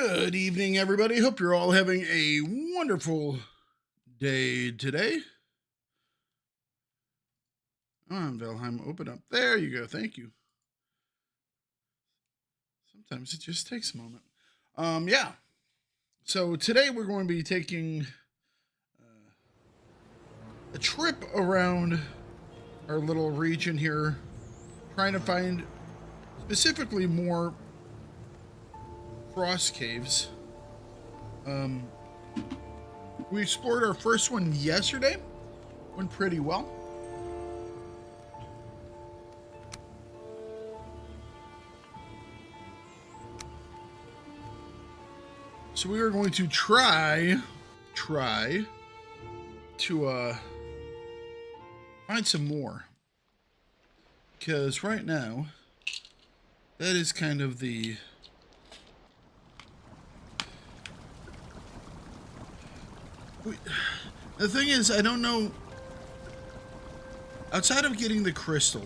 Good evening, everybody. Hope you're all having a wonderful day today. Valheim, open up. There you go. Thank you. Sometimes it just takes a moment. Yeah. So today we're going to be taking a trip around our little region here, trying to find specifically more frost caves. We explored our first one yesterday. Went pretty well. So we are going to try to find some more. Because right now, that is kind of the thing is, I don't know, outside of getting the crystal,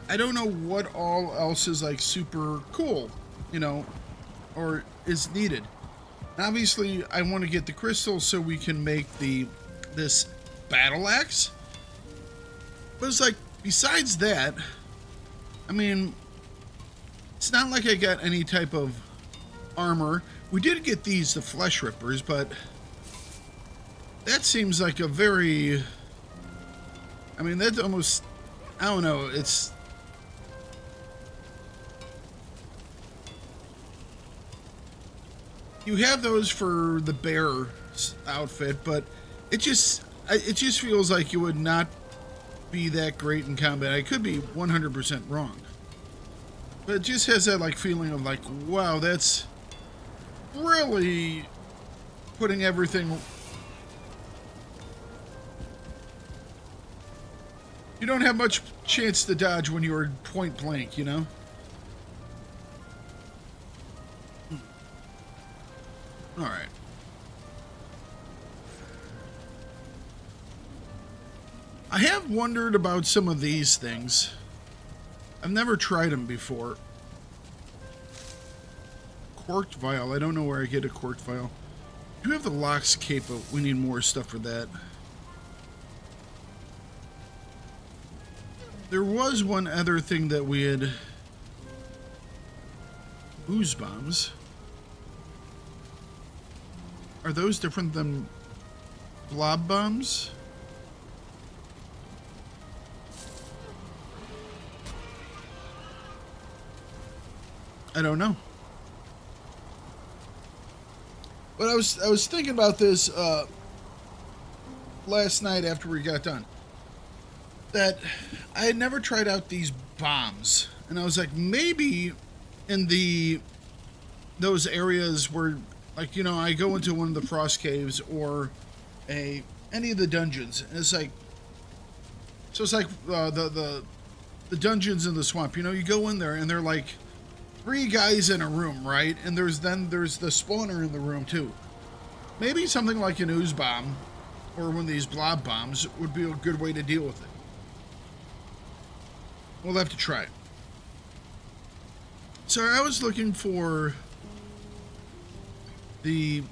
I don't know what all else is like super cool, you know, or is needed. And obviously, I want to get the crystal so we can make this battle axe. But it's like, besides that, I mean, it's not like I got any type of armor. We did get the flesh rippers, but that seems like a very, I mean, that's almost, I don't know, it's, you have those for the bear outfit, but it just feels like it would not be that great in combat. I could be 100% wrong, but it just has that like feeling of like, wow, that's really putting everything. You don't have much chance to dodge when you're point blank, you know? All right. I have wondered about some of these things. I've never tried them before. Corked vial. I don't know where I get a corked vial. I do have the Lox cape, but we need more stuff for that. There was one other thing that we had. Ooze bombs. Are those different than blob bombs? I don't know. But I was thinking about this last night after we got done. That I had never tried out these bombs, and I was like, maybe in those areas where, like, you know, I go into one of the frost caves or any of the dungeons, and it's like, so it's like the dungeons in the swamp. You know, you go in there and they're like 3 guys in a room, right? And there's the spawner in the room too. Maybe something like an ooze bomb or one of these blob bombs would be a good way to deal with it. We'll have to try it. So I was looking for we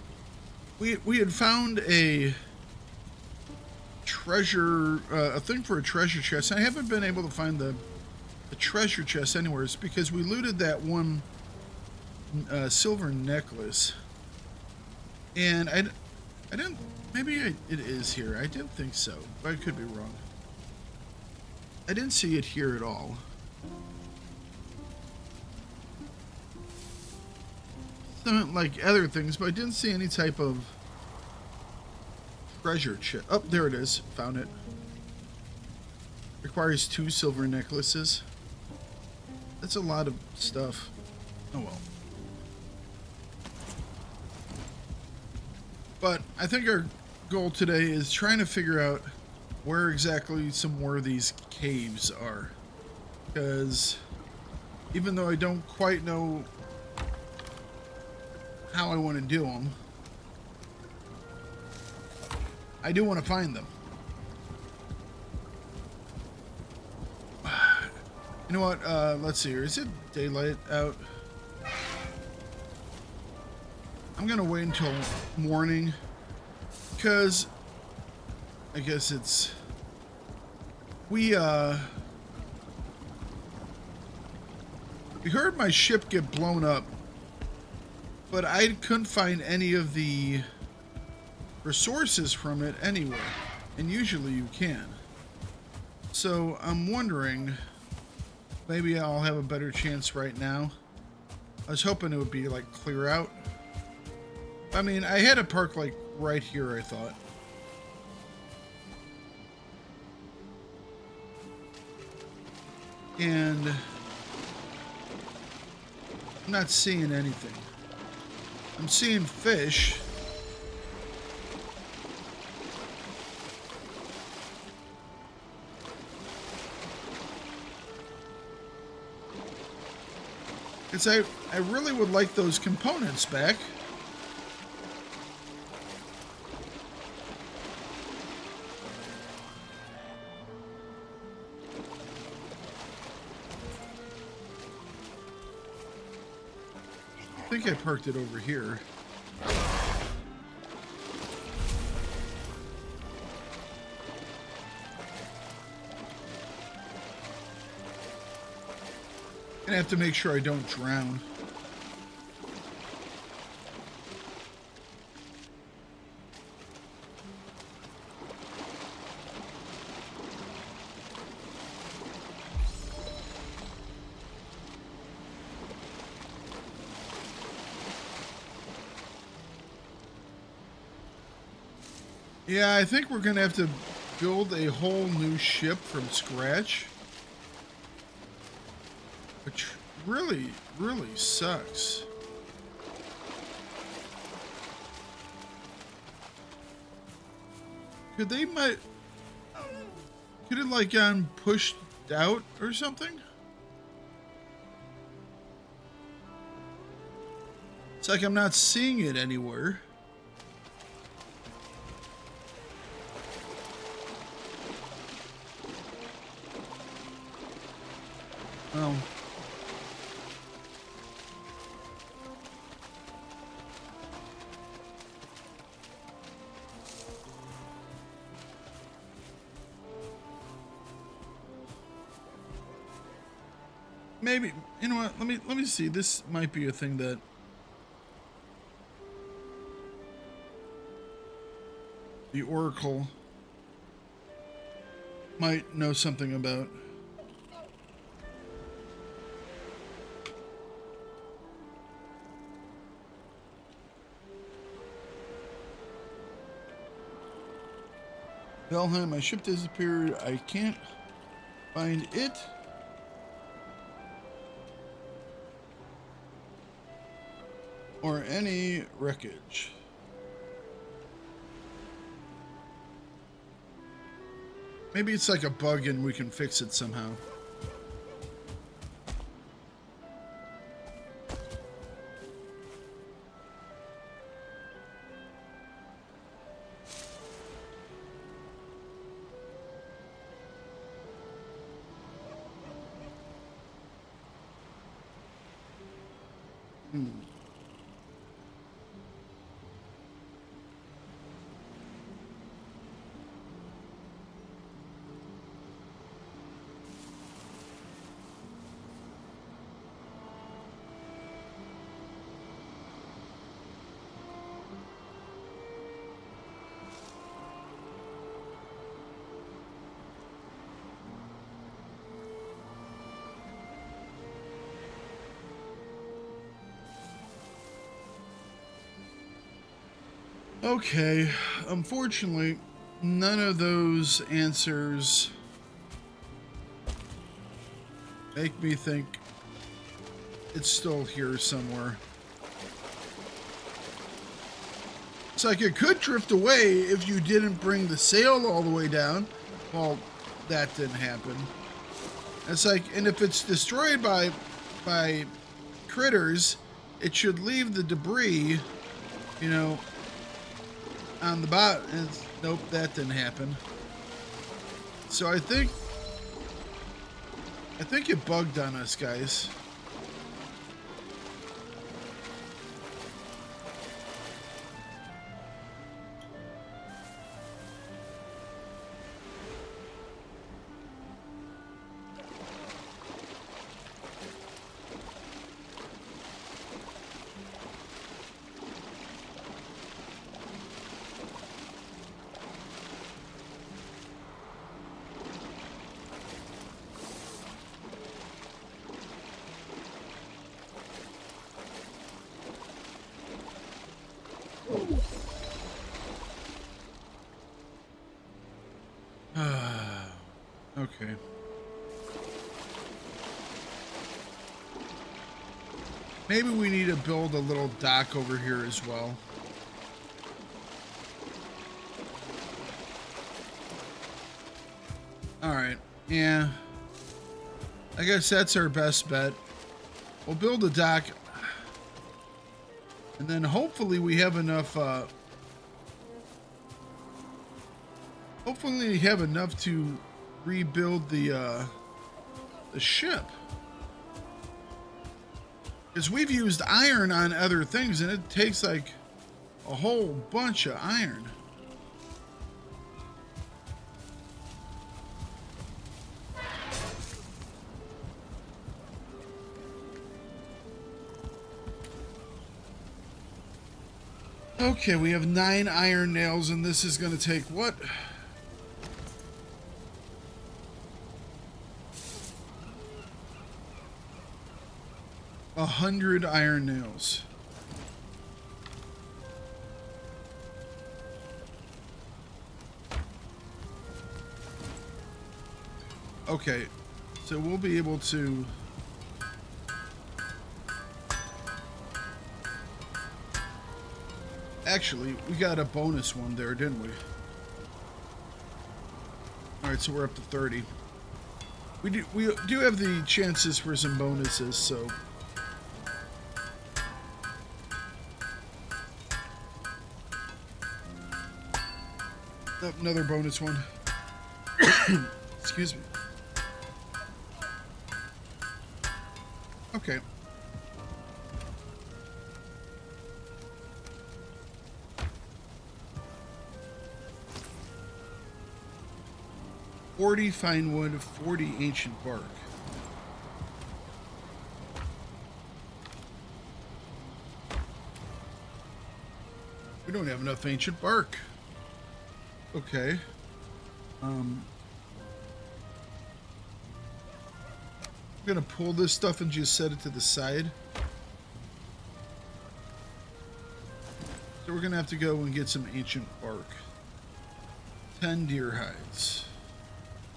had found a treasure, a thing for a treasure chest. I haven't been able to find the treasure chest anywhere. It's because we looted that one silver necklace, and I didn't. Maybe it is here. I didn't think so, but I could be wrong. I didn't see it here at all. Some like other things, but I didn't see any type of treasure chest. Oh, there it is. Found it. Requires 2 silver necklaces. That's a lot of stuff. Oh well. But I think our goal today is trying to figure out where exactly some more of these caves are. Because even though I don't quite know how I want to do them, I do want to find them. You know what? Let's see here. Is it daylight out? I'm gonna wait until morning because I guess it's we heard my ship get blown up, but I couldn't find any of the resources from it anywhere, and usually you can. So I'm wondering, maybe I'll have a better chance right now. I was hoping it would be like clear out. I mean, I had to park like right here, I thought. And I'm not seeing anything. I'm seeing fish. Because I really would like those components back. I think I parked it over here. Gonna have to make sure I don't drown. Yeah, I think we're gonna have to build a whole new ship from scratch. Which really, really sucks. Could it like gotten pushed out or something? It's like I'm not seeing it anywhere. Well, maybe, you know what? Let me see. This might be a thing that the Oracle might know something about. Valheim, my ship disappeared. I can't find it. Or any wreckage. Maybe it's like a bug and we can fix it somehow. Okay, unfortunately, none of those answers make me think it's still here somewhere. It's like it could drift away if you didn't bring the sail all the way down. Well, that didn't happen. It's like, and if it's destroyed by critters, it should leave the debris, you know, on the bottom. Nope, that didn't happen. So I think it bugged on us, guys. Okay. Maybe we need to build a little dock over here as well. All right. Yeah. I guess that's our best bet. We'll build a dock. And then hopefully we have enough, hopefully we have enough to rebuild the ship. Because we've used iron on other things and it takes like a whole bunch of iron. Okay, we have 9 iron nails, and this is going to take what? A 100 iron nails. Okay, so we'll be able to... Actually, we got a bonus one there, didn't we? Alright, so we're up to 30. We do have the chances for some bonuses, so... Oh, another bonus one. Excuse me. Okay. "40 fine wood, 40 ancient bark." We don't have enough ancient bark. Okay. I'm gonna pull this stuff and just set it to the side. So we're gonna have to go and get some ancient bark. 10 deer hides.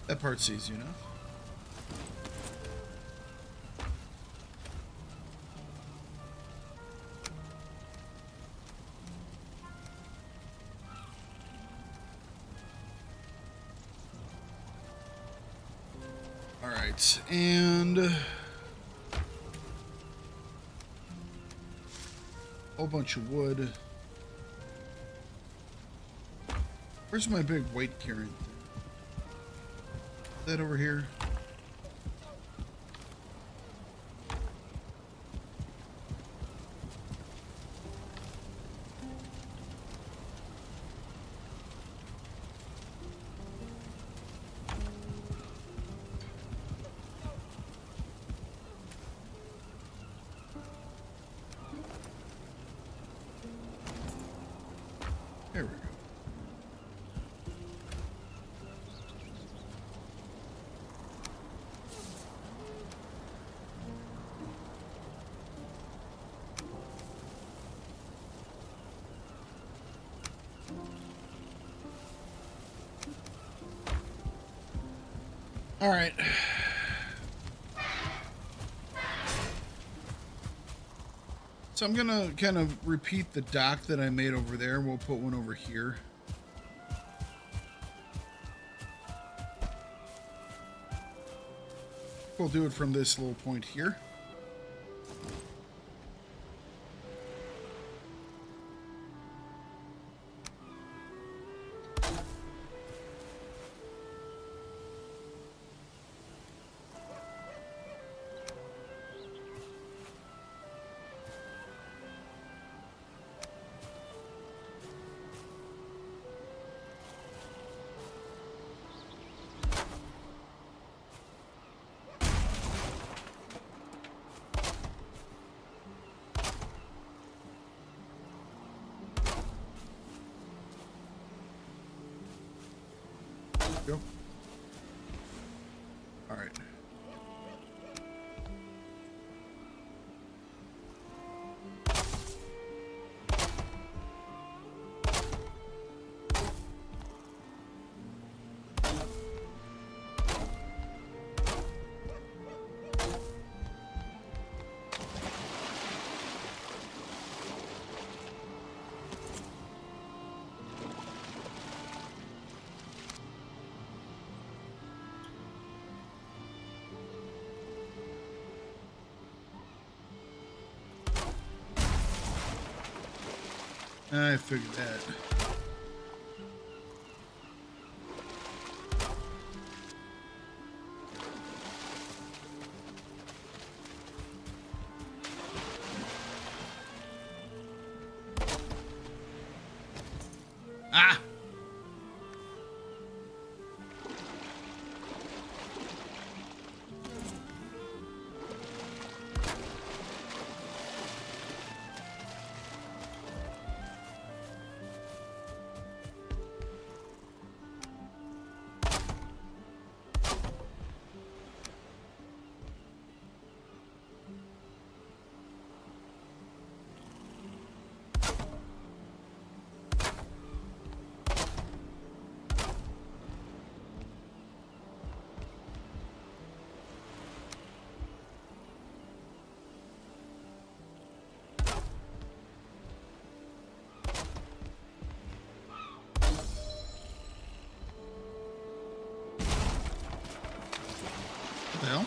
That part's easy enough. All right, and a whole bunch of wood. Where's my big weight carrying thing? That over here. There we go. All right. So I'm gonna kind of repeat the dock that I made over there. We'll put one over here. We'll do it from this little point here. Go. All right. I figured that. Ah! What the hell?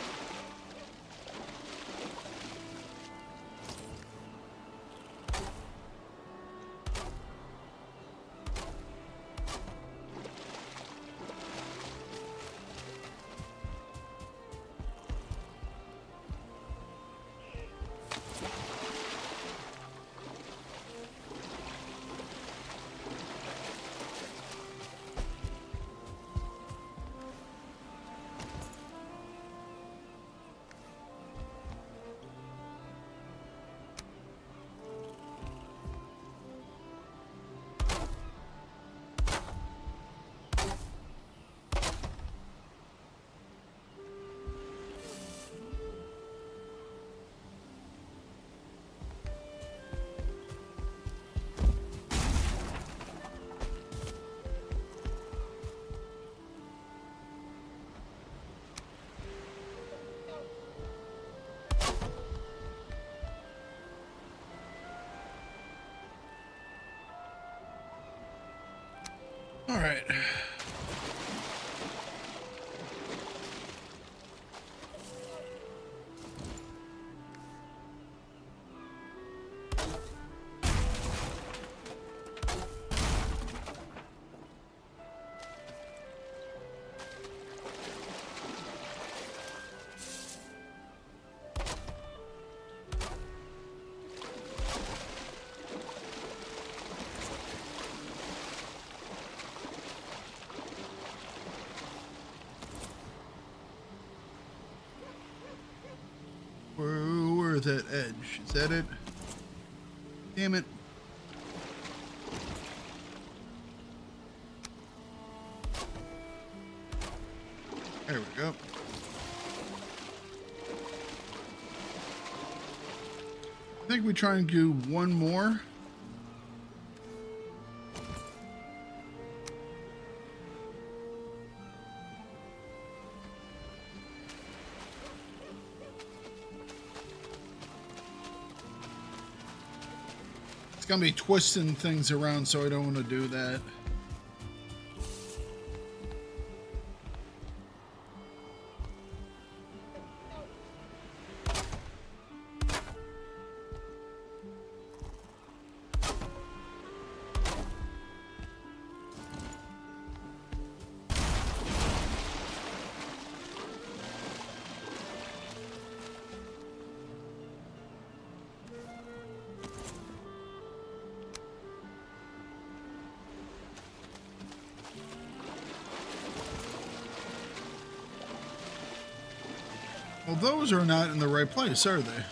All right. Where's that edge? Is that it? Damn it. There we go. I think we try and do one more. It's gonna be twisting things around, so I don't want to do that. Well, those are not in the right place, are they?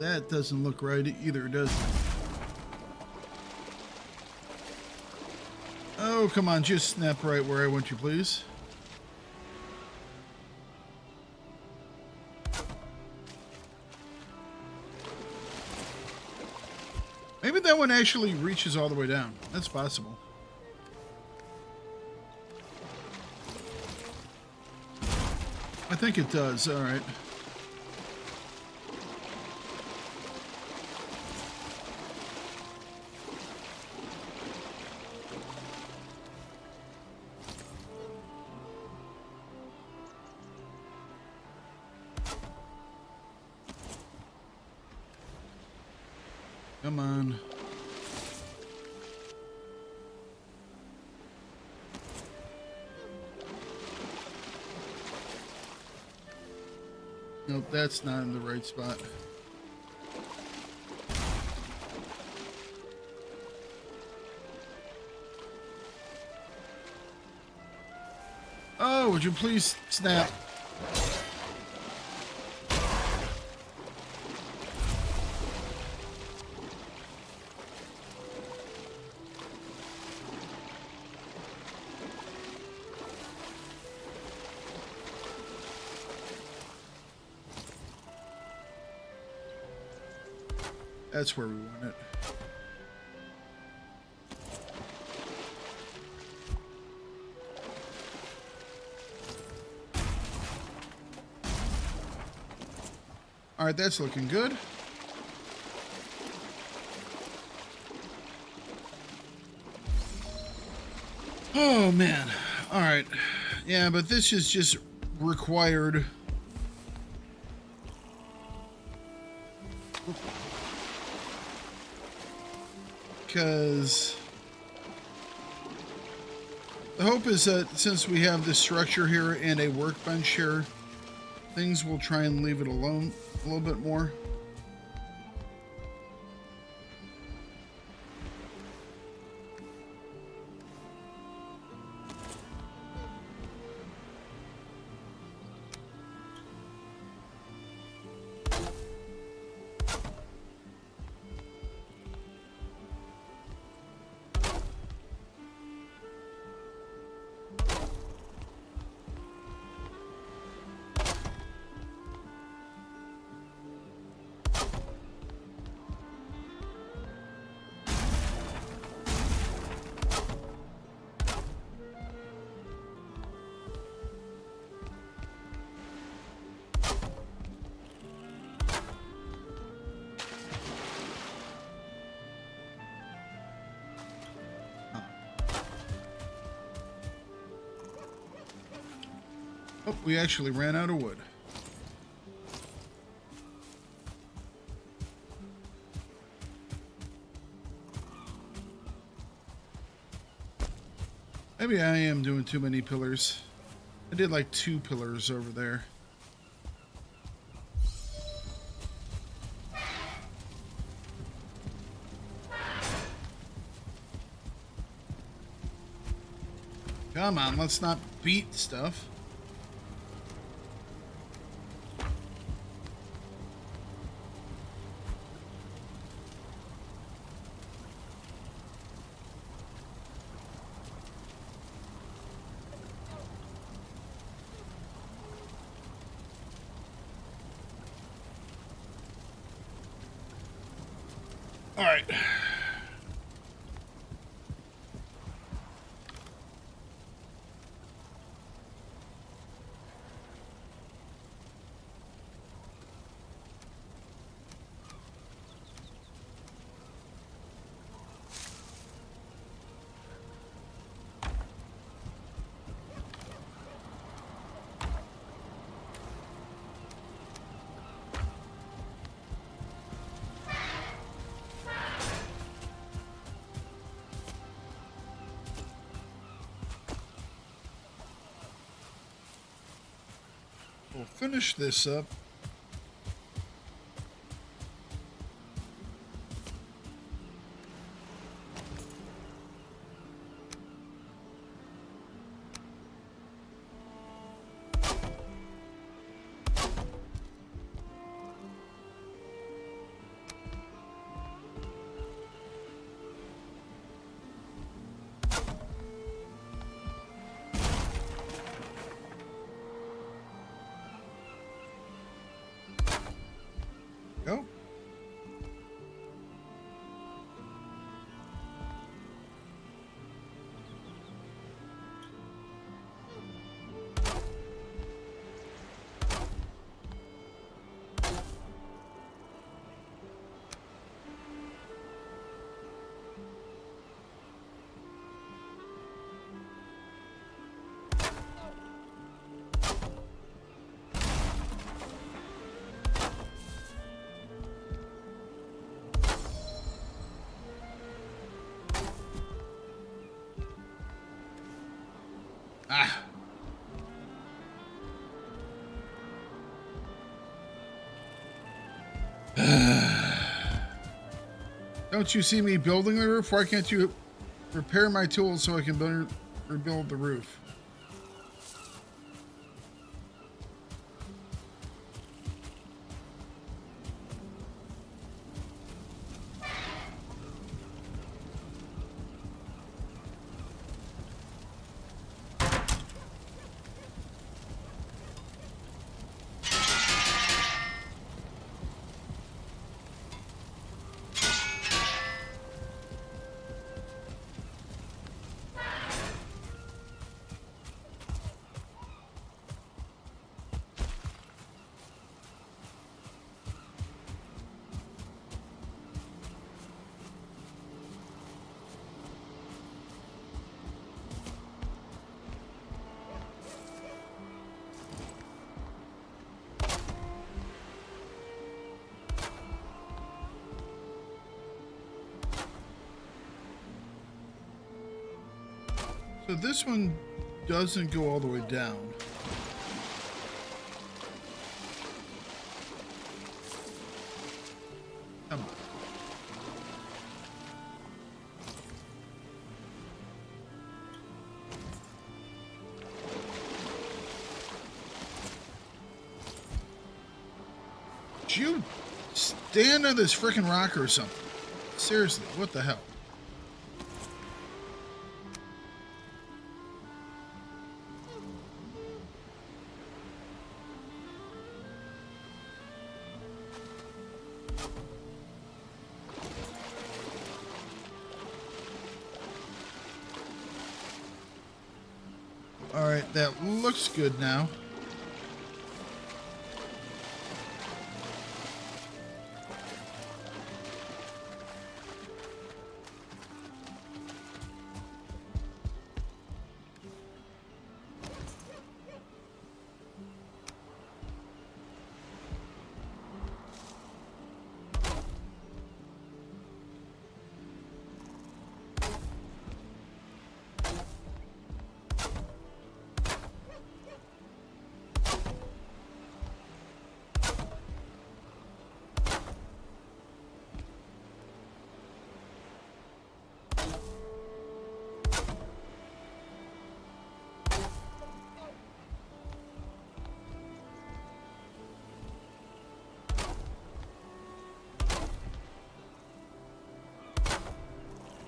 That doesn't look right either, does it? Oh, come on, just snap right where I want you, please. Maybe that one actually reaches all the way down. That's possible. I think it does. All right. Come on. Nope, that's not in the right spot. Oh, would you please snap? That's where we want it. All right, that's looking good. Oh, man. All right. Yeah, but this is just required. Because the hope is that since we have this structure here and a workbench here, things will try and leave it alone a little bit more. Oh, we actually ran out of wood. Maybe I am doing too many pillars. I did like 2 pillars over there. Come on, let's not beat stuff. All right. We'll finish this up. Don't you see me building the roof? Why can't you repair my tools so I can rebuild the roof? So this one doesn't go all the way down. Come on. Did you stand on this freaking rock or something? Seriously, what the hell? All right, that looks good now.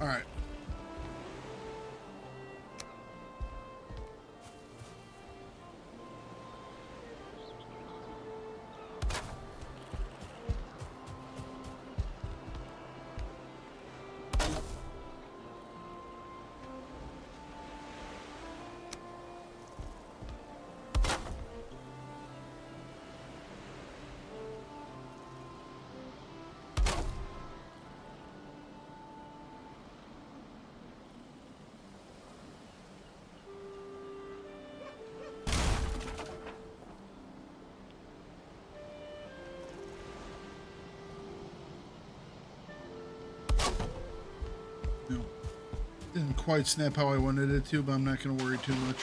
All right. No, didn't quite snap how I wanted it to, but I'm not going to worry too much.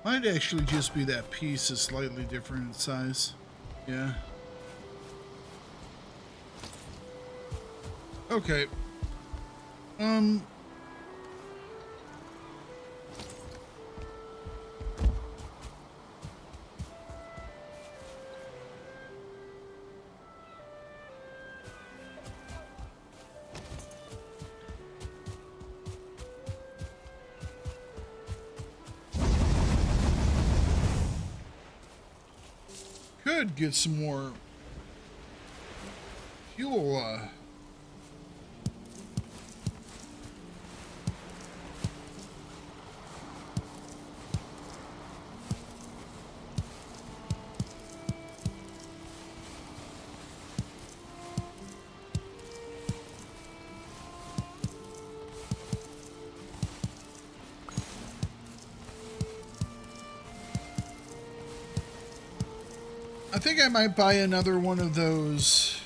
Might actually just be that piece is slightly different in size. Yeah. Okay. Could get some more fuel, I think I might buy another one of these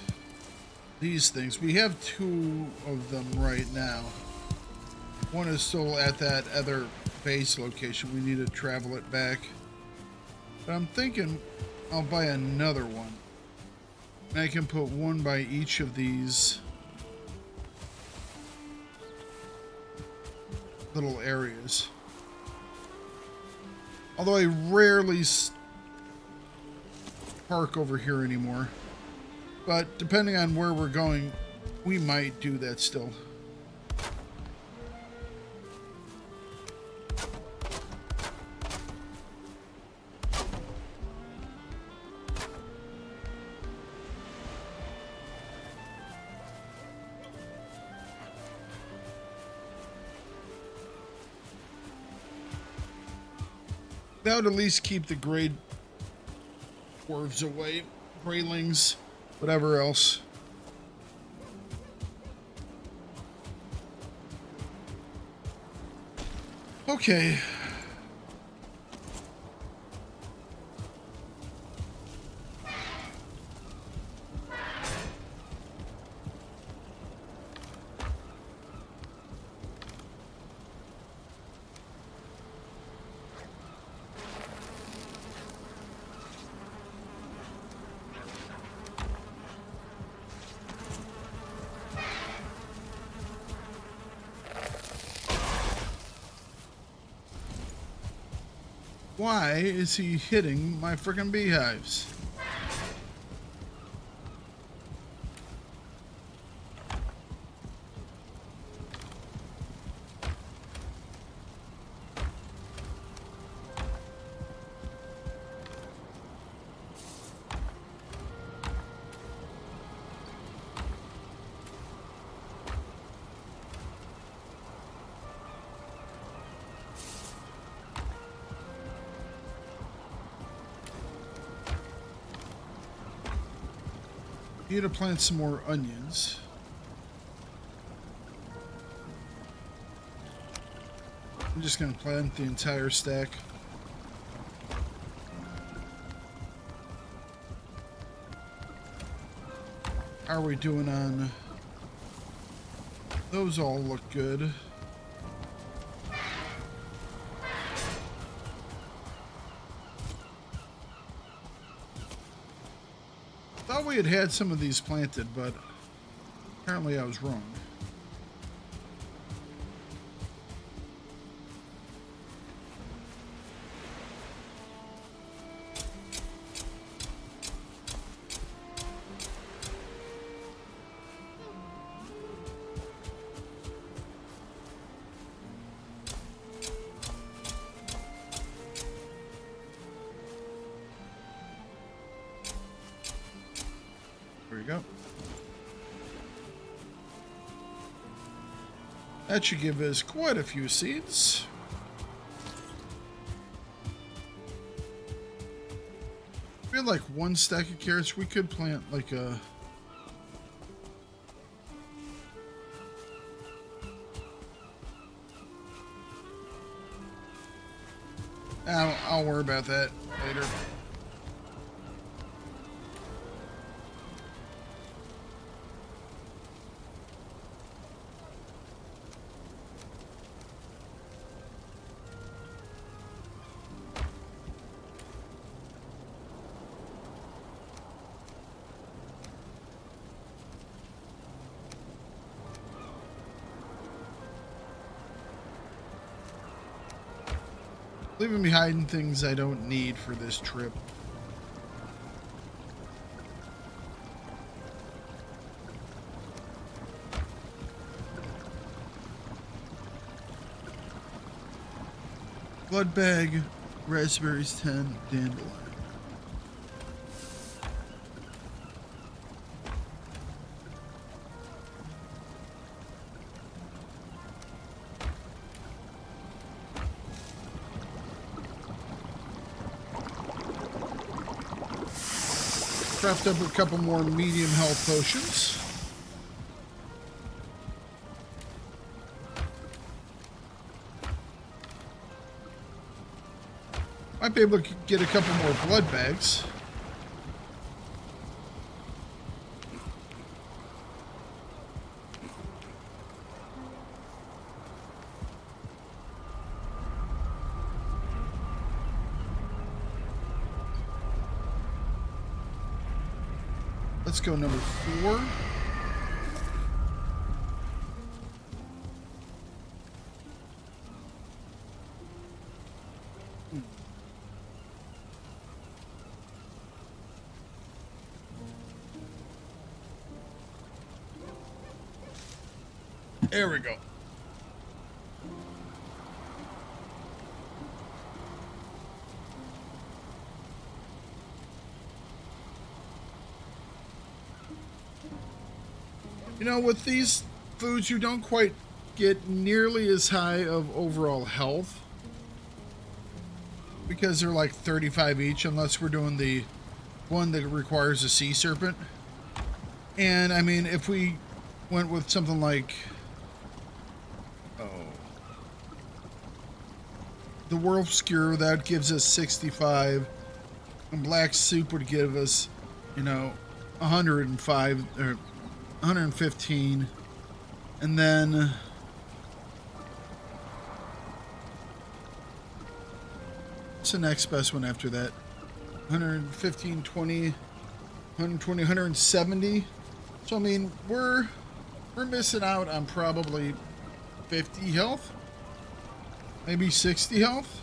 things. We have two of them right now. One is still at that other base location. We need to travel it back. But I'm thinking I'll buy another one. And I can put one by each of these little areas. Although I rarely park over here anymore. But depending on where we're going, we might do that still. That would at least keep the grade dwarves away, graylings, whatever else. Okay. Why is he hitting my frickin' beehives? Need to plant some more onions. I'm just going to plant the entire stack. How are we doing on... Those all look good. Thought we had some of these planted, but apparently I was wrong. There we go. That should give us quite a few seeds. We had like one stack of carrots. We could plant like a... I'll worry about that later. Leaving behind things I don't need for this trip. Blood bag, raspberries 10, dandelion. Craft up a couple more medium health potions. Might be able to get a couple more blood bags. Let's go number 4. There we go. You know, with these foods, you don't quite get nearly as high of overall health because they're like 35 each, unless we're doing the one that requires a sea serpent. And I mean, if we went with something like the wolf skewer, that gives us 65, and black soup would give us, you know, 105 or 115, and then what's the next best one after that? 115, 20, 120, 170. So I mean, we're missing out on probably 50 health, maybe 60 health,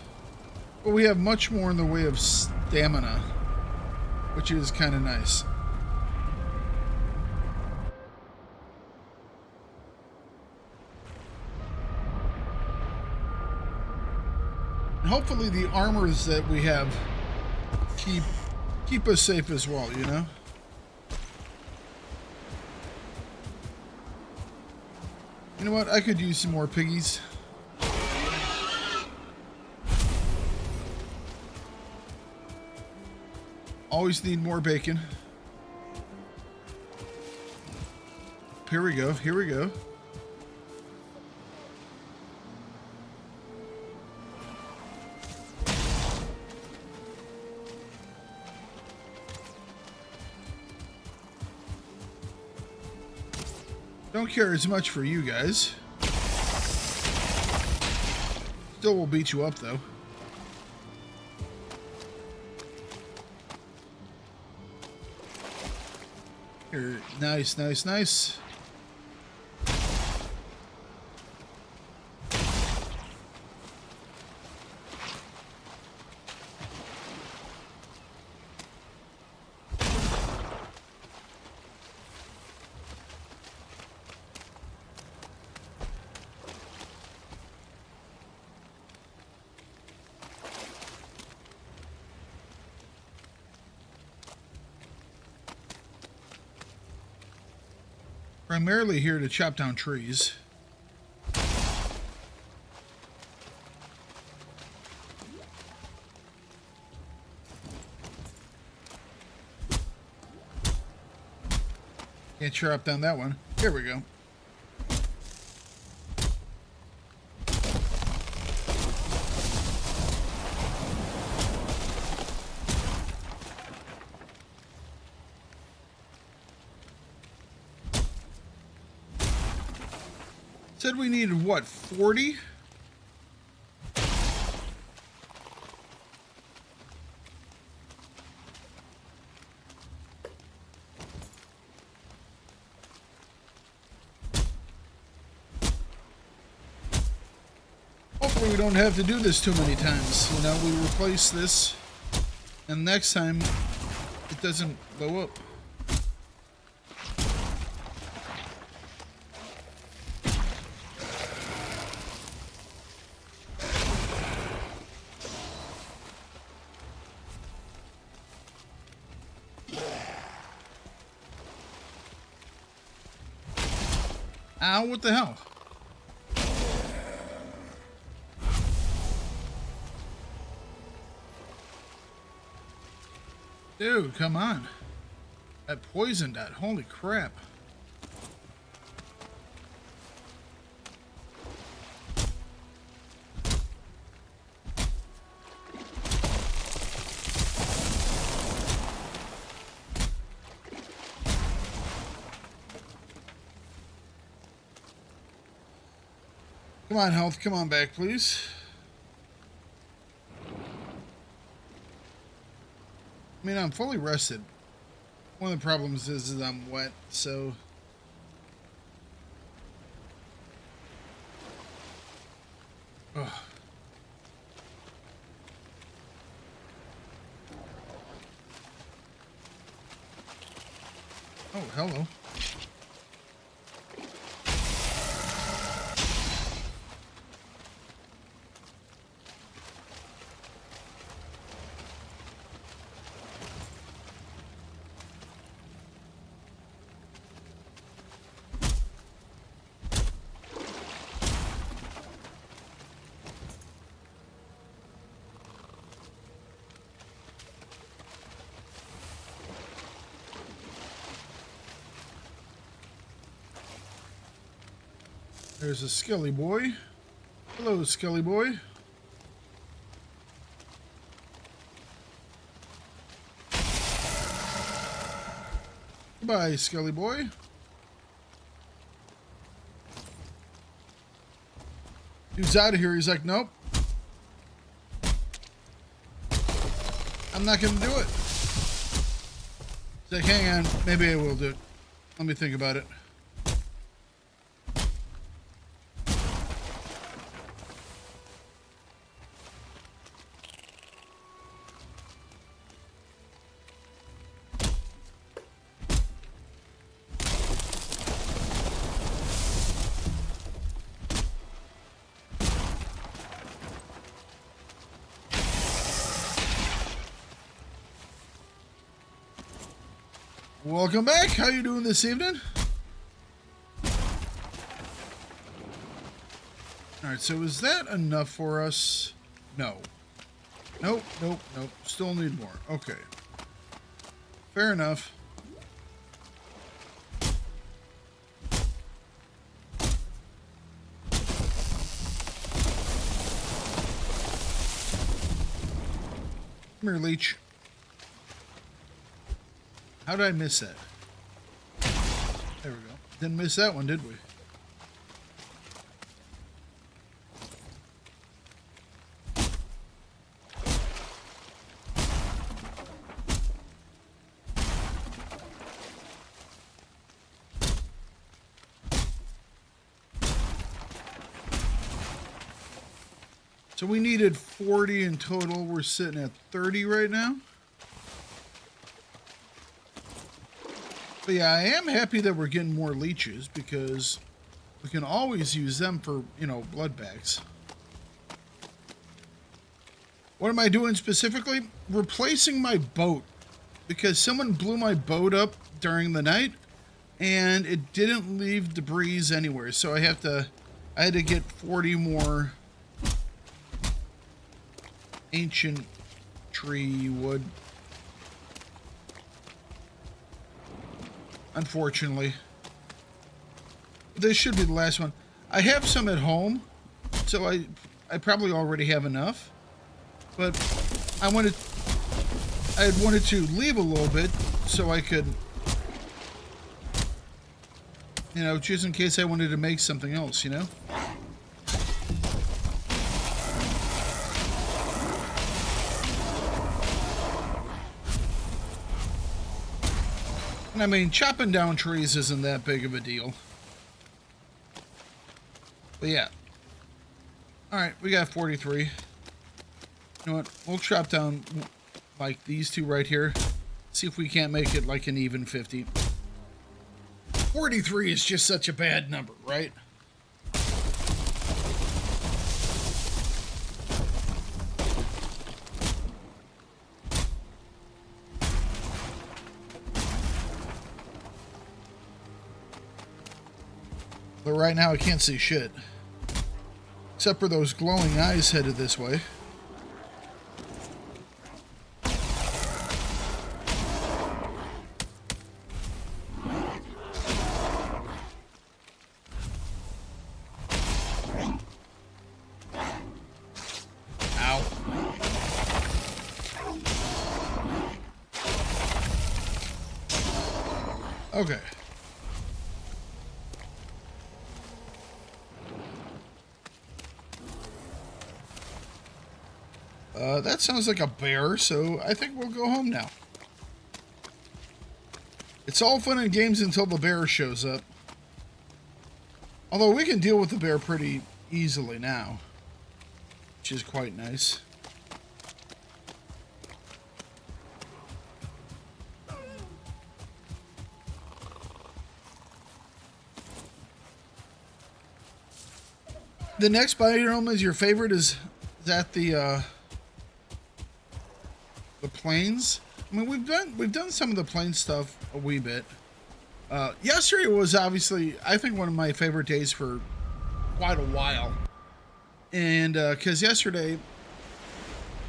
but we have much more in the way of stamina, which is kind of nice. And hopefully the armors that we have keep us safe as well, you know? You know what? I could use some more piggies. Always need more bacon. Here we go. Here we go. Don't care as much for you guys. Still will beat you up though. Here, nice, nice, nice. Primarily here to chop down trees. Can't chop down that one. Here we go. Said we needed what, 40? Hopefully we don't have to do this too many times. You know, we replace this, and next time it doesn't blow up. Ow, what the hell? Dude, come on. That poisoned that. Holy crap. Come on, health. Come on back, please. I mean, I'm fully rested. One of the problems is I'm wet, so... Ugh. Oh, hello. There's a Skelly boy. Hello, Skelly boy. Goodbye, Skelly boy. Dude's out of here. He's like, nope. I'm not going to do it. He's like, hang on. Maybe I will do it. Let me think about it. Welcome back. How you doing this evening? Alright, so is that enough for us? No. Nope, nope, nope. Still need more. Okay. Fair enough. Come here, leech. How did I miss that? There we go. Didn't miss that one, did we? So we needed 40 in total. We're sitting at 30 right now. But yeah, I am happy that we're getting more leeches because we can always use them for, you know, blood bags. What am I doing specifically? Replacing my boat because someone blew my boat up during the night and it didn't leave debris anywhere. So I had to get 40 more ancient tree wood. Unfortunately. This should be the last one. I have some at home, so I probably already have enough. But I had wanted to leave a little bit so I could, you know, just in case I wanted to make something else, you know? I mean, chopping down trees isn't that big of a deal. But yeah. Alright, we got 43. You know what? We'll chop down like these two right here. See if we can't make it like an even 50. 43 is just such a bad number, right? But right now I can't see shit. Except for those glowing eyes headed this way. Ow. Okay. That sounds like a bear, so I think we'll go home now. It's all fun and games until the bear shows up. Although we can deal with the bear pretty easily now, which is quite nice. The next biome is your favorite. Is that the plains? I mean, we've done some of the plain stuff a wee bit. Yesterday was obviously, I think, one of my favorite days for quite a while, and because yesterday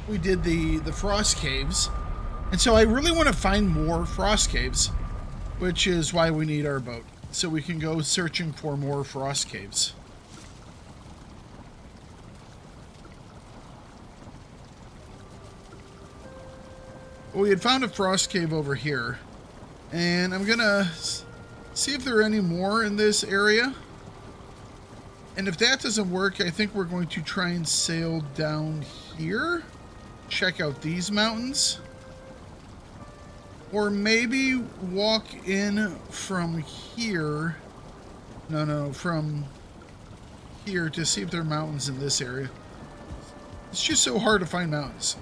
we did the frost caves, and so I really want to find more frost caves, which is why we need our boat, so we can go searching for more frost caves. We had found a frost cave over here, and I'm gonna see if there are any more in this area. And if that doesn't work, I think we're going to try and sail down here, check out these mountains, or maybe walk in from here. No, from here to see if there are mountains in this area. It's just so hard to find mountains.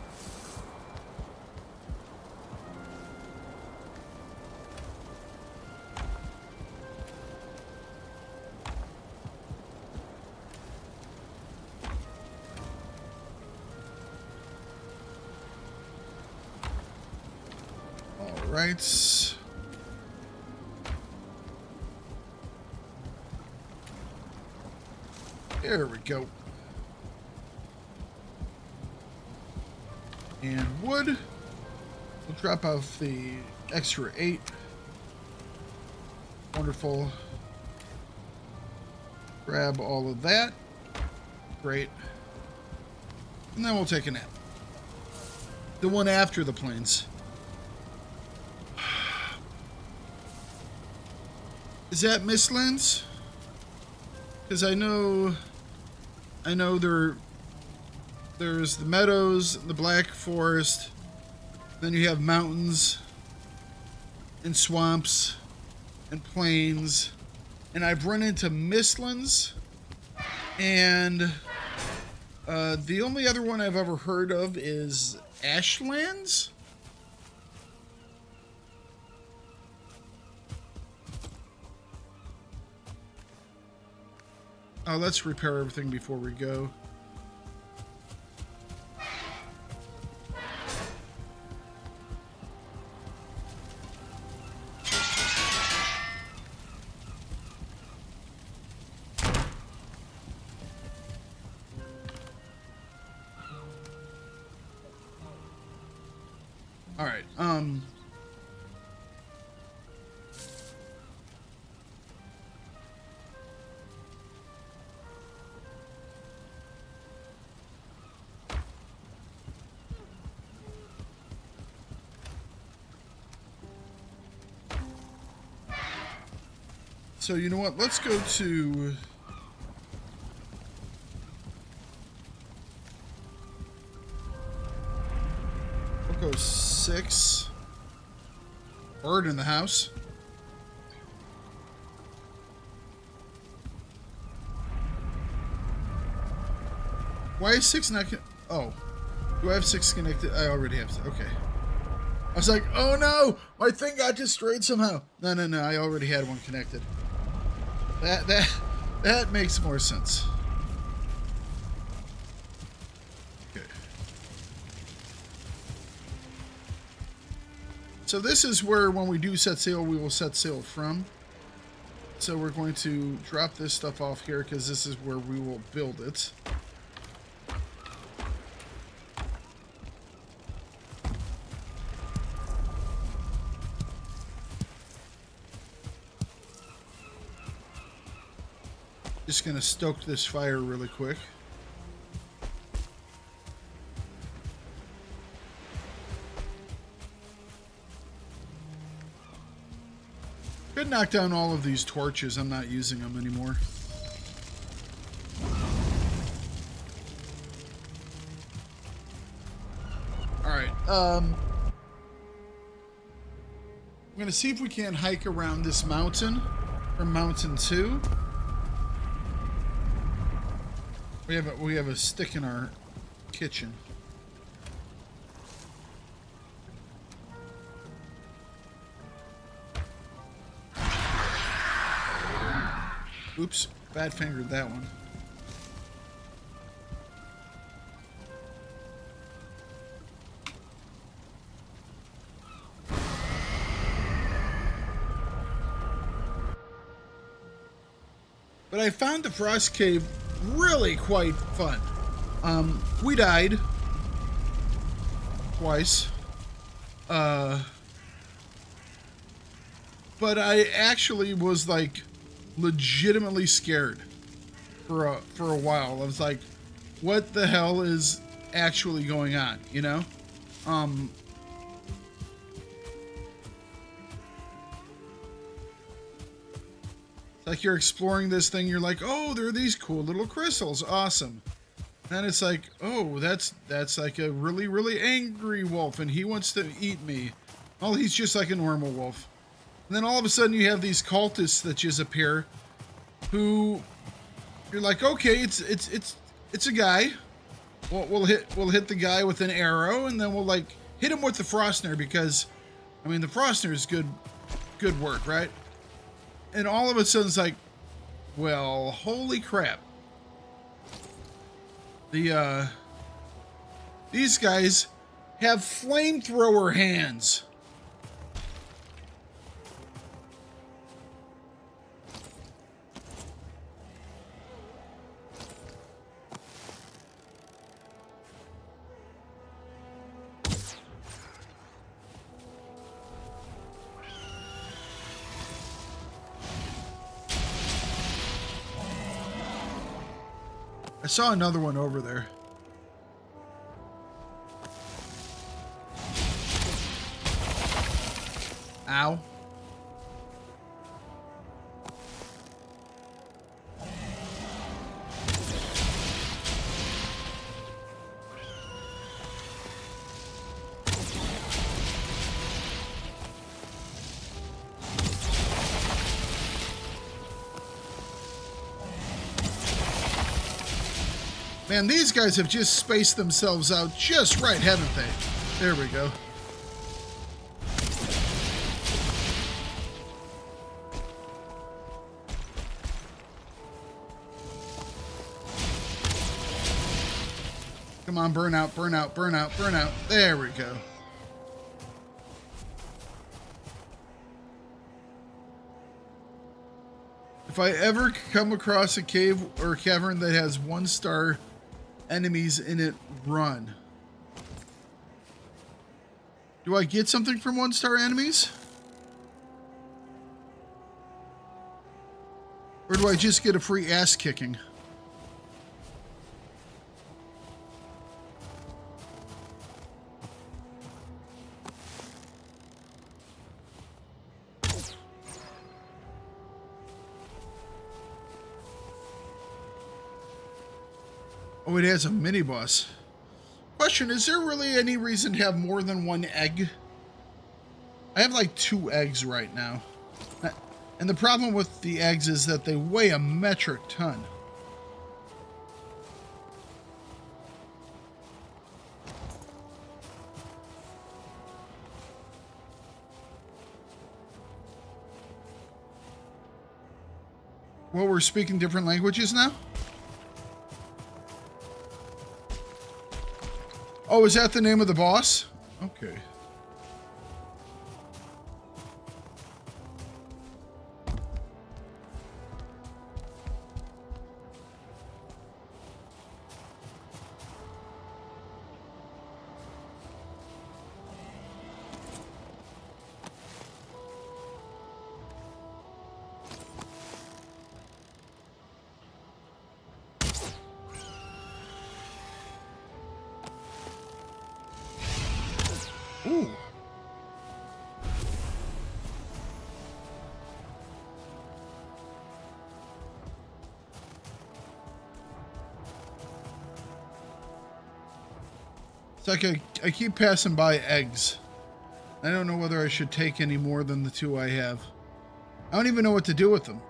Right. There we go. And wood. We'll drop off the extra 8. Wonderful. Grab all of that. Great. And then we'll take a nap. The one after the plains. Is that Mistlands? Because I know there's the meadows, the Black Forest, then you have mountains and swamps and plains, and I've run into Mistlands, and the only other one I've ever heard of is Ashlands. Let's repair everything before we go. All right. So you know what? Let's go to... We'll go 6. Bird in the house. Why is 6 not... Oh. Do I have 6 connected? I already have... Okay. I was like, oh no! My thing got destroyed somehow. No, I already had one connected. That makes more sense. Okay. So this is where, when we do set sail, we will set sail from. So we're going to drop this stuff off here because this is where we will build it. Just gonna stoke this fire really quick. Could knock down all of these torches. I'm not using them anymore. All right. I'm gonna see if we can hike around this mountain from mountain 2. We have a stick in our kitchen. Oops, bad fingered that one. But I found the Frost Cave really quite fun. We died twice. But I actually was like legitimately scared for a while. I was like, what the hell is actually going on, you know? It's like you're exploring this thing, you're like, oh, there are these cool little crystals, awesome. And it's like, oh, that's like a really, really angry wolf and he wants to eat me. Oh, he's just like a normal wolf. And then all of a sudden you have these cultists that just appear who you're like, okay, it's a guy. We'll hit the guy with an arrow and then we'll like hit him with the Frostner because I mean the Frostner is good work, right? And all of a sudden it's like, well, holy crap. These guys have flamethrower hands. I saw another one over there. Ow. Man, these guys have just spaced themselves out just right, haven't they? There we go. Come on, burn out, burn out, burn out, burn out. There we go. If I ever come across a cave or a cavern that has 1-star enemies in it, run. Do I get something from 1-star enemies? Or do I just get a free ass kicking? Oh, it has a mini boss. Question, is there really any reason to have more than 1 egg? I have like 2 eggs right now. And the problem with the eggs is that they weigh a metric ton. Well, we're speaking different languages now? Oh, is that the name of the boss? Okay. Ooh. It's like I keep passing by eggs. I don't know whether I should take any more than the 2 I have. I don't even know what to do with them.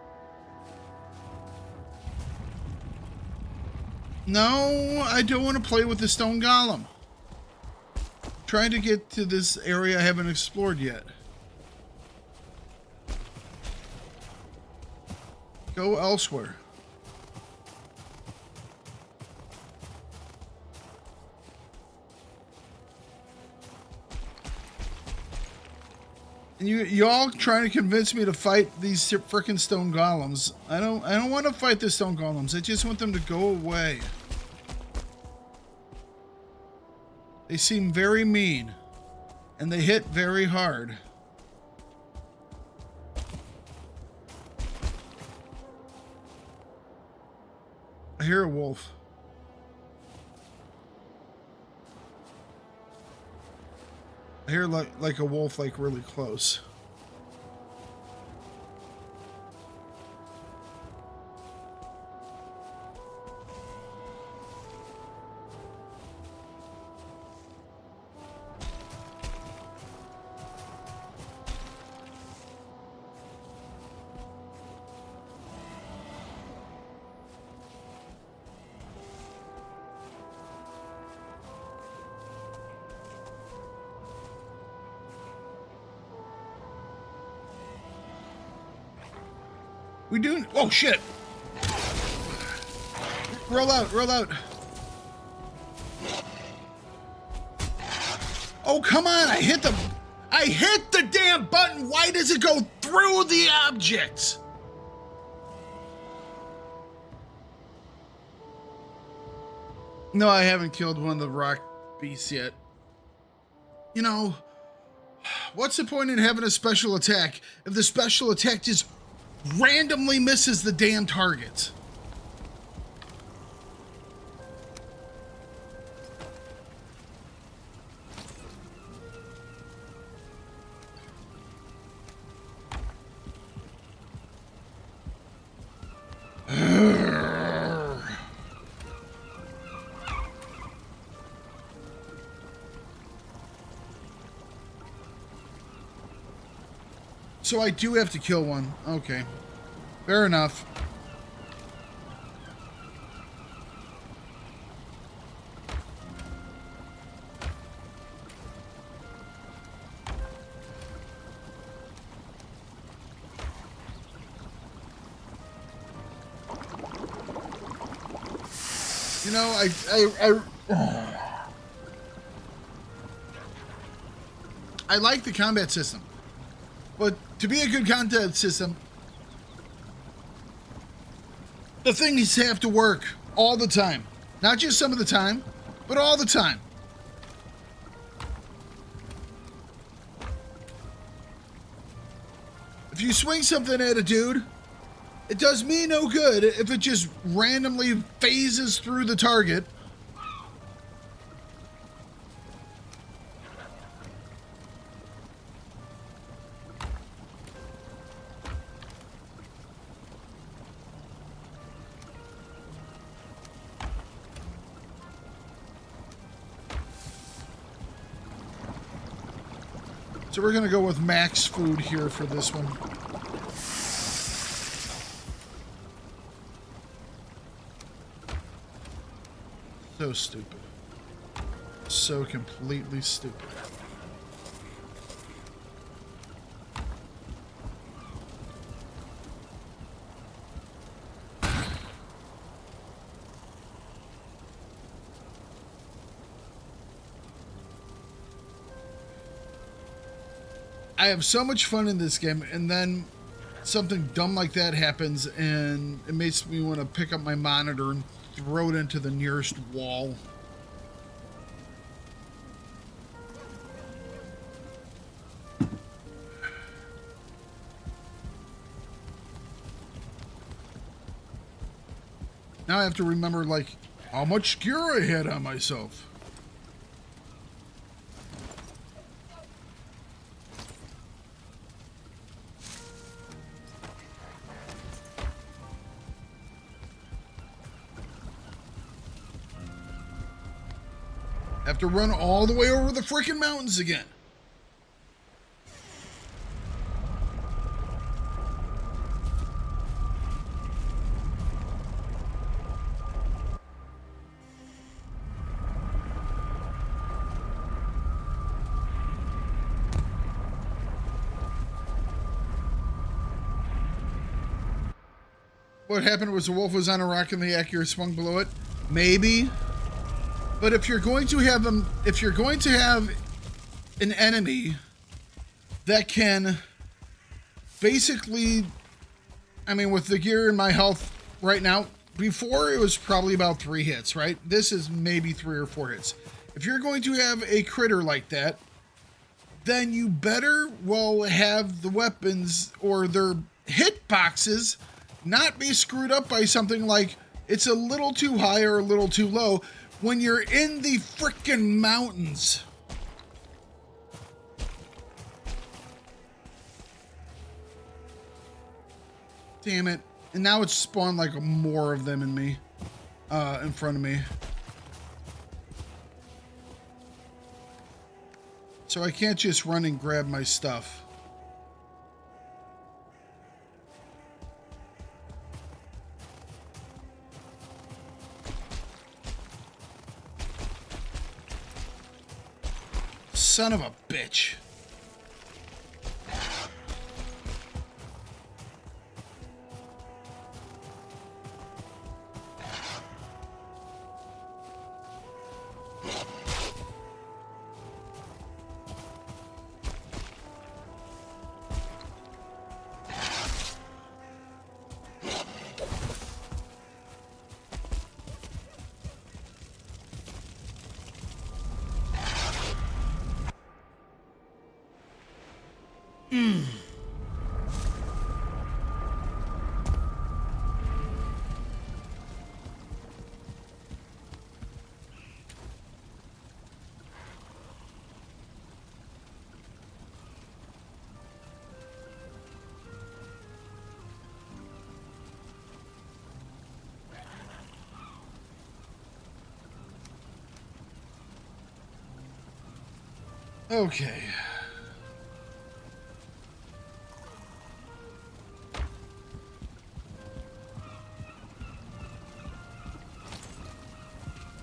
No, I don't want to play with the stone golem. Trying to get to this area I haven't explored yet. Go elsewhere. And y'all trying to convince me to fight these frickin' stone golems. I don't want to fight the stone golems. I just want them to go away. They seem very mean. And they hit very hard. I hear a wolf. I hear like a wolf, like really close. We doing? Oh shit! Roll out, roll out. Oh come on! I hit the damn button. Why does it go through the objects? No, I haven't killed one of the rock beasts yet. You know, what's the point in having a special attack if the special attack just randomly misses the damn target? So I do have to kill one. Okay. Fair enough. You know, I like the combat system. But to be a good combat system, the things have to work all the time. Not just some of the time, but all the time. If you swing something at a dude, it does me no good if it just randomly phases through the target. So we're gonna go with max food here for this one. So stupid. So completely stupid. I have so much fun in this game, and then something dumb like that happens, and it makes me want to pick up my monitor and throw it into the nearest wall. Now I have to remember, like, how much gear I had on myself. Have to run all the way over the freaking mountains again. what happened was the wolf was on a rock and the accurate swung below it? Maybe. But if you're going to have an enemy that can basically, I mean, with the gear and my health right now, before it was probably about 3 hits, right? This is maybe 3 or 4 hits. If you're going to have a critter like that, then you better, well, have the weapons or their hit boxes not be screwed up by something like it's a little too high or a little too low when you're in the frickin' mountains. Damn it. And now it's spawned like more of them in front of me. So I can't just run and grab my stuff. Son of a bitch. Okay.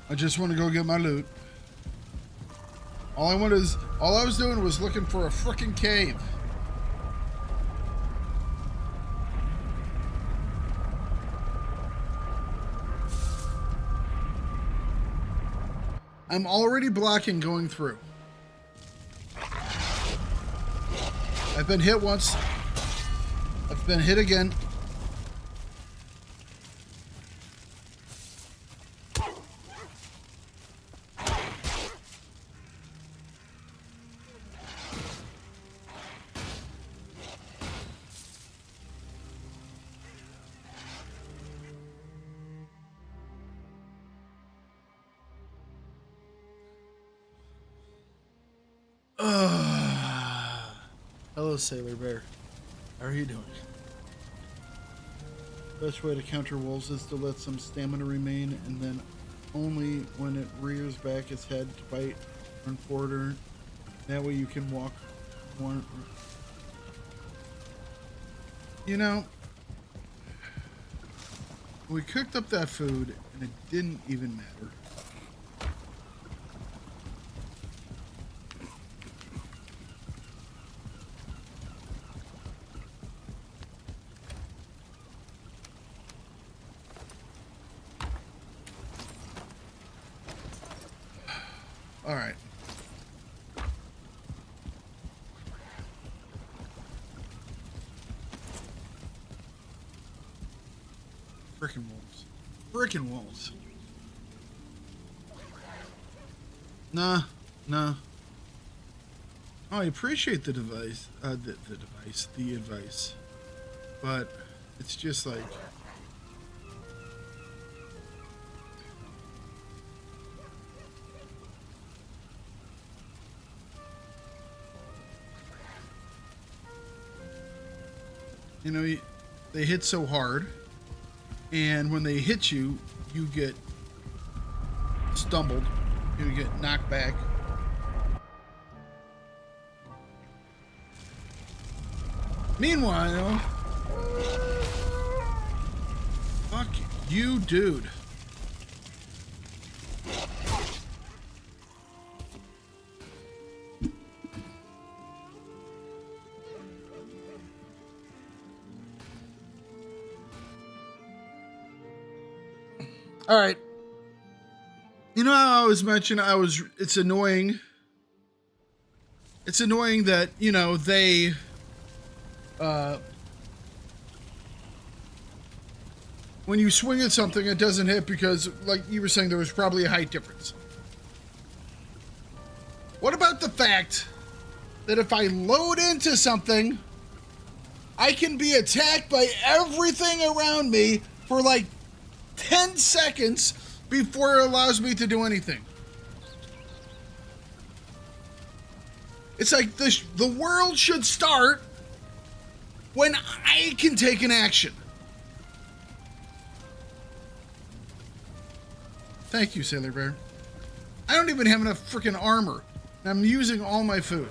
I just want to go get my loot. All I was doing was looking for a frickin' cave. I'm already blocking going through. I've been hit once. I've been hit again. Hello, Sailor Bear. How are you doing? Best way to counter wolves is to let some stamina remain, and then only when it rears back its head to bite, run forward. That way you can walk more. You know, we cooked up that food, and it didn't even matter. All right. Frickin' wolves. Frickin' wolves. Nah. Oh, I appreciate the device. The advice. But it's just like, you know, they hit so hard, and when they hit you, you get stumbled, you get knocked back. Meanwhile, fuck you, dude. All right. You know how I was mentioning it's annoying. It's annoying that, you know, they when you swing at something it doesn't hit because, like you were saying, there was probably a height difference. What about the fact that if I load into something, I can be attacked by everything around me for like 10 seconds before it allows me to do anything? It's like the world should start when I can take an action. Thank you, Sailor Bear. I don't even have enough freaking armor, and I'm using all my food.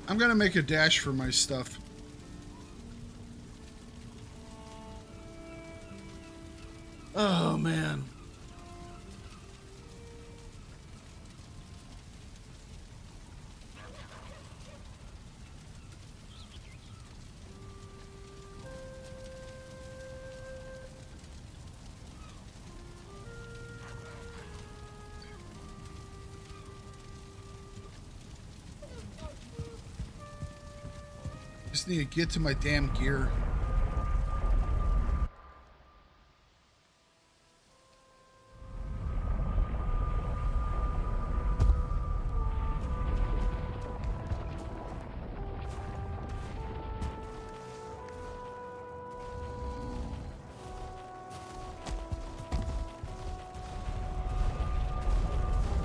I'm gonna make a dash for my stuff. Oh, man. Just need to get to my damn gear.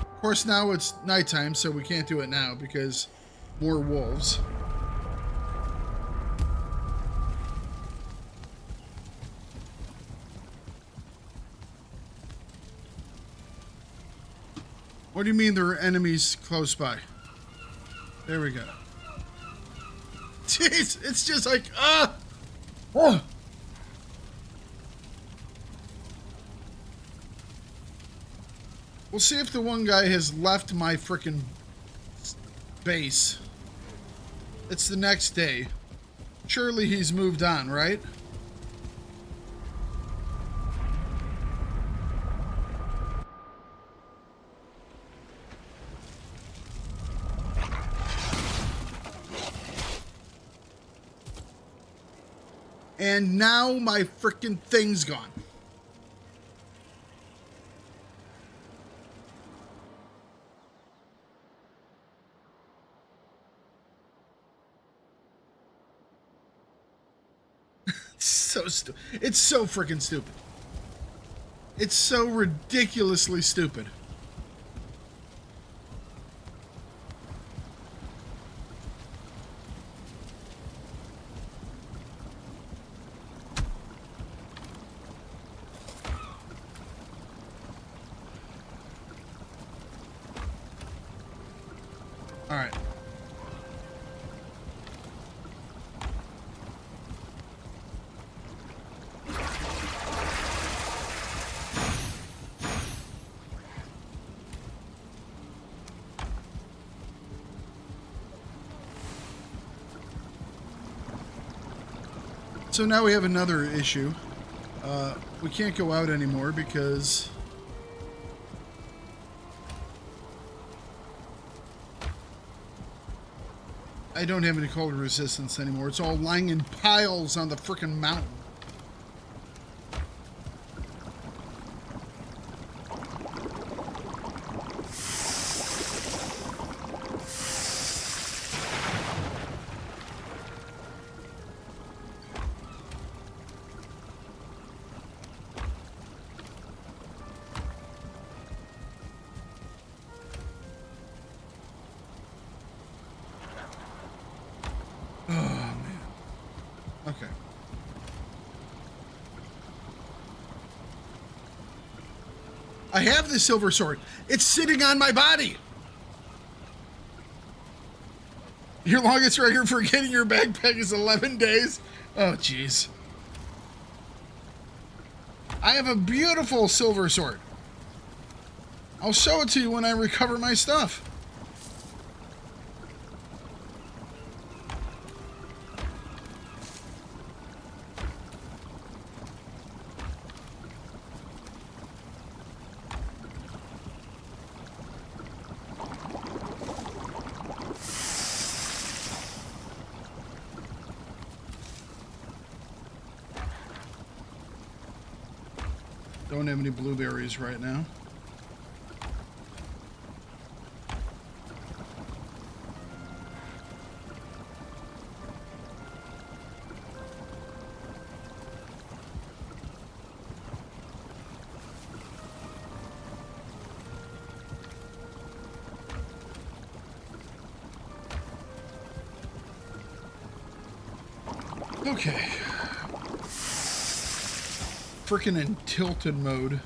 Of course, now it's nighttime, so we can't do it now because more wolves. What do you mean there are enemies close by? There we go. Jeez, it's just like, oh. We'll see if the one guy has left my frickin' base. It's the next day. Surely he's moved on, right? And now my frickin' thing's gone. So stupid. It's so freaking stupid. It's so ridiculously stupid. All right. So now we have another issue. We can't go out anymore because I don't have any cold resistance anymore. It's all lying in piles on the frickin' mountain. Oh, man. Okay. I have the silver sword. It's sitting on my body. Your longest record for getting your backpack is 11 days? Oh, jeez. I have a beautiful silver sword. I'll show it to you when I recover my stuff. Don't have any blueberries right now. Okay. Freaking in tilted mode.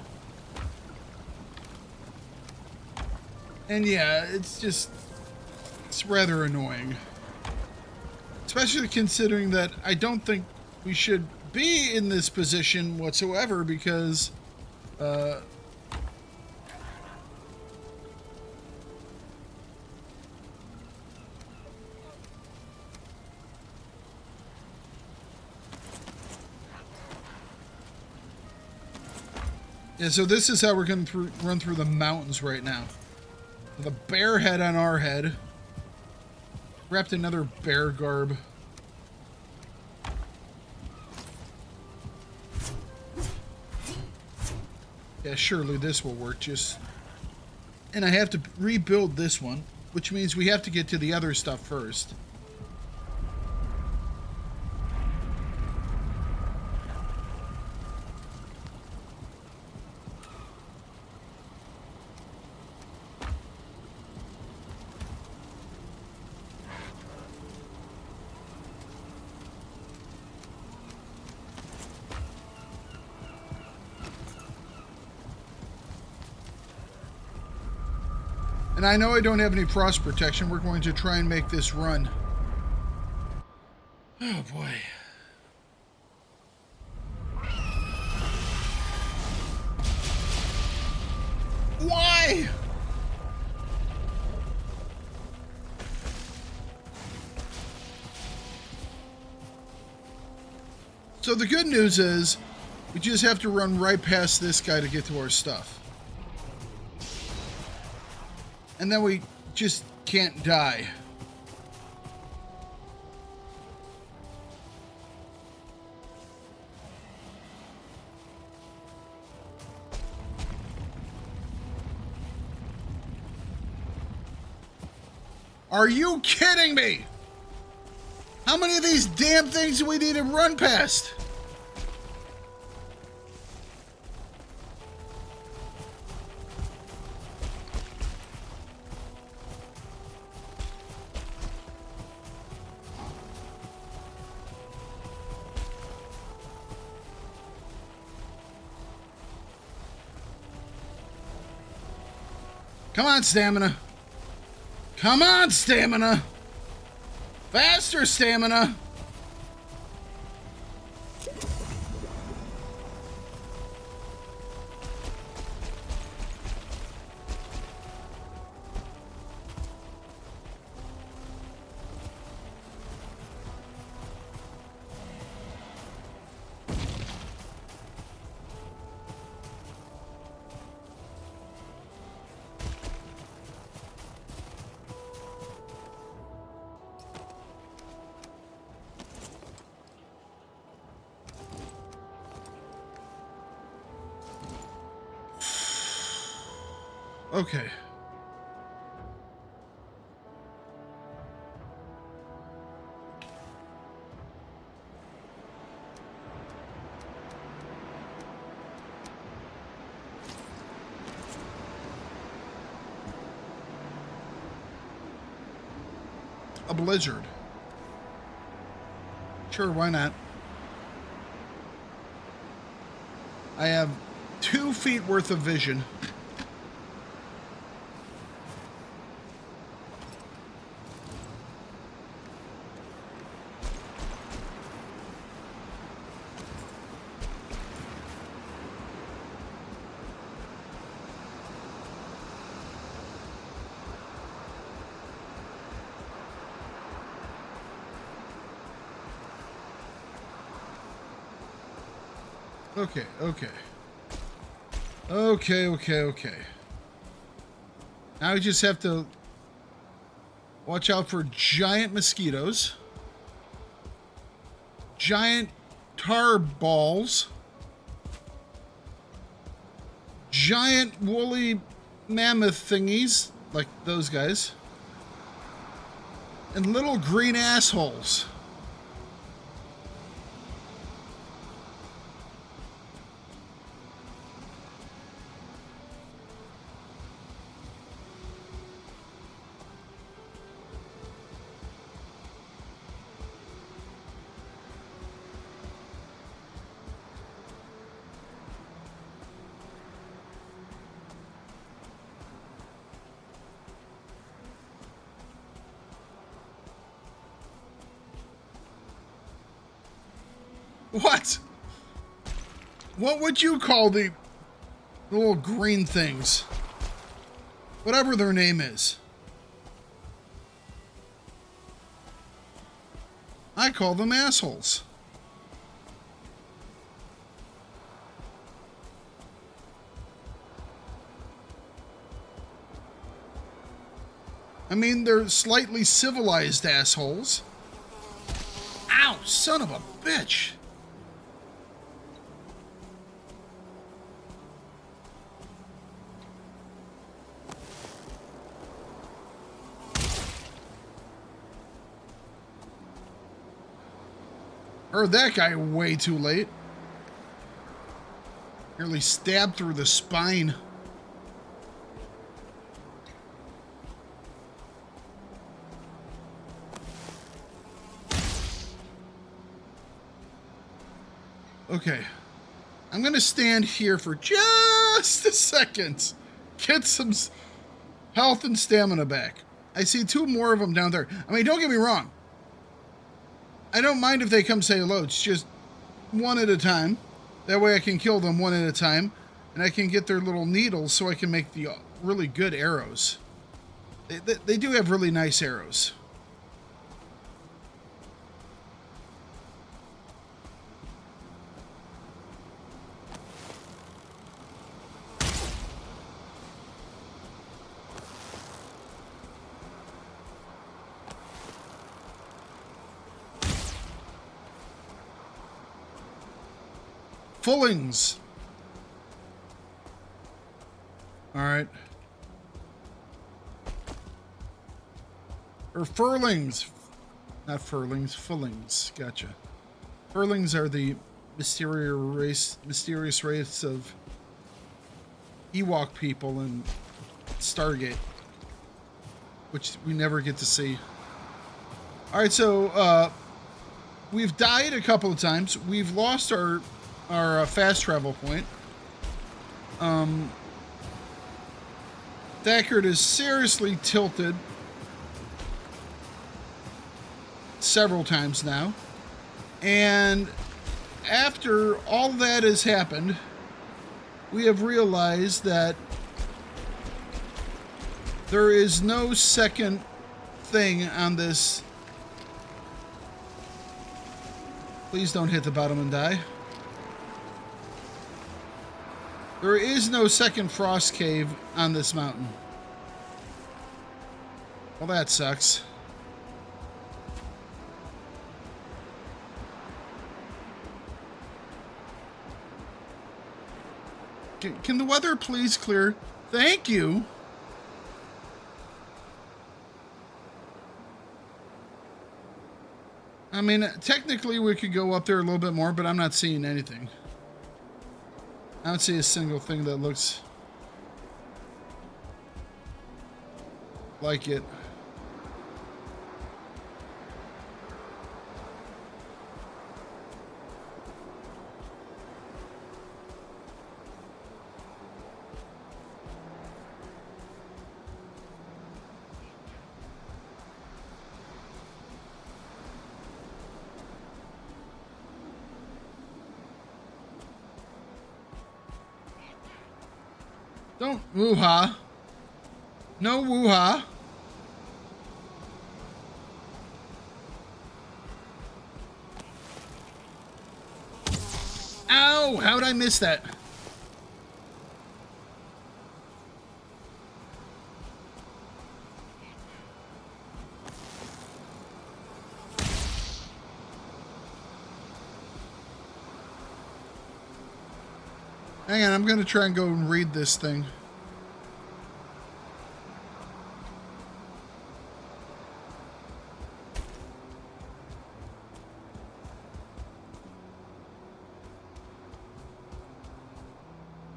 And yeah, it's rather annoying. Especially considering that I don't think we should be in this position whatsoever because, yeah, so this is how we're going to run through the mountains right now. With a bear head on our head. Wrapped another bear garb. Yeah, surely this will work. And I have to rebuild this one, which means we have to get to the other stuff first. And I know I don't have any frost protection. We're going to try and make this run. Oh, boy. Why? So the good news is we just have to run right past this guy to get to our stuff. And then we just can't die. Are you kidding me? How many of these damn things do we need to run past? Come on, stamina. Come on, stamina. Faster, stamina. Okay. A blizzard. Sure, why not? I have 2 feet worth of vision. Okay, okay. Okay. Now we just have to watch out for giant mosquitoes, giant tar balls, giant woolly mammoth thingies, like those guys, and little green assholes. What? What would you call the little green things? Whatever their name is. I call them assholes. I mean, they're slightly civilized assholes. Ow, son of a bitch. Heard that guy way too late. Nearly stabbed through the spine. Okay. I'm going to stand here for just a second. Get some health and stamina back. I see 2 more of them down there. I mean, don't get me wrong. I don't mind if they come say hello. It's just one at a time. That way I can kill them one at a time. And I can get their little needles so I can make the really good arrows. They do have really nice arrows. Fullings. All right. Or furlings. Not furlings, fullings. Gotcha. Furlings are the mysterious race of Ewok people in Stargate, which we never get to see. All right, so we've died a couple of times. We've lost our fast travel point. Thakard is seriously tilted several times now. And after all that has happened, we have realized that there is no second thing on this. Please don't hit the bottom and die. There is no second frost cave on this mountain. Well, that sucks. Can the weather please clear? Thank you. I mean, technically we could go up there a little bit more, but I'm not seeing anything. I don't see a single thing that looks like it. Don't woo-ha. No woo-ha. Ow! How'd I miss that? Hang on, I'm going to try and go and read this thing.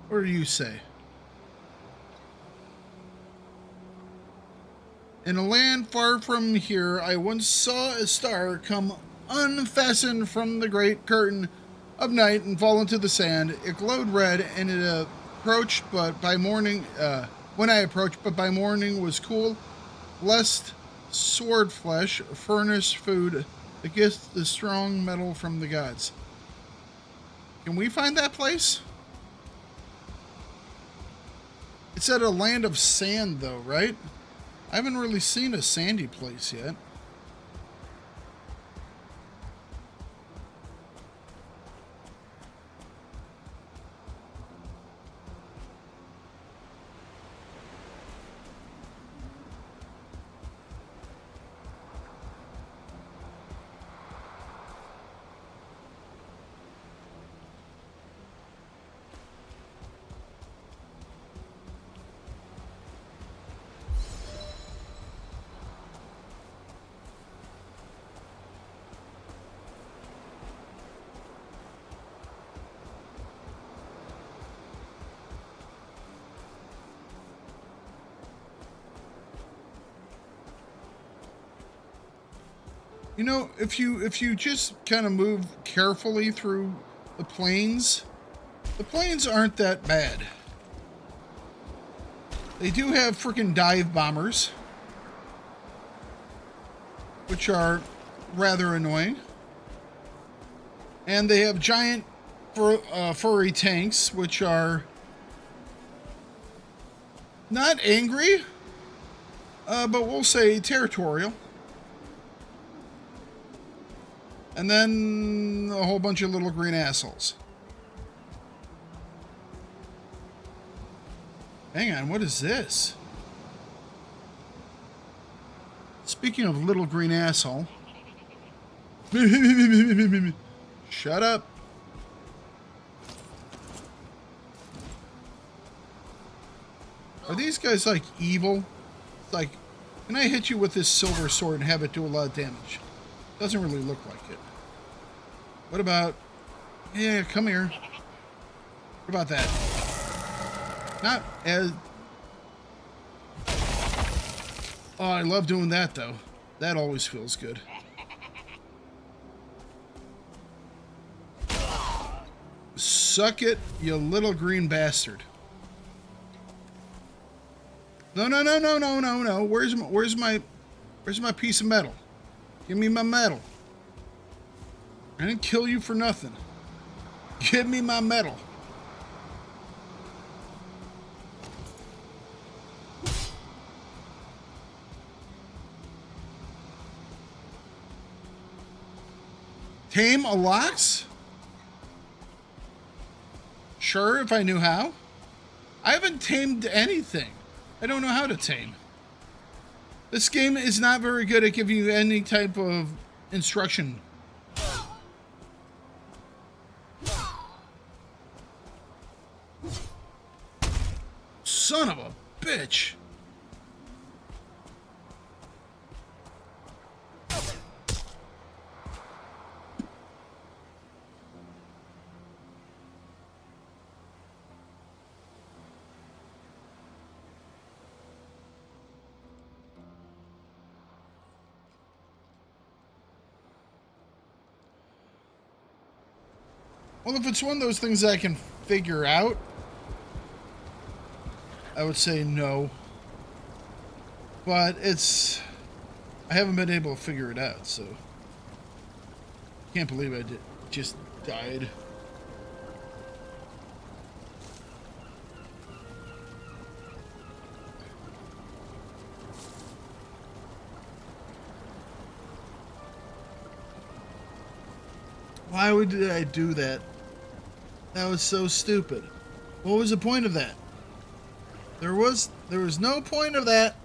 What do you say? In a land far from here, I once saw a star come unfastened from the great curtain of night and fall into the sand. It glowed red, and it approached, but by morning, when I approached, but by morning was cool. Blessed sword flesh, furnace food, the gift, the strong metal from the gods. Can we find that place? It's at a land of sand, though, right? I haven't really seen a sandy place yet. You know, if you just kind of move carefully through the plains aren't that bad. They do have freaking dive bombers, which are rather annoying. And they have giant furry tanks, which are not angry, but we'll say territorial. And then a whole bunch of little green assholes. Hang on, what is this? Speaking of little green asshole. Shut up. Are these guys like evil? It's like, can I hit you with this silver sword and have it do a lot of damage? Doesn't really look like it. What about... Yeah, come here. What about that? Not as... Oh, I love doing that, though. That always feels good. Suck it, you little green bastard. No, no, no, no, no, no, no. Where's my piece of metal? Give me my metal. I didn't kill you for nothing. Give me my metal. Tame a lox? Sure, if I knew how. I haven't tamed anything. I don't know how to tame. This game is not very good at giving you any type of instruction. Son of a bitch. Well, if it's one of those things that I can figure out, I would say no. But I haven't been able to figure it out, so. Can't believe I just died. Why did I do that? That was so stupid. What was the point of that? There was no point of that.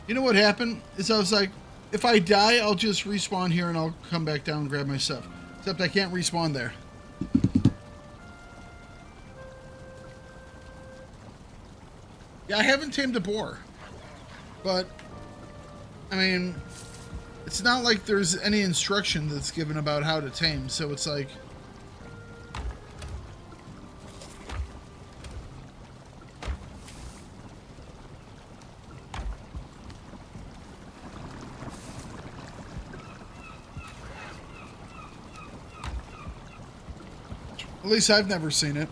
You know what happened? Is I was like, if I die, I'll just respawn here and I'll come back down and grab my stuff. Except I can't respawn there. Yeah, I haven't tamed a boar. But, I mean, it's not like there's any instruction that's given about how to tame, so it's like... At least I've never seen it.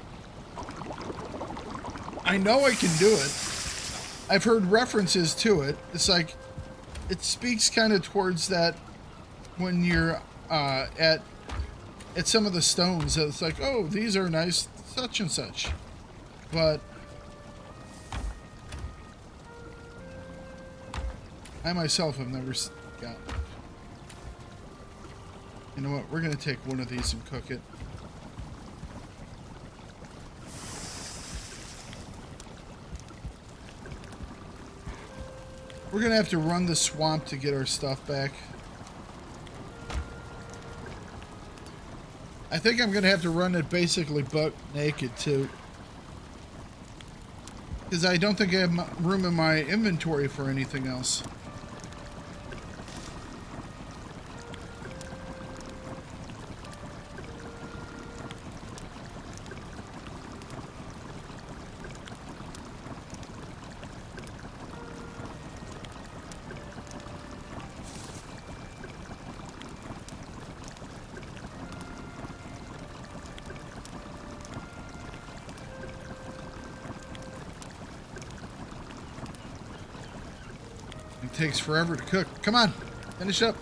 I know I can do it. I've heard references to it. It's like, it speaks kind of towards that when you're at some of the stones. It's like, oh, these are nice, such and such. But I myself have never got it. You know what? We're going to take one of these and cook it. We're going to have to run the swamp to get our stuff back. I think I'm going to have to run it basically buck naked too. Because I don't think I have room in my inventory for anything else. It takes forever to cook. Come on, finish up.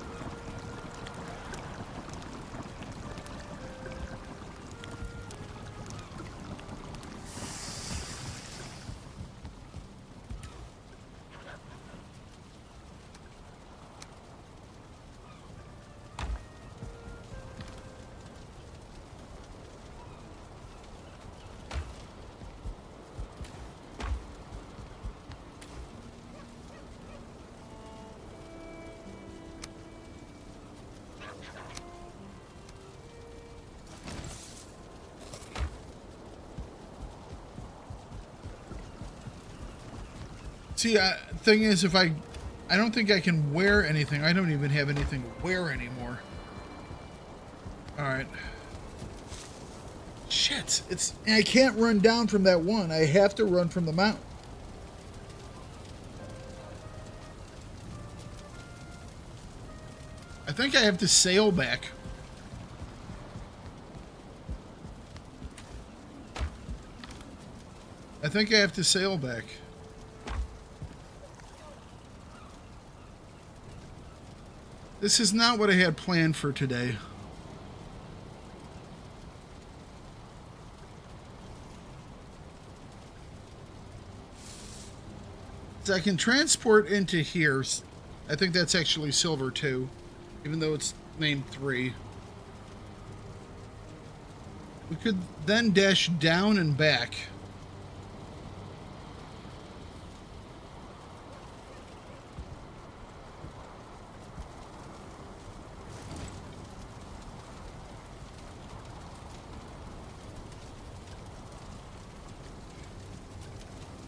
See, thing is, if I don't think I can wear anything. I don't even have anything to wear anymore. Alright. Shit, I can't run down from that one. I have to run from the mountain. I think I have to sail back. I think I have to sail back. This is not what I had planned for today. So I can transport into here. I think that's actually silver 2, even though it's named 3. We could then dash down and back.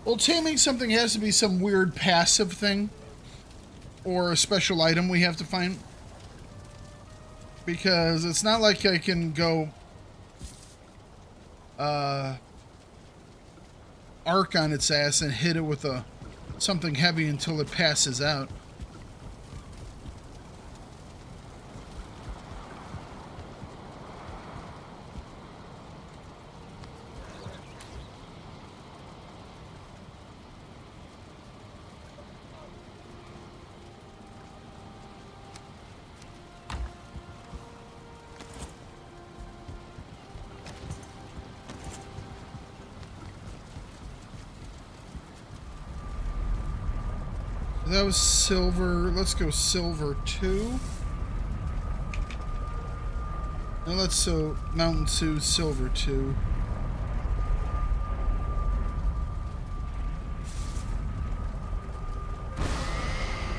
Well, taming something has to be some weird passive thing or a special item we have to find, because it's not like I can go arc on its ass and hit it with something heavy until it passes out. That was silver. Let's go silver 2. Now let's so Mountain Sioux silver too.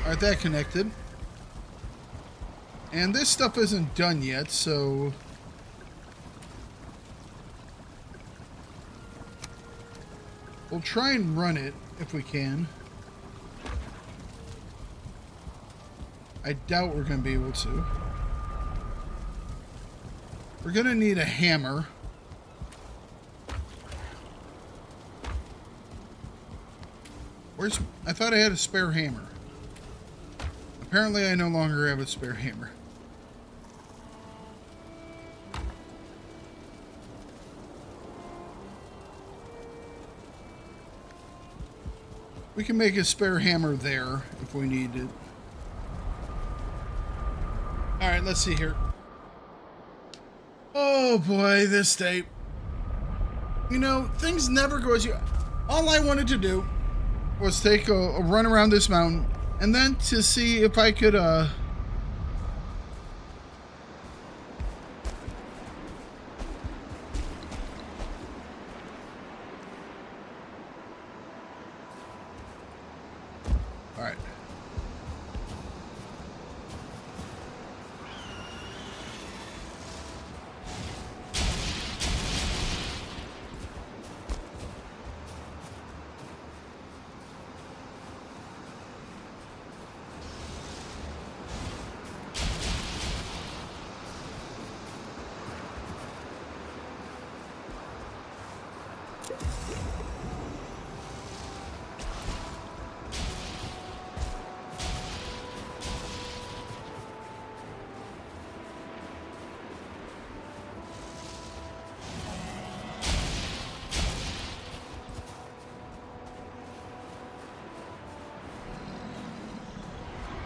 Alright, that connected. And this stuff isn't done yet, so we'll try and run it if we can. I doubt we're going to be able to. We're going to need a hammer. Where's... I thought I had a spare hammer. Apparently I no longer have a spare hammer. We can make a spare hammer there if we need it. Alright, let's see here. Oh boy, this day. You know, things never go as you... All I wanted to do was take a run around this mountain and then to see if I could, Alright.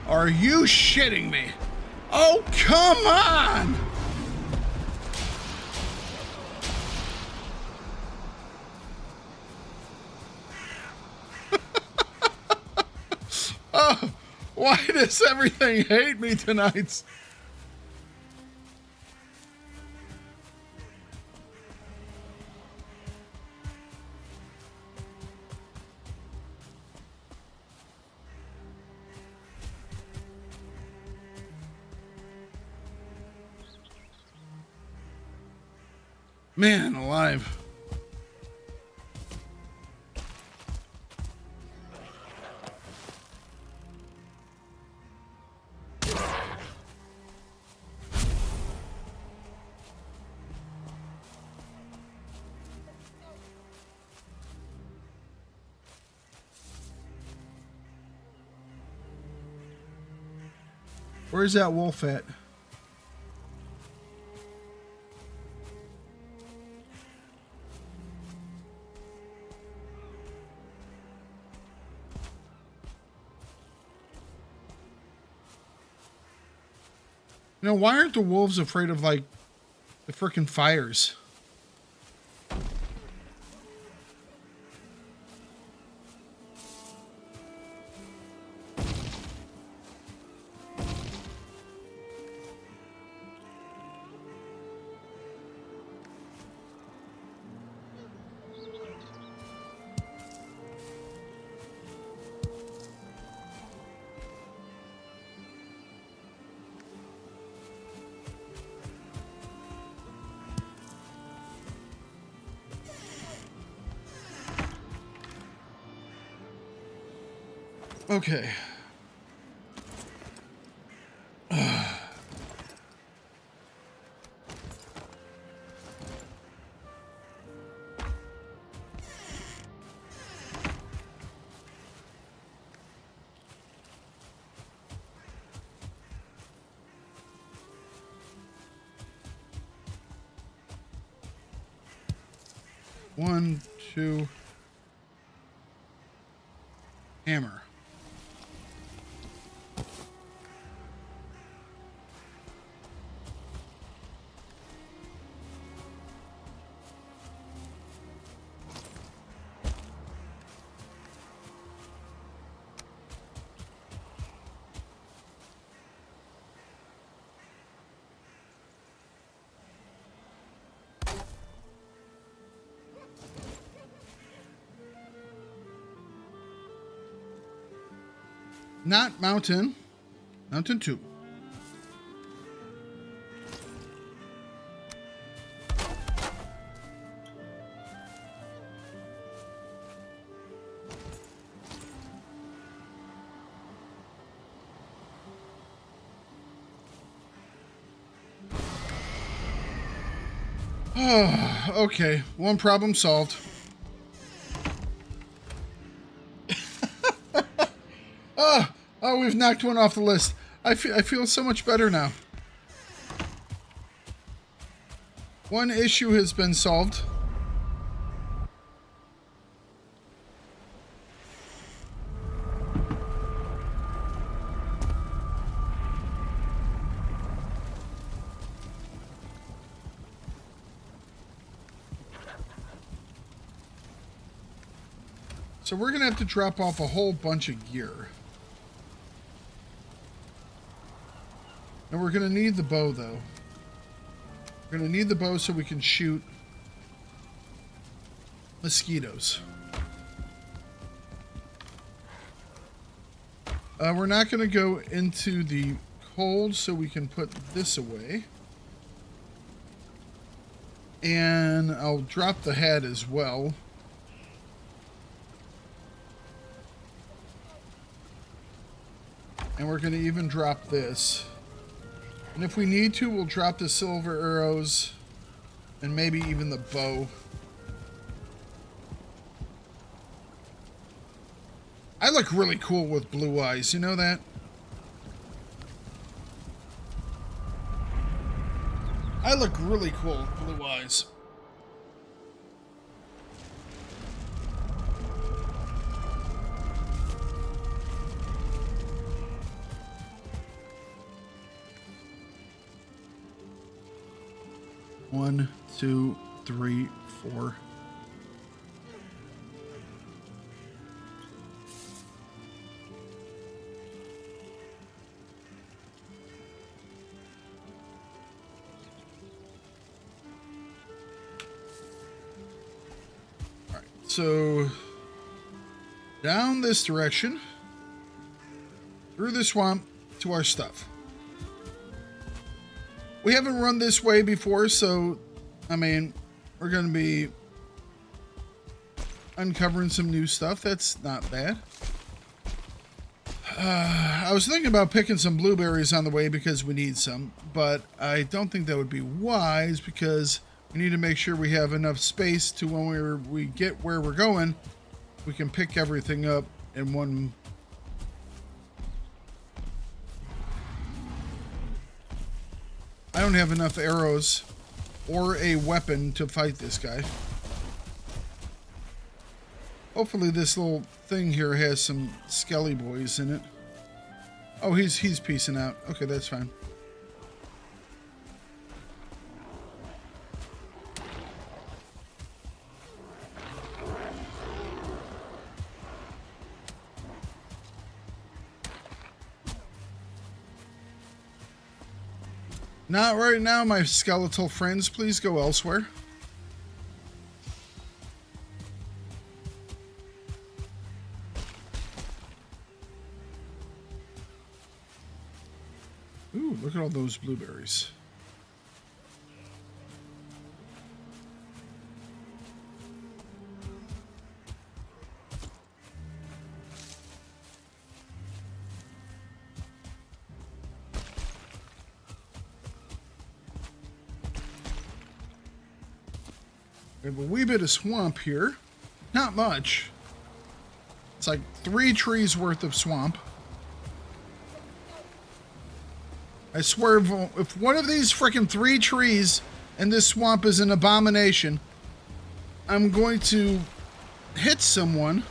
Are you shitting me? Oh, come on! Oh, why does everything hate me tonight? Man alive. Where's that wolf at? You know, why aren't the wolves afraid of, like, the frickin' fires? Okay. One, two. Hammer. Not mountain. Mountain 2. Oh, okay. One problem solved. Oh, we've knocked one off the list. I feel so much better now. One issue has been solved. So we're going to have to drop off a whole bunch of gear. And we're going to need the bow, though. We're going to need the bow so we can shoot mosquitoes. We're not going to go into the cold, so we can put this away. And I'll drop the hat as well. And we're going to even drop this. And if we need to, we'll drop the silver arrows and maybe even the bow. I look really cool with blue eyes, you know that? I look really cool with blue eyes. One, two, three, four. All right, so down this direction, through the swamp to our stuff. We haven't run this way before, so, I mean, we're going to be uncovering some new stuff. That's not bad. I was thinking about picking some blueberries on the way because we need some, but I don't think that would be wise because we need to make sure we have enough space to when we get where we're going, we can pick everything up in one. I don't have enough arrows or a weapon to fight this guy. Hopefully this little thing here has some skelly boys in it. Oh, he's peacing out. Okay, that's fine. Not right now, my skeletal friends. Please go elsewhere. Ooh, look at all those blueberries. We have a wee bit of swamp here. Not much. It's like 3 trees worth of swamp. I swear, if one of these frickin' 3 trees in this swamp is an abomination, I'm going to hit someone.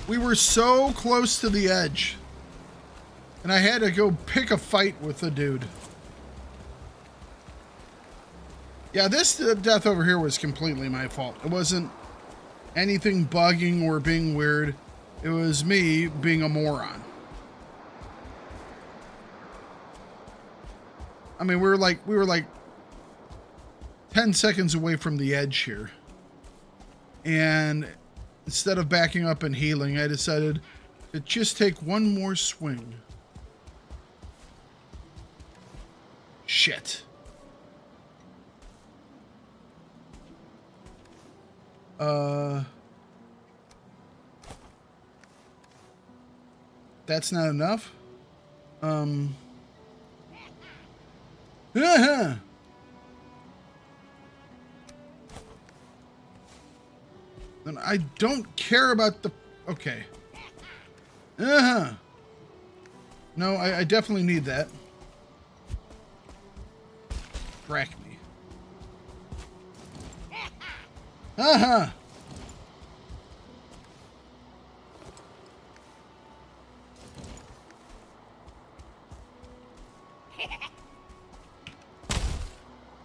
We were so close to the edge. And I had to go pick a fight with the dude. Yeah, this death over here was completely my fault. It wasn't anything bugging or being weird. It was me being a moron. I mean, we were like 10 seconds away from the edge here. And instead of backing up and healing, I decided to just take one more swing. Shit. That's not enough. And I don't care about the... Okay. No, I definitely need that. Crack me.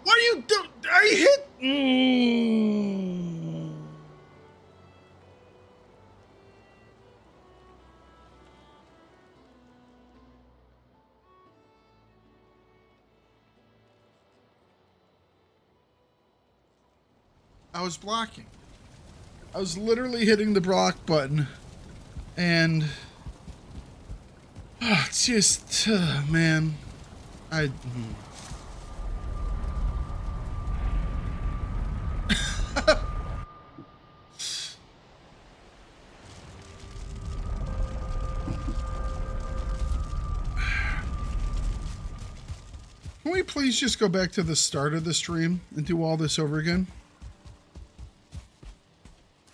What are you doing? I hit... I was blocking. I was literally hitting the block button. And... it's just... man. I... Can we please just go back to the start of the stream and do all this over again?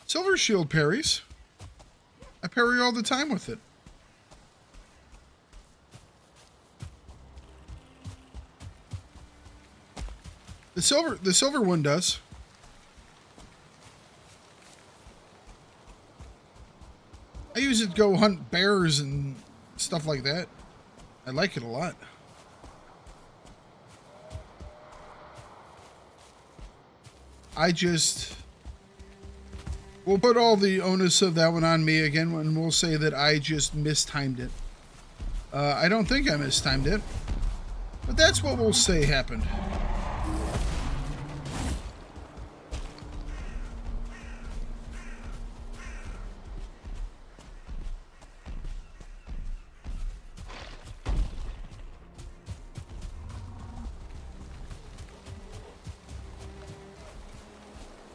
Silver shield parries. I parry all the time with it. The silver one does. I use it to go hunt bears and stuff like that. I like it a lot. We'll put all the onus of that one on me again, and we'll say that I just mistimed it. I don't think I mistimed it, but that's what we'll say happened.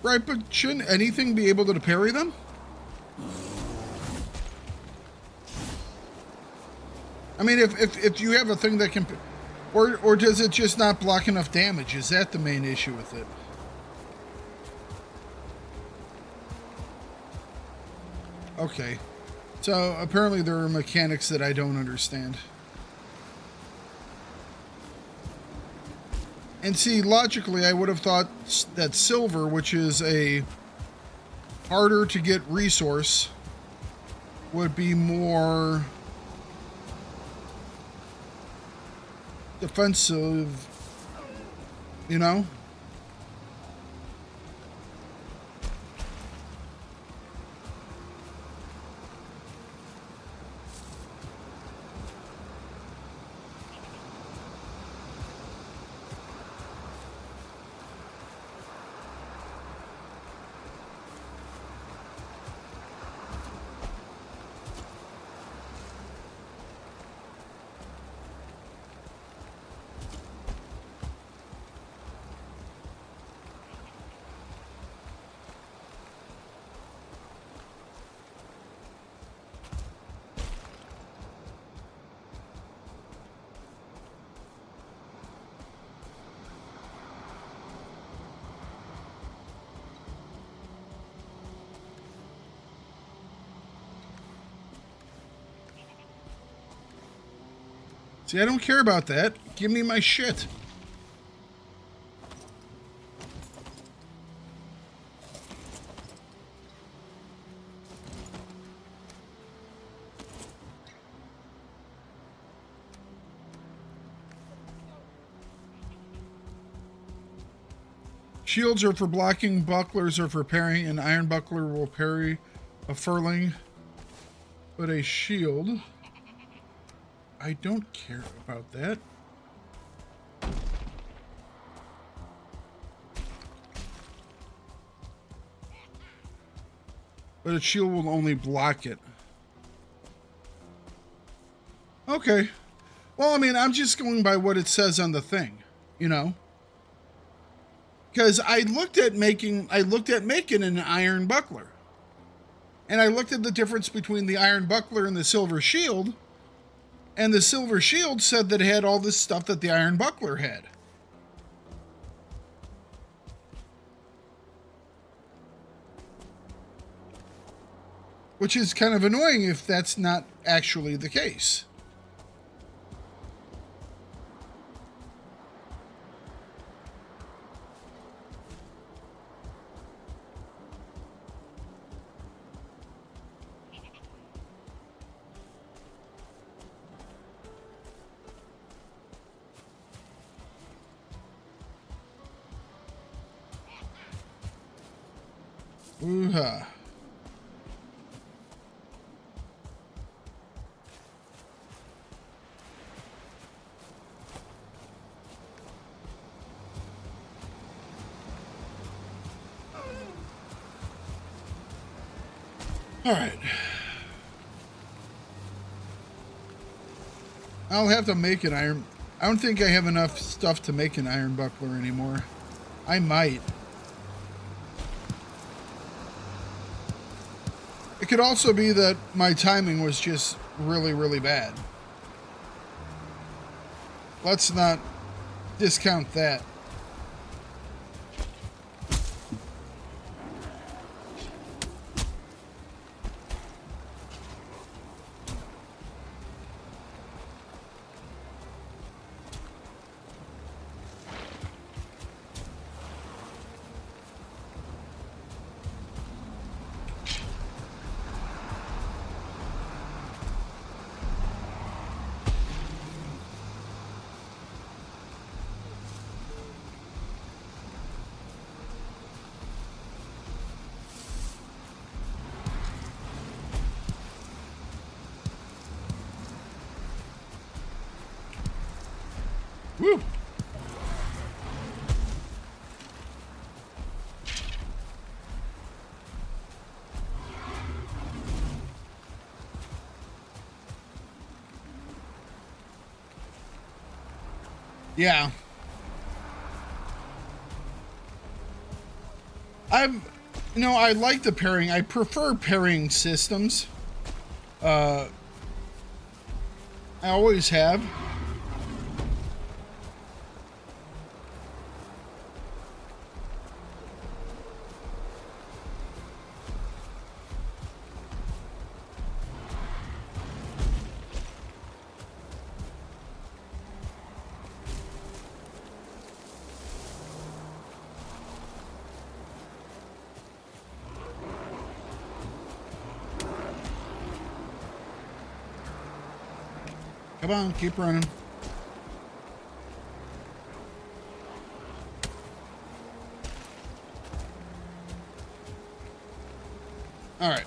Right, but shouldn't anything be able to parry them? I mean, if you have a thing that can... Or does it just not block enough damage? Is that the main issue with it? Okay. So, apparently there are mechanics that I don't understand. And see, logically, I would have thought that silver, which is a harder to get resource, would be more defensive, you know? See, I don't care about that. Give me my shit. Shields are for blocking, bucklers are for parrying, and iron buckler will parry a furling. But a shield... I don't care about that. But its shield will only block it. Okay. Well, I mean, I'm just going by what it says on the thing, you know? Because I looked at making an iron buckler. And I looked at the difference between the iron buckler and the silver shield. And the silver shield said that it had all this stuff that the iron buckler had. Which is kind of annoying if that's not actually the case. Ooh-ha. All right. I'll have to make an iron. I don't think I have enough stuff to make an iron buckler anymore. I might. It could also be that my timing was just really, really bad. Let's not discount that. Woo! Yeah. I like the pairing. I prefer pairing systems. I always have. Come on, keep running. All right.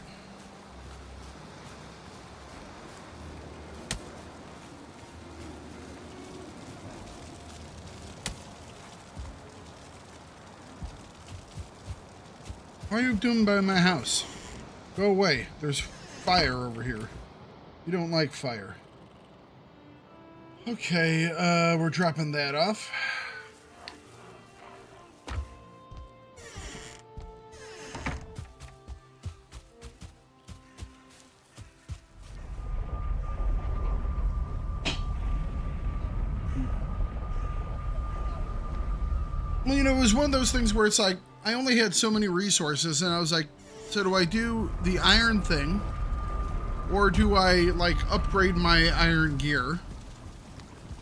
What are you doing by my house? Go away. There's fire over here. You don't like fire. Okay, we're dropping that off. Well, it was one of those things where it's like, I only had so many resources, and I was like, so do I do the iron thing? Or do I, like, upgrade my iron gear?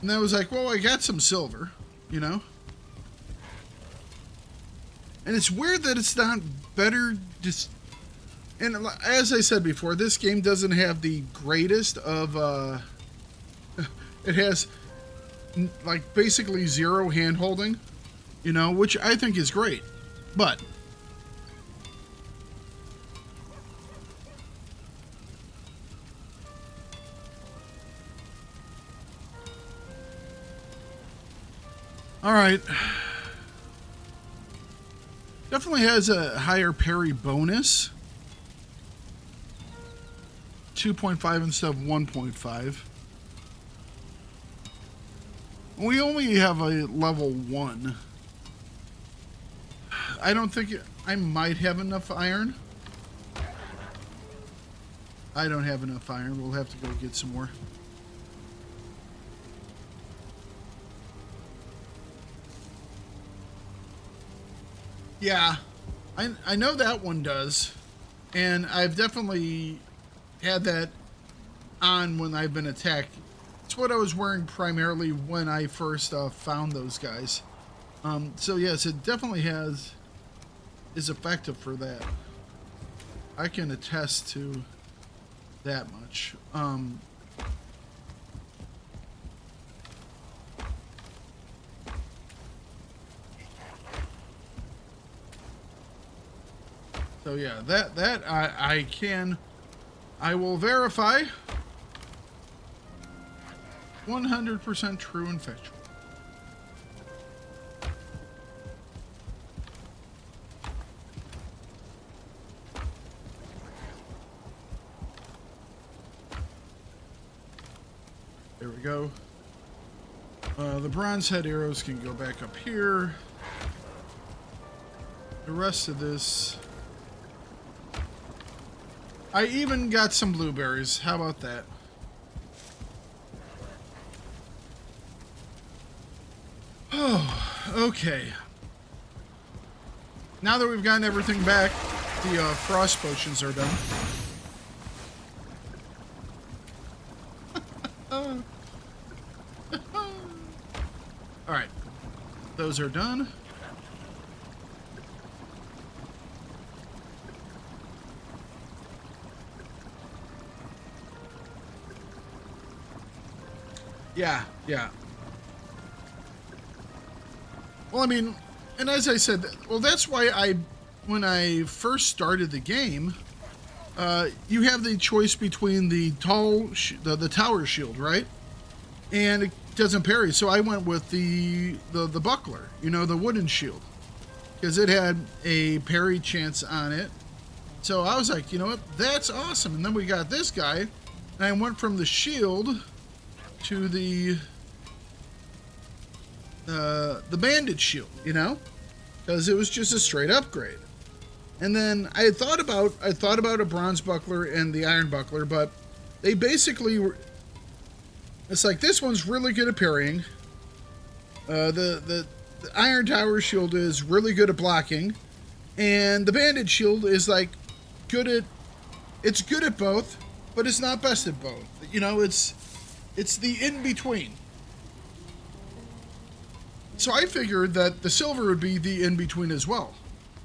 And I was like, well, I got some silver, And it's weird that it's not better just... And as I said before, this game doesn't have the greatest of, It has, like, basically zero hand-holding, which I think is great. But... Alright. Definitely has a higher parry bonus. 2.5 instead of 1.5. We only have a level 1. I don't think I might have enough iron. I don't have enough iron. We'll have to go get some more. Yeah, I know that one does. And I've definitely had that on when I've been attacked. It's what I was wearing primarily when I first found those guys. So yes, it definitely is effective for that. I can attest to that much. So yeah, that I will verify. 100% true and factual. There we go. The bronze head arrows can go back up here. The rest of this... I even got some blueberries. How about that? Oh, okay. Now that we've gotten everything back, the frost potions are done. Alright. Those are done. Yeah. Well, I mean, and as I said, well, that's why when I first started the game, you have the choice between the the tower shield, right? And it doesn't parry, so I went with the buckler, you know, the wooden shield, because it had a parry chance on it. So I was like, you know what, that's awesome. And then we got this guy, and I went from the shield to the bandage shield, you know, because it was just a straight upgrade. And then I thought about a bronze buckler and the iron buckler, but they basically were. It's like this one's really good at parrying. The iron tower shield is really good at blocking, and the bandage shield is like it's good at both, but it's not best at both. You know, it's the in between. So I figured that the silver would be the in between as well.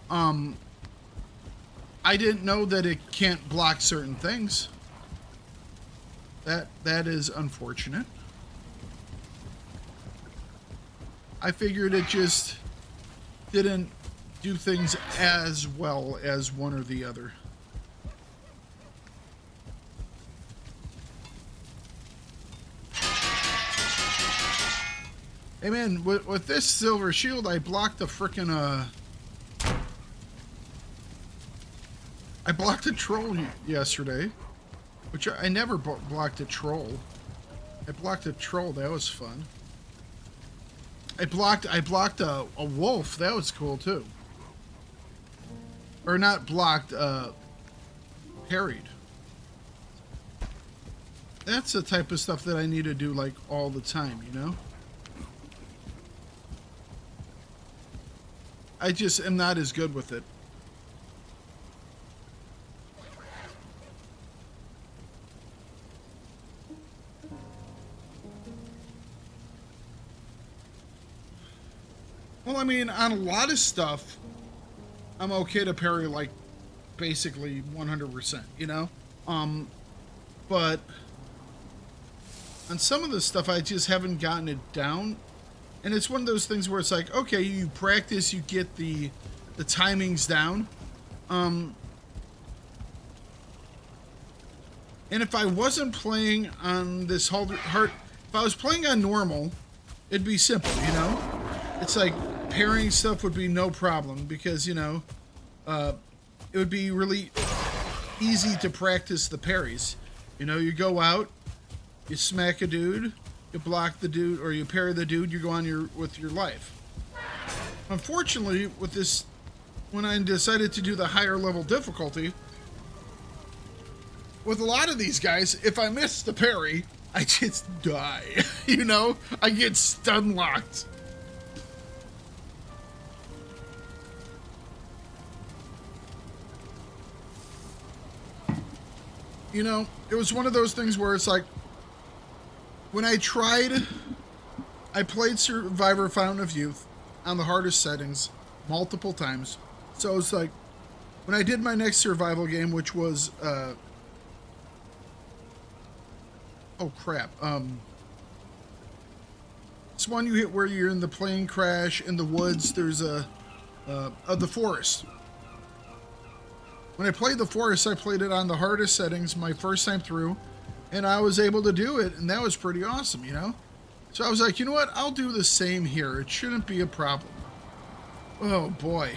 I didn't know that it can't block certain things. That is unfortunate. I figured it just didn't do things as well as one or the other. Hey man, with this silver shield, I blocked a frickin' I blocked a troll yesterday, which I never blocked a troll. I blocked a troll. That was fun. I blocked a wolf. That was cool too. Or not blocked, parried. That's the type of stuff that I need to do like all the time, you know? I just am not as good with it. Well, I mean, on a lot of stuff, I'm okay to parry like basically 100%, you know? But on some of the stuff, I just haven't gotten it down. And it's one of those things where it's like, okay, you practice, you get the timings down. And if I wasn't playing on this hard, if I was playing on normal, it'd be simple, you know? It's like parrying stuff would be no problem because, you know, it would be really easy to practice the parries. You know, you go out, you smack a dude, you block the dude, or you parry the dude, you go on with your life. Unfortunately, with this, when I decided to do the higher level difficulty, with a lot of these guys, if I miss the parry, I just die. You know, I get stun locked. You know, it was one of those things where it's like, when I played Survivor Fountain of Youth on the hardest settings multiple times. So it's like, when I did my next survival game, which was, oh crap, it's one you hit where you're in the plane crash in the woods. There's the forest. When I played the forest, I played it on the hardest settings my first time through, and I was able to do it, and that was pretty awesome, you know? So I was like, you know what? I'll do the same here. It shouldn't be a problem. Oh, boy.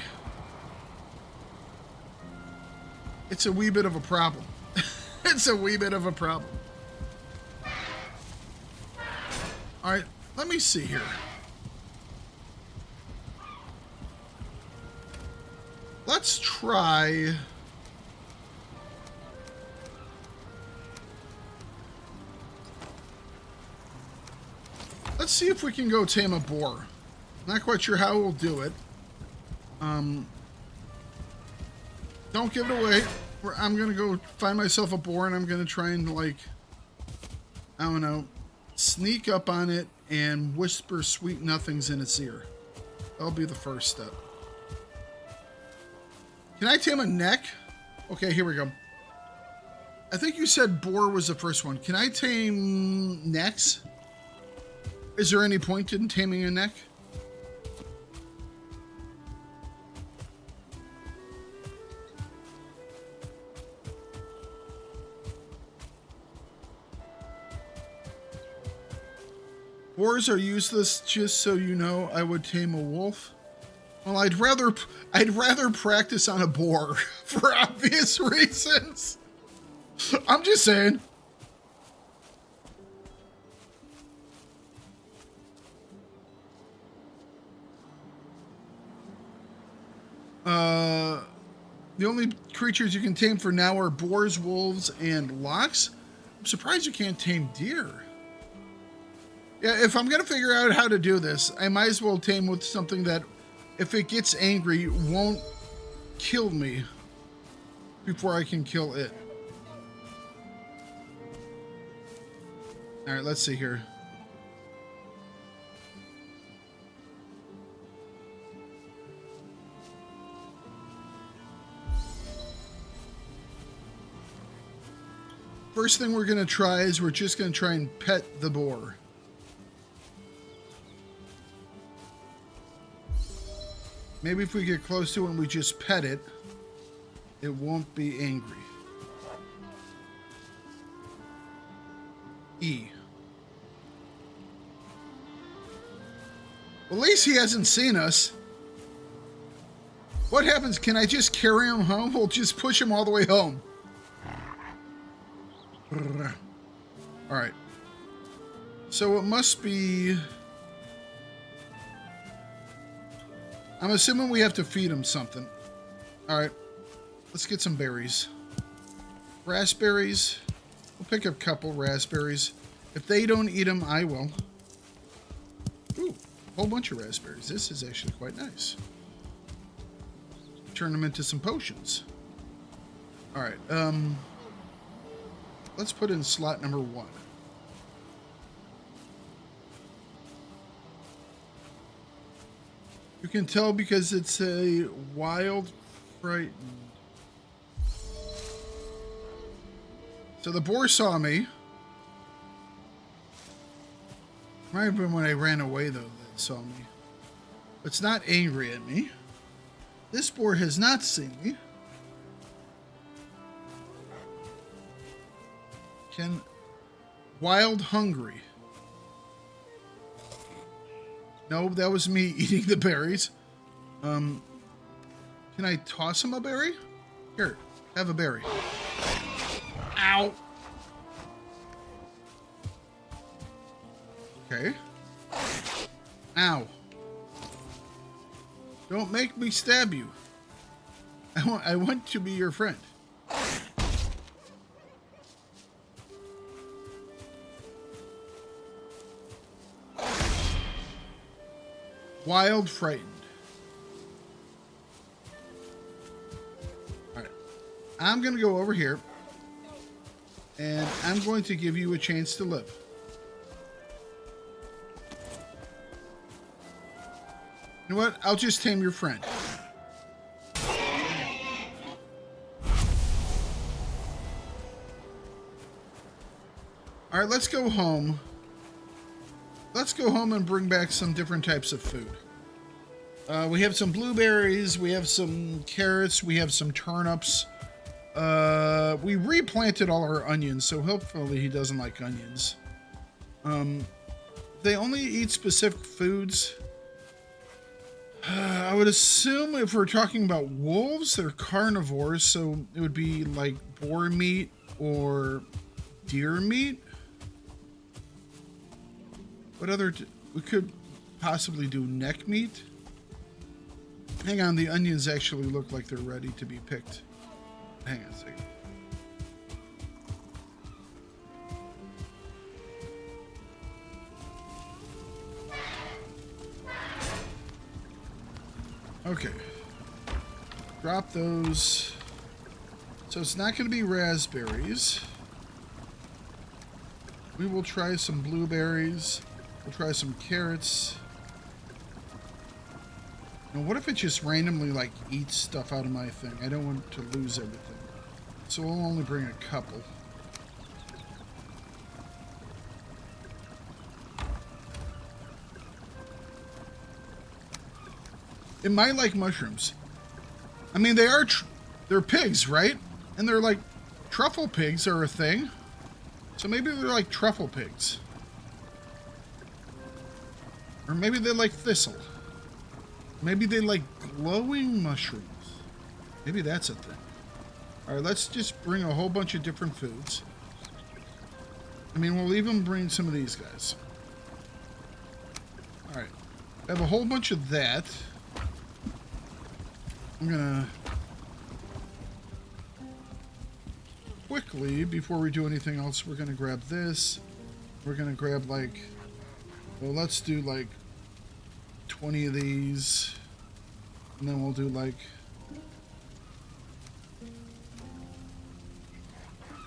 It's a wee bit of a problem. It's a wee bit of a problem. All right, let me see here. Let's try... Let's see if we can go tame a boar. Not quite sure how we'll do it. Don't give it away. I'm going to go find myself a boar, and I'm going to try and, like, I don't know, sneak up on it and whisper sweet nothings in its ear. That'll be the first step. Can I tame a neck? Okay, here we go. I think you said boar was the first one. Can I tame necks? Is there any point in taming a neck? Boars are useless, just so you know. I would tame a wolf. Well, I'd rather practice on a boar for obvious reasons. I'm just saying. The only creatures you can tame for now are boars, wolves, and lox. I'm surprised you can't tame deer. Yeah, if I'm going to figure out how to do this, I might as well tame with something that, if it gets angry, won't kill me before I can kill it. All right, let's see here. First thing we're going to try is we're just going to try and pet the boar. Maybe if we get close to it and we just pet it, it won't be angry. E. Well, at least he hasn't seen us. What happens? Can I just carry him home? We'll just push him all the way home. All right. So it must be... I'm assuming we have to feed him something. All right. Let's get some berries. Raspberries. We'll pick a couple raspberries. If they don't eat them, I will. Ooh, a whole bunch of raspberries. This is actually quite nice. Turn them into some potions. All right. Let's put in slot number 1. You can tell because it's a wild frightened. So the boar saw me. Might have been when I ran away, though, that saw me. It's not angry at me. This boar has not seen me. Wild hungry. No, that was me eating the berries. Can I toss him a berry? Here, have a berry. Ow. Okay. Ow. Don't make me stab you. I want to be your friend. Wild frightened. All right. I'm going to go over here. And I'm going to give you a chance to live. You know what? I'll just tame your friend. All right, let's go home. Let's go home and bring back some different types of food. We have some blueberries. We have some carrots. We have some turnips. We replanted all our onions, so hopefully he doesn't like onions. They only eat specific foods. I would assume if we're talking about wolves, they're carnivores, so it would be like boar meat or deer meat. What other... we could possibly do neck meat. Hang on, the onions actually look like they're ready to be picked. Hang on a second. Okay. Drop those. So it's not going to be raspberries. We will try some blueberries. We'll try some carrots. Now, what if it just randomly, like, eats stuff out of my thing? I don't want to lose everything. So we'll only bring a couple. It might like mushrooms. I mean, they're pigs, right? And they're like, truffle pigs are a thing. So maybe they're like truffle pigs. Or maybe they like thistle. Maybe they like glowing mushrooms. Maybe that's a thing. Alright, let's just bring a whole bunch of different foods. I mean, we'll even bring some of these guys. Alright. I have a whole bunch of that. I'm gonna... quickly, before we do anything else, we're gonna grab this. We're gonna grab, like... well, let's do, like, 20 of these. And then we'll do, like...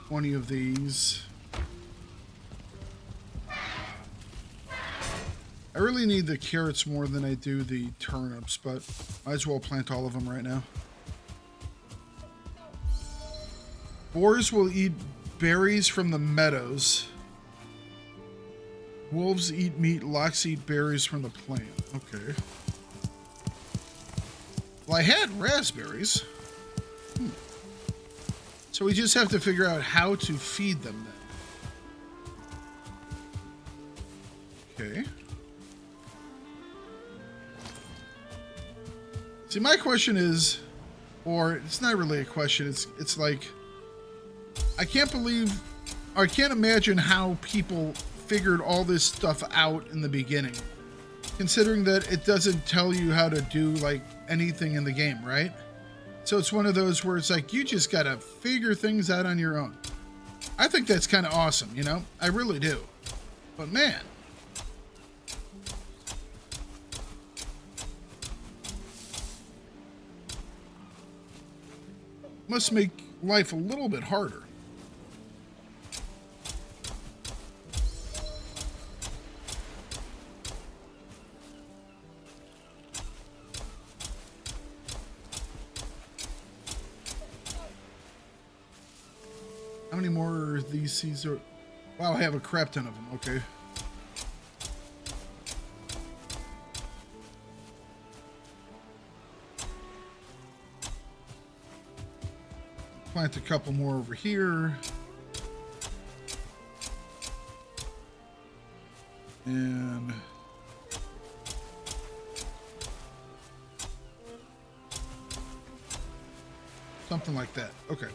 20 of these. I really need the carrots more than I do the turnips, but might as well plant all of them right now. Boars will eat berries from the meadows. Wolves eat meat, lox eat berries from the plant. Okay. Well, I had raspberries. So we just have to figure out how to feed them then. Okay. See, my question is, or it's not really a question, it's like, I can't believe, or I can't imagine how people figured all this stuff out in the beginning, considering that it doesn't tell you how to do, like, anything in the game, right? So it's one of those where it's like, you just gotta figure things out on your own. I think that's kind of awesome, you know? I really do. But man... must make life a little bit harder. How many more of these seeds are... wow, I have a crap ton of them. Okay. Plant a couple more over here. And... something like that. Okay.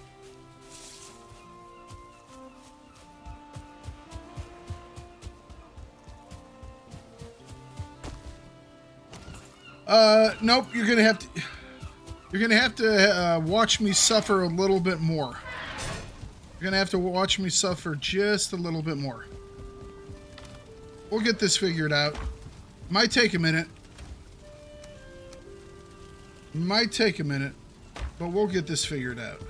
Nope. You're gonna have to watch me suffer a little bit more. You're gonna have to watch me suffer just a little bit more. We'll get this figured out. Might take a minute. Might take a minute, but we'll get this figured out.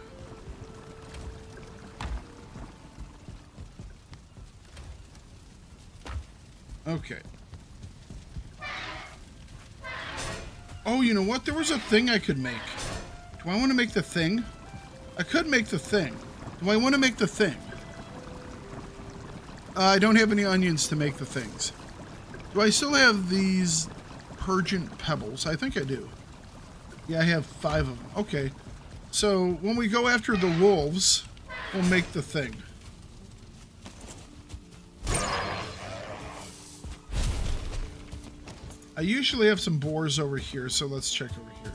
Okay. Oh, you know what? There was a thing I could make. Do I want to make the thing? I could make the thing. Do I want to make the thing? I don't have any onions to make the things. Do I still have these purgent pebbles? I think I do. Yeah, I have 5 of them. Okay. So when we go after the wolves, we'll make the thing. I usually have some boars over here, so let's check over here.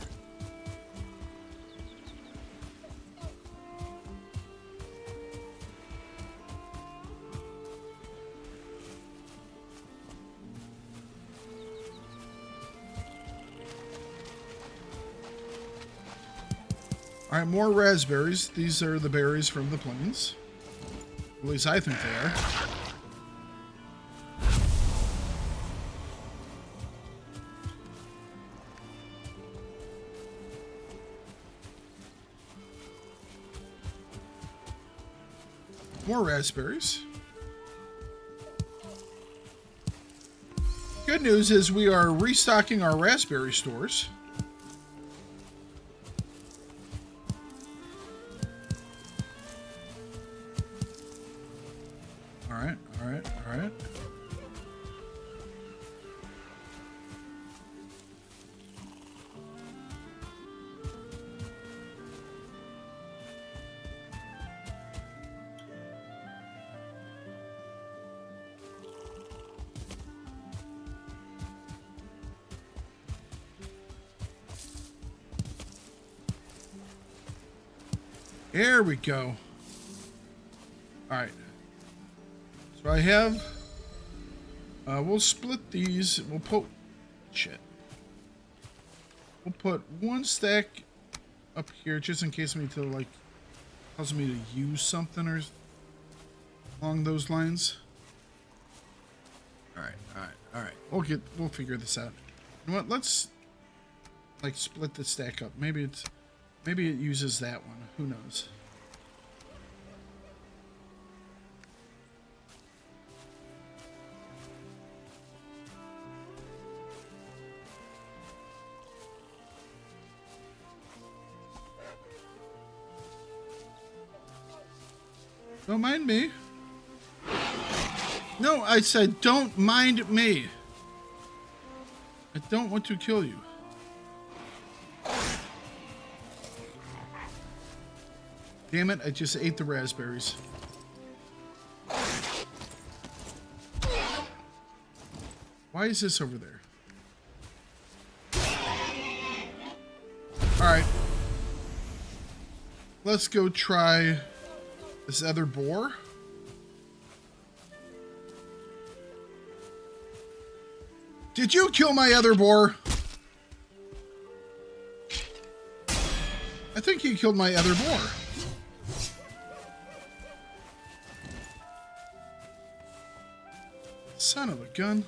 Alright, more raspberries. These are the berries from the plains. At least I think they are. More raspberries. Good news is we are restocking our raspberry stores. Alright. There we go. Alright. So I have... we'll split these. We'll put... Shit. We'll put 1 stack up here just in case we need to, like, cause me to use something or along those lines. Alright. We'll figure this out. You know what? Let's, like, split the stack up. Maybe it uses that one. Who knows? Don't mind me. No, I said don't mind me. I don't want to kill you. Damn it, I just ate the raspberries. Why is this over there? Alright. Let's go try this other boar. Did you kill my other boar? I think he killed my other boar. Son of a gun.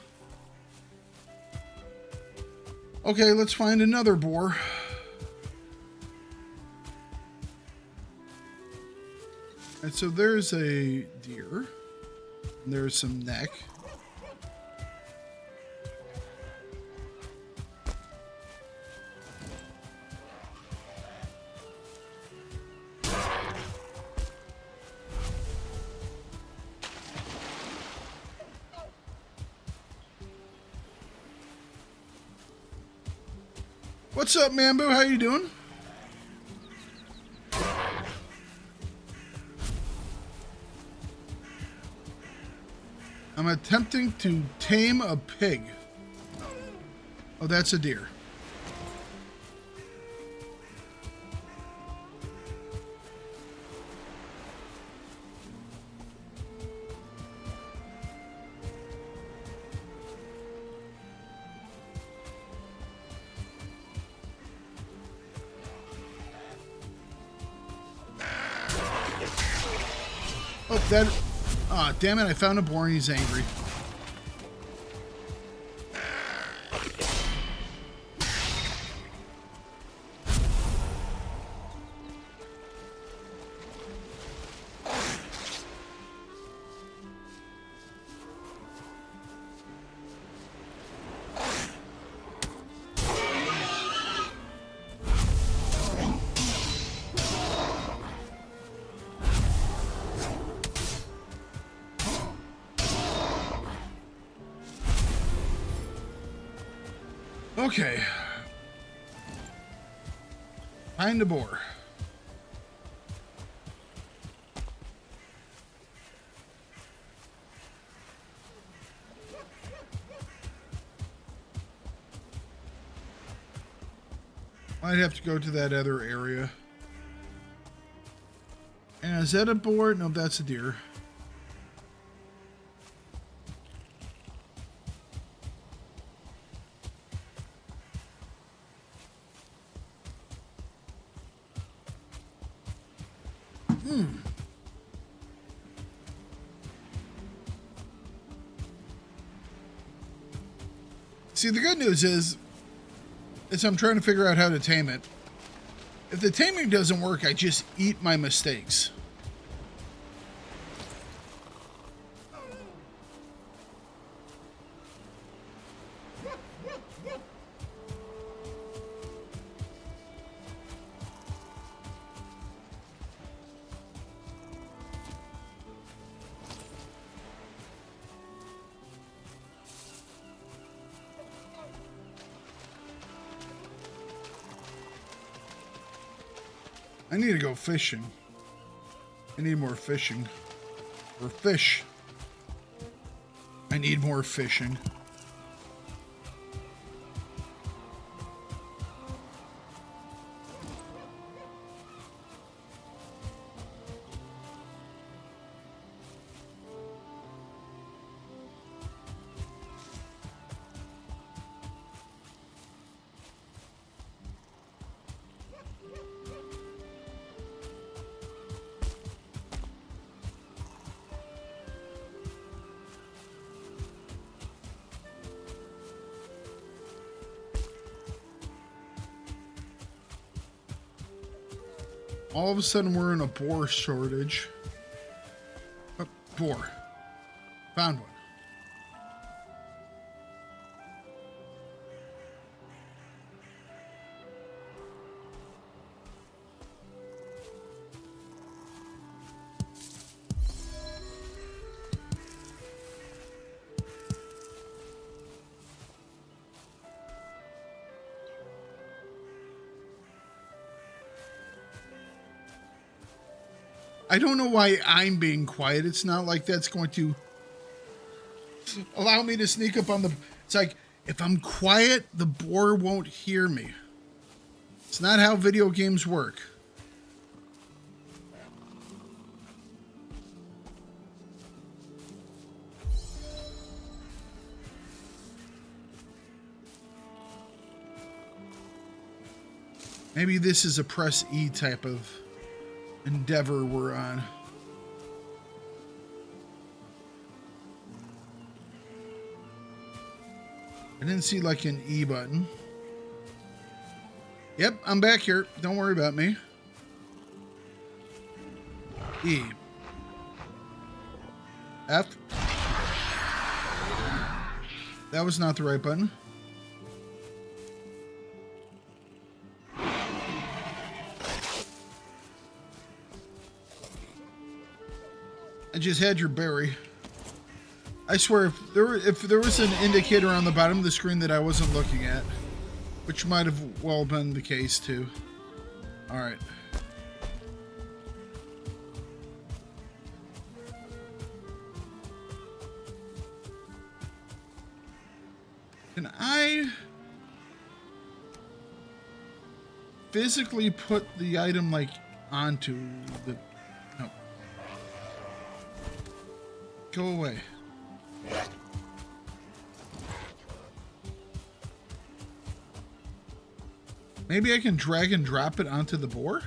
Okay, let's find another boar. And so there's a deer. And there's some neck. What's up, Mambo? How you doing? I'm attempting to tame a pig. Oh, that's a deer. Oh, that... Ah, damn it, I found a boar and he's angry. Okay. Find a boar. Might have to go to that other area. And is that a boar? No, that's a deer. See, the good news is I'm trying to figure out how to tame it. If the taming doesn't work, I just eat my mistakes. I need to go fishing. I need more fishing. Or fish. I need more fishing. All of a sudden, we're in a boar shortage. Oh, boar. Found one. I don't know why I'm being quiet. It's not like that's going to allow me to sneak up on the... It's like, if I'm quiet, the boar won't hear me. It's not how video games work. Maybe this is a press E type of endeavor we're on. I didn't see like an E button. Yep, I'm back here. Don't worry about me. E. F. That was not the right button. I just had your berry. I swear, if there was an indicator on the bottom of the screen that I wasn't looking at, which might have well been the case too. All right. Can I physically put the item like onto the... No. Go away. Maybe I can drag and drop it onto the boar?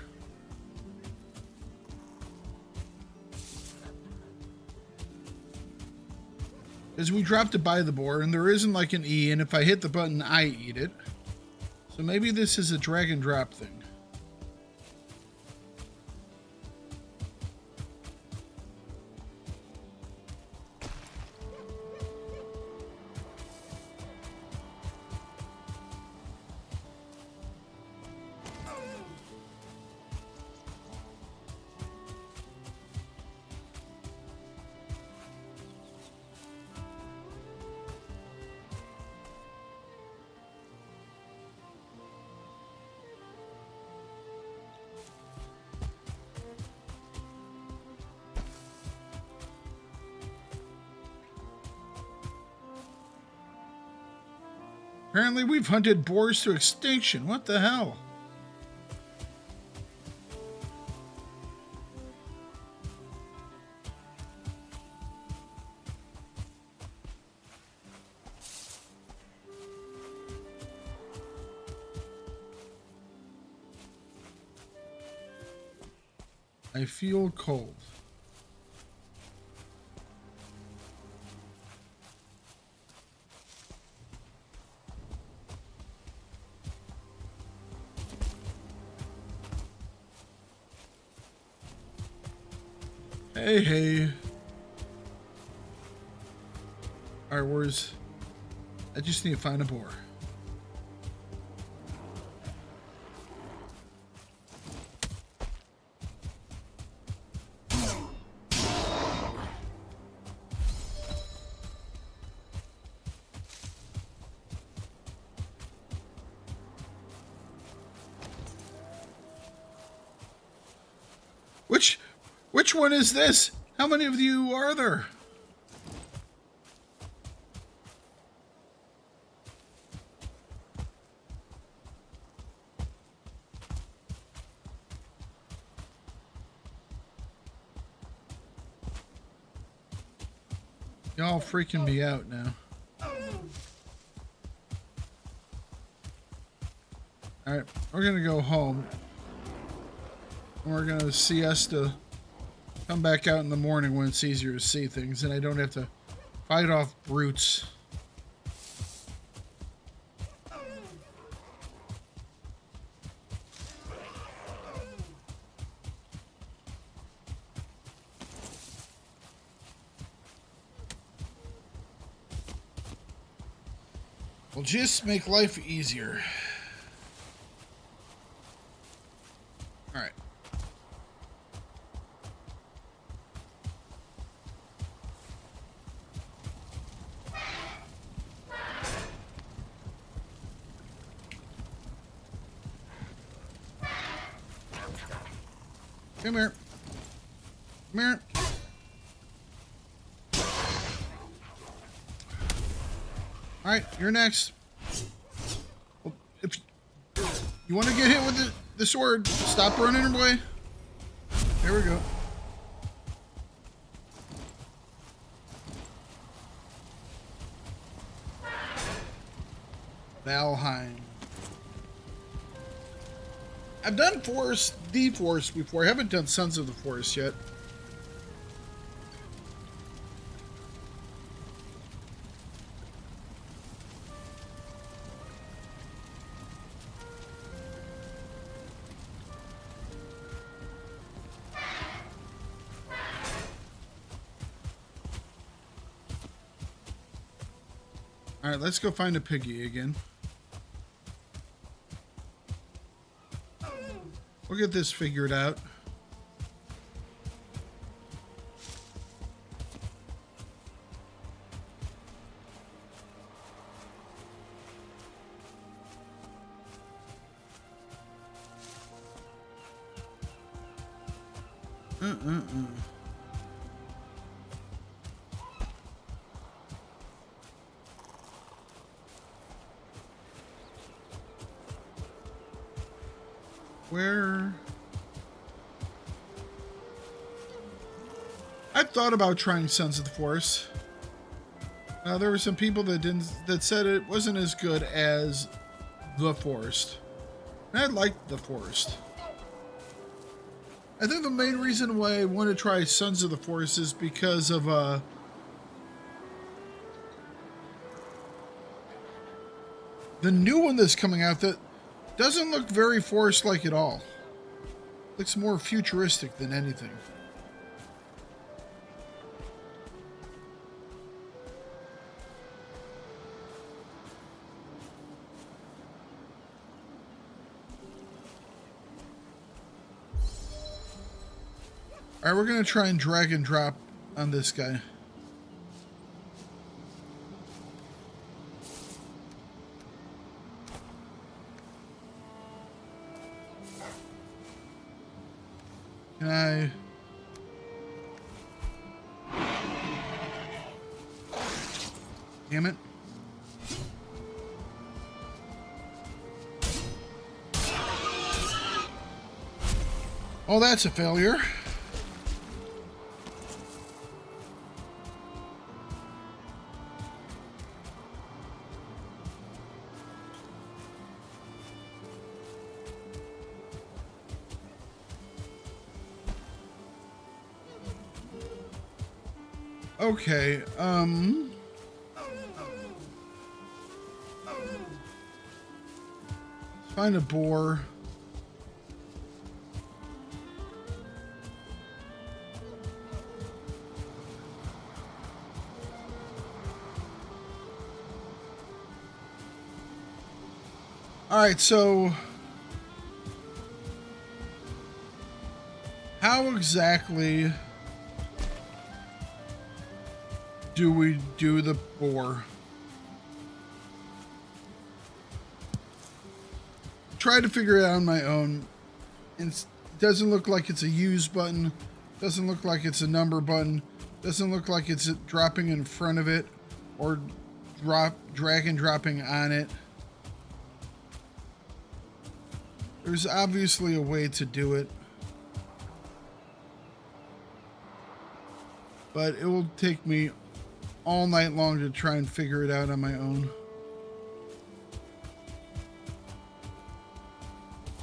Because we dropped to buy the boar, and there isn't like an E, and if I hit the button, I eat it. So maybe this is a drag and drop thing. Apparently we've hunted boars to extinction. What the hell? I feel cold. Hey, hey. Alright, where's... I just need to find a boar. Which one is this? How many of you are there? Y'all freaking me out now. Alright, we're gonna go home. And we're gonna siesta. Come back out in the morning when it's easier to see things and I don't have to fight off brutes. We'll just make life easier. Alright. Come here. Come here. Alright, you're next. Well, if you want to get hit with the sword, stop running away. There we go. Valheim. I've done the Forest before. I haven't done Sons of the Forest yet. Alright, let's go find a piggy again. We'll get this figured out. Where? I've thought about trying Sons of the Forest. There were some people that said it wasn't as good as The Forest. And I liked The Forest. I think the main reason why I want to try Sons of the Forest is because of the new one that's coming out that doesn't look very forest-like at all. Looks more futuristic than anything. All right, we're going to try and drag and drop on this guy. Can I... Damn it. Oh, that's a failure. Okay, let's find a boar. All right, so how exactly do we do the boar? Try to figure it out on my own. It doesn't look like it's a use button. Doesn't look like it's a number button. Doesn't look like it's dropping in front of it or drag and dropping on it. There's obviously a way to do it, but it will take me all night long to try and figure it out on my own.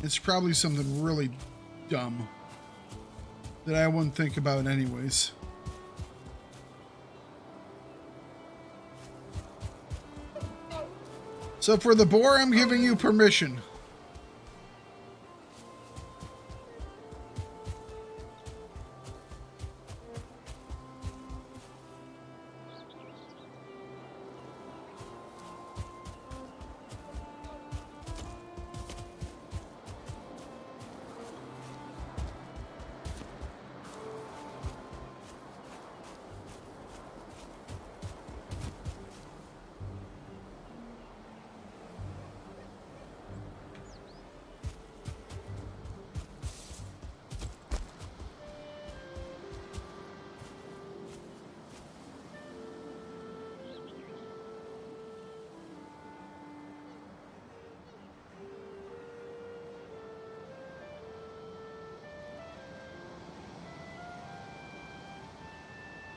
It's probably something really dumb that I wouldn't think about anyways. So for the boar, I'm giving you permission.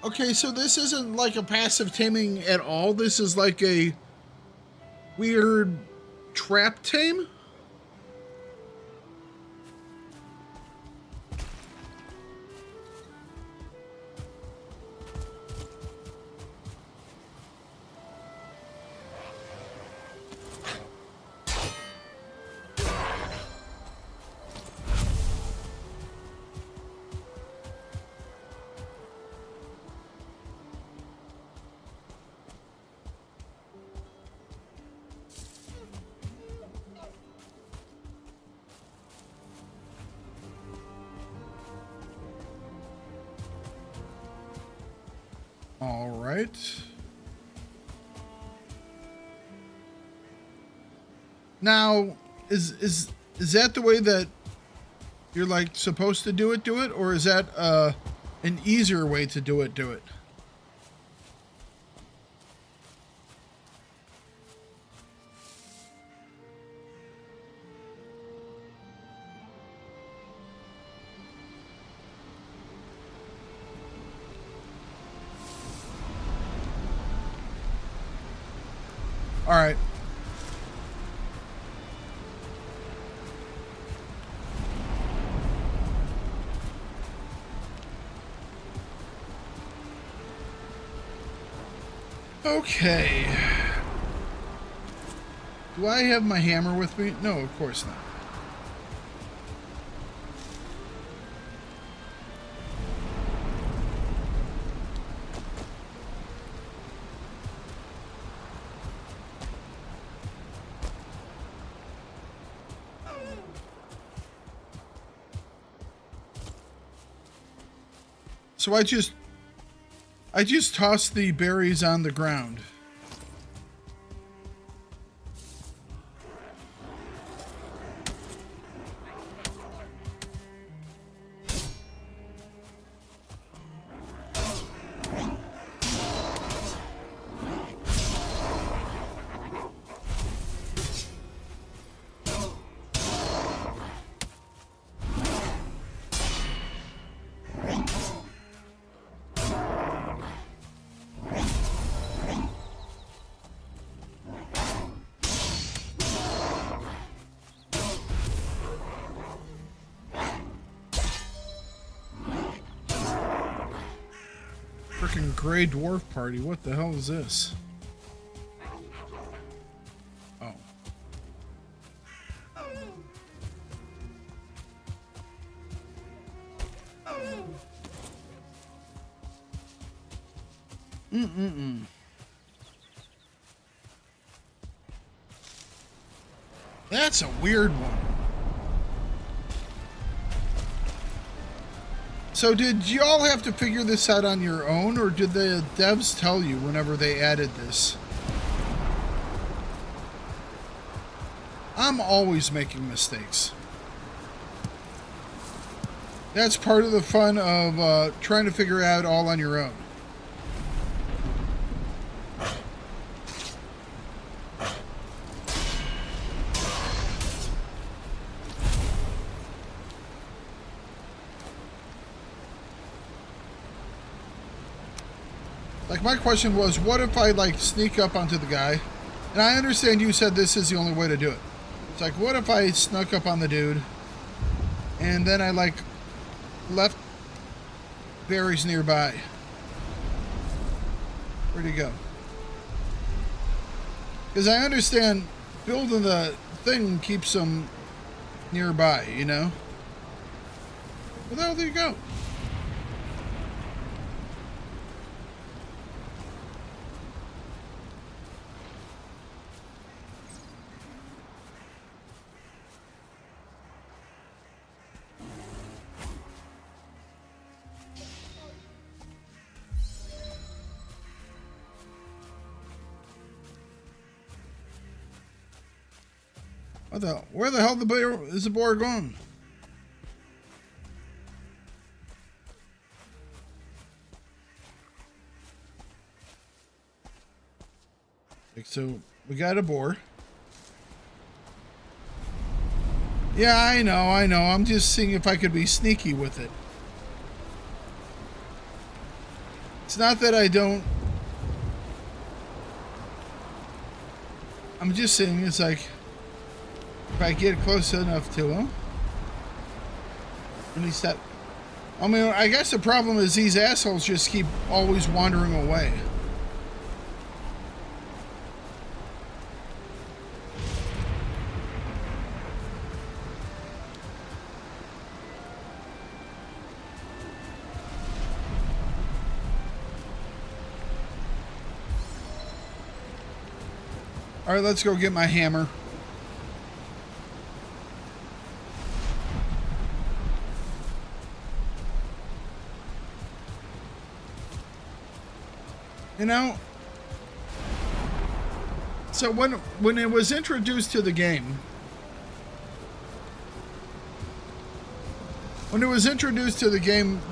Okay, so this isn't like a passive taming at all. This is like a weird trap tame? All right. Now, is that the way that you're like supposed to do it, or is that an easier way to do it, All right. Okay. Do I have my hammer with me? No, of course not. So I just tossed the berries on the ground. Freaking gray dwarf party. What the hell is this? Oh. That's a weird one. So did y'all have to figure this out on your own, or did the devs tell you whenever they added this? I'm always making mistakes. That's part of the fun of trying to figure it out all on your own. Like, my question was, what if I, like, sneak up onto the guy? And I understand you said this is the only way to do it. It's like, what if I snuck up on the dude, and then I, like, left berries nearby? Where'd he go? Because I understand building the thing keeps them nearby, you know? Where the hell did he go? Where the hell is the boar going? So we got a boar. Yeah, I know. I'm just seeing if I could be sneaky with it. It's not that I don't. I'm just saying it's like, if I get close enough to him, and he step. I mean, I guess the problem is these assholes just keep always wandering away. All right, let's go get my hammer. You know, so when it was introduced to the game,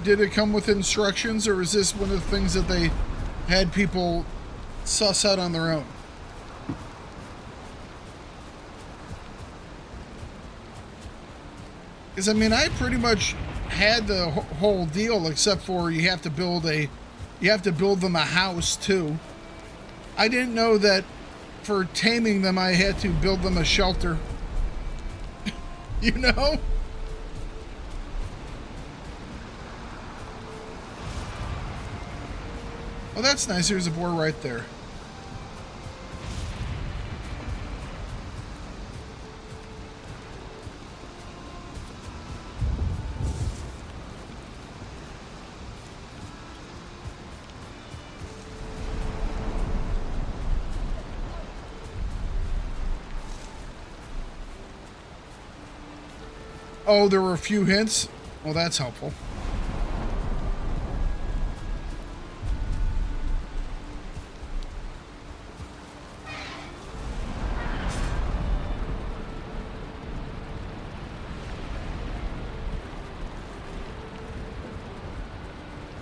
did it come with instructions, or is this one of the things that they had people suss out on their own? Because, I mean, I pretty much had the whole deal, except for you have to build them a house too. I didn't know that for taming them I had to build them a shelter. You know? Oh, that's nice. There's a boar right there. Oh, there were a few hints? Well, that's helpful.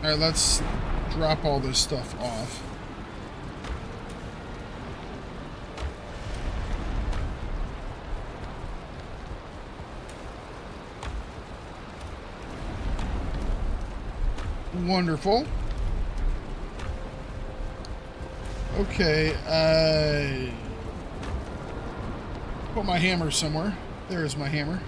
All right, let's drop all this stuff off. Wonderful. Okay, put my hammer somewhere. There is my hammer.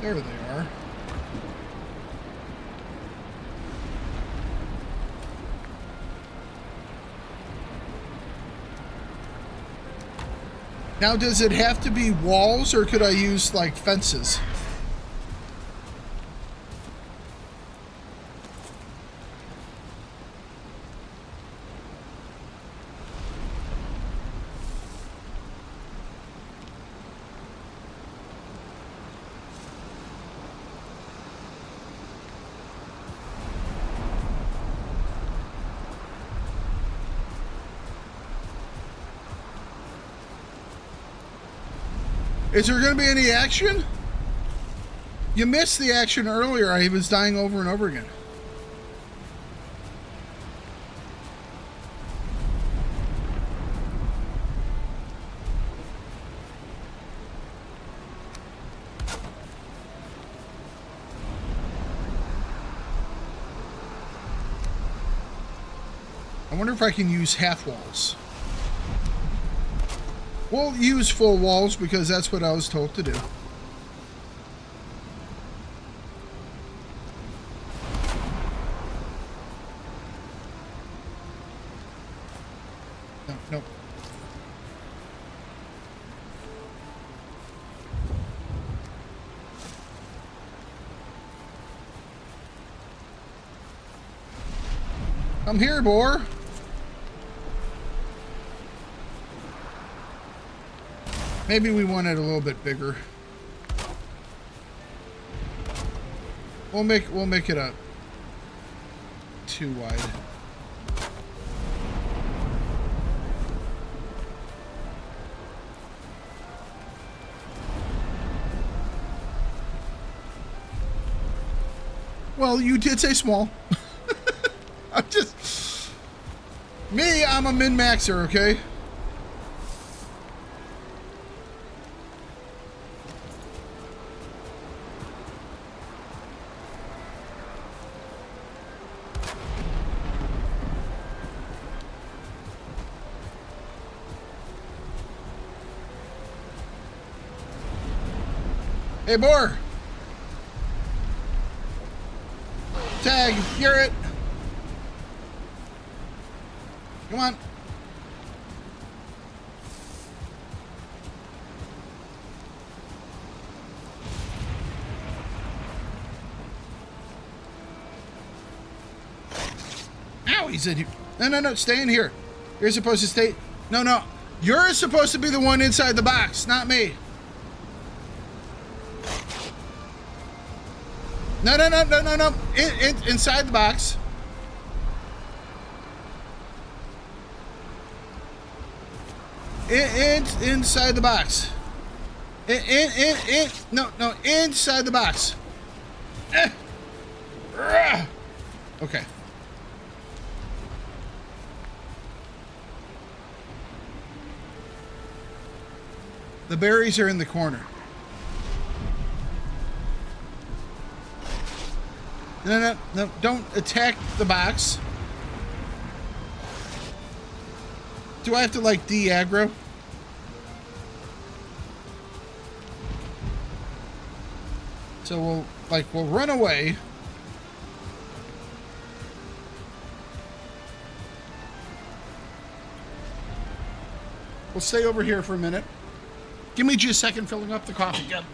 There they are. Now, does it have to be walls, or could I use, like, fences? Is there going to be any action? You missed the action earlier. I was dying over and over again. I wonder if I can use half walls. We'll use full walls because that's what I was told to do. No, nope. Come here, boar. Maybe we want it a little bit bigger. We'll make it up too wide. Well, you did say small. I'm a min-maxer, okay? Hey, boar. Tag, hear it. Come on. Ow, he said, no, stay in here. You're supposed to stay. No. You're supposed to be the one inside the box, not me. No. Inside the box. Inside the box. No, inside the box. Okay. The berries are in the corner. No, don't attack the box. Do I have to, like, de-aggro? So we'll run away. We'll stay over here for a minute. Give me just a second filling up the coffee. Yep.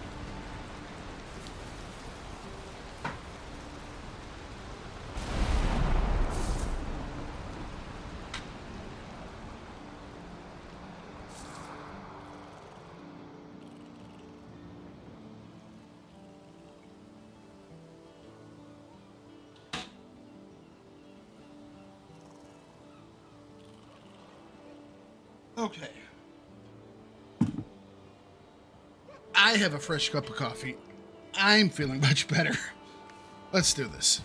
Okay. I have a fresh cup of coffee. I'm feeling much better. Let's do this.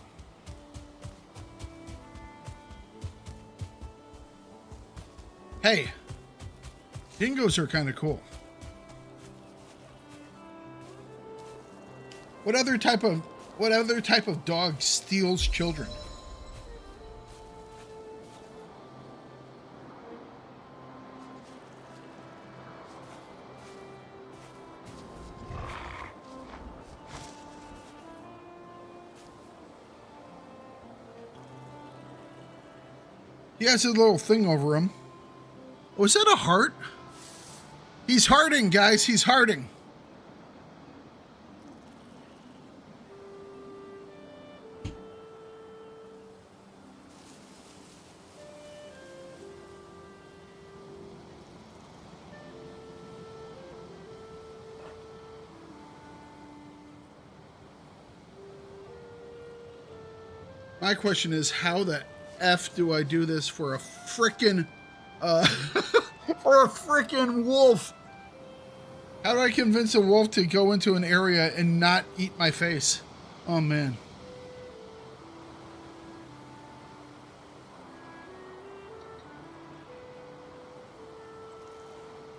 Hey, dingoes are kind of cool. What other type of dog steals children? He has a little thing over him. Oh, is that a heart? He's hearting, guys. He's hearting. My question is, how the F do I do this for a frickin' for a frickin' wolf? How do I convince a wolf to go into an area and not eat my face? Oh man.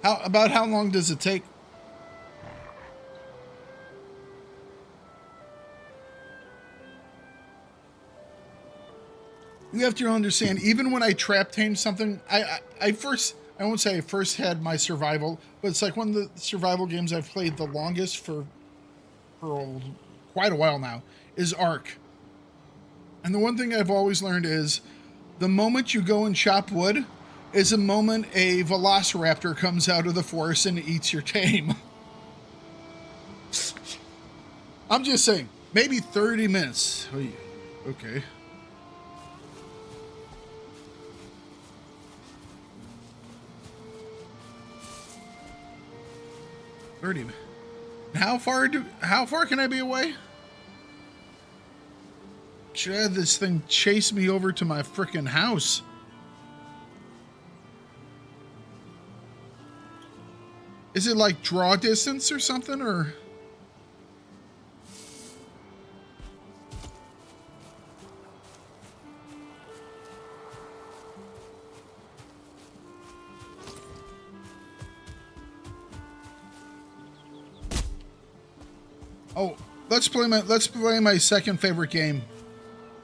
How long does it take? You have to understand, even when I trap tame something, I won't say I first had my survival, but it's like one of the survival games I've played the longest for quite a while now is Ark. And the one thing I've always learned is the moment you go and chop wood is the moment a velociraptor comes out of the forest and eats your tame. I'm just saying, maybe 30 minutes. Okay. 30. How far can I be away? Should I have this thing chase me over to my frickin' house? Is it like draw distance or something, or? Oh, let's play my second favorite game.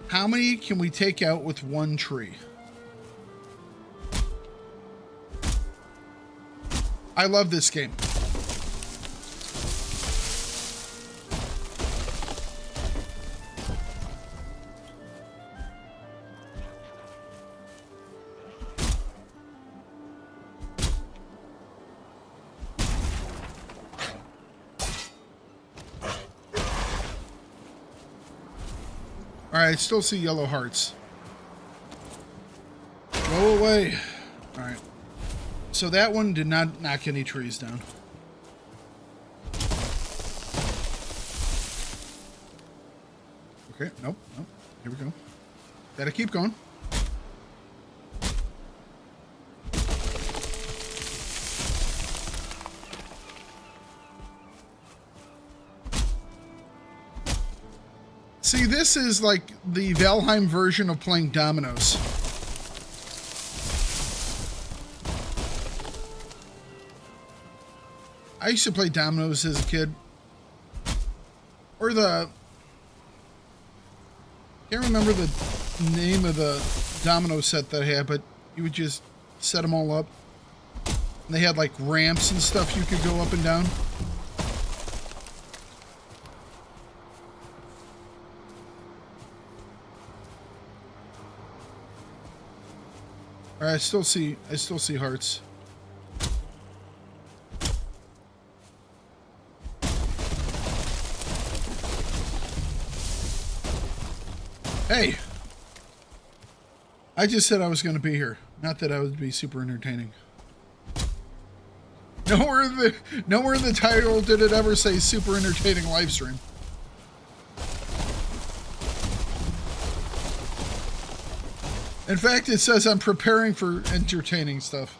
How many can we take out with one tree? I love this game. Alright, I still see yellow hearts. Go away. Alright. So that one did not knock any trees down. Okay, nope. Here we go. Gotta keep going. See, this is like the Valheim version of playing dominoes. I used to play dominoes as a kid. Or the... Can't remember the name of the domino set that I had, but you would just set them all up. And they had like ramps and stuff you could go up and down. Alright, I still see hearts. Hey, I just said I was going to be here. Not that I would be super entertaining. Nowhere in the title did it ever say super entertaining live stream. In fact, it says I'm preparing for entertaining stuff.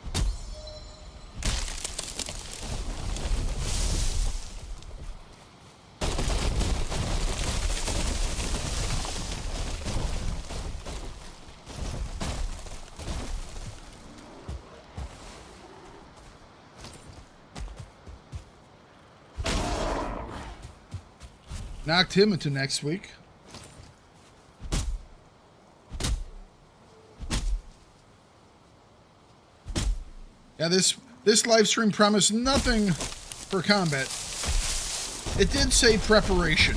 Knocked him into next week. Yeah, this live stream promised nothing for combat. It did say preparation.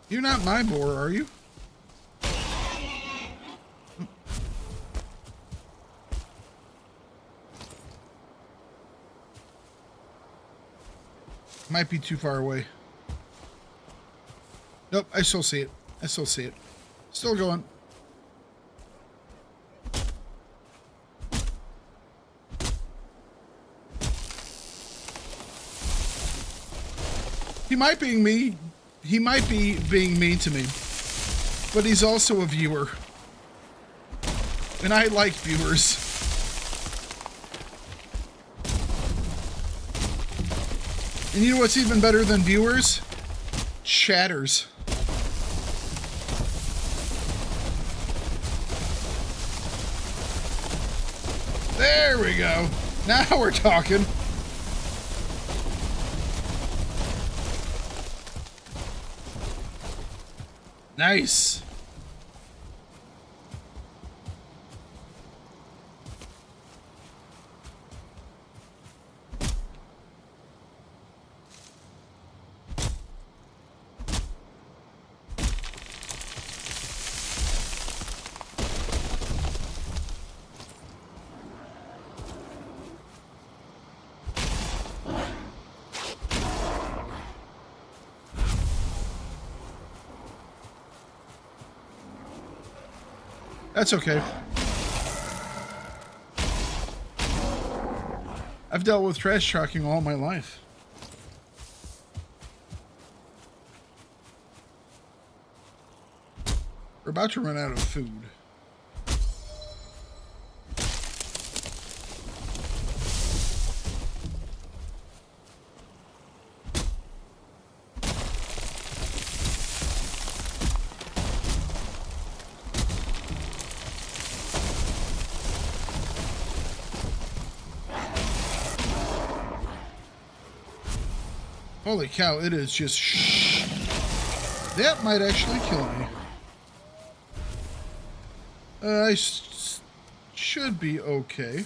You're not my boar, are you? Might be too far away. Nope, I still see it. I still see it. Still going. He might be being mean to me, but he's also a viewer. And I like viewers. And you know what's even better than viewers? Chatters. There we go. Now we're talking. Nice. That's okay. I've dealt with trash trucking all my life. We're about to run out of food. Holy cow, it is just shh. That might actually kill me. I should be okay.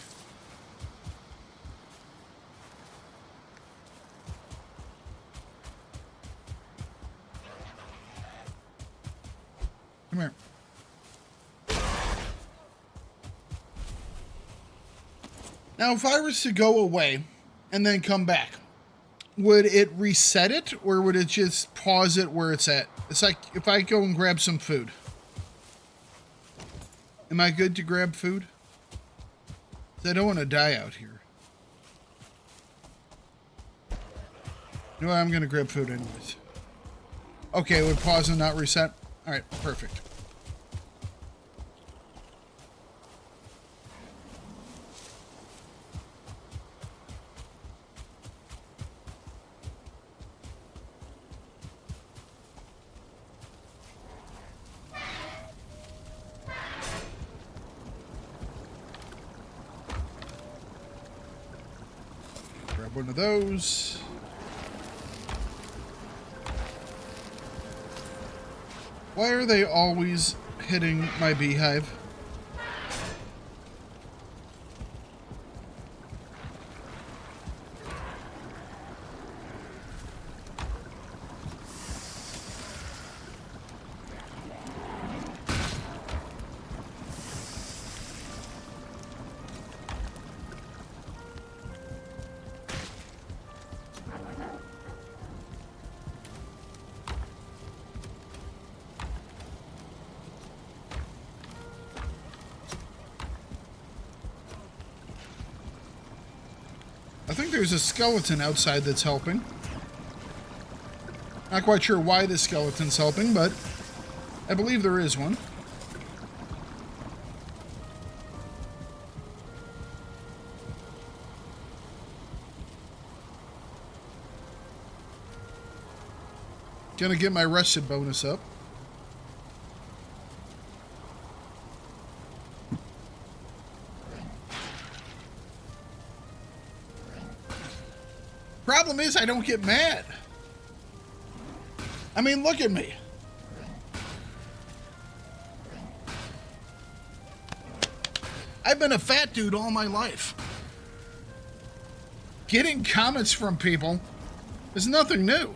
Come here. Now, if I was to go away and then come back, would it reset it, or would it just pause it where it's at? It's like if I go and grab some food. Am I good to grab food? 'Cause I don't want to die out here. You know what? I'm going to grab food anyways. Okay, it would pause and not reset. All right, perfect. One of those. Why are they always hitting my beehive? I think there's a skeleton outside that's helping. Not quite sure why the skeleton's helping, but I believe there is one. Gonna get my rested bonus up. Problem is, I don't get mad. I mean, look at me. I've been a fat dude all my life. Getting comments from people is nothing new.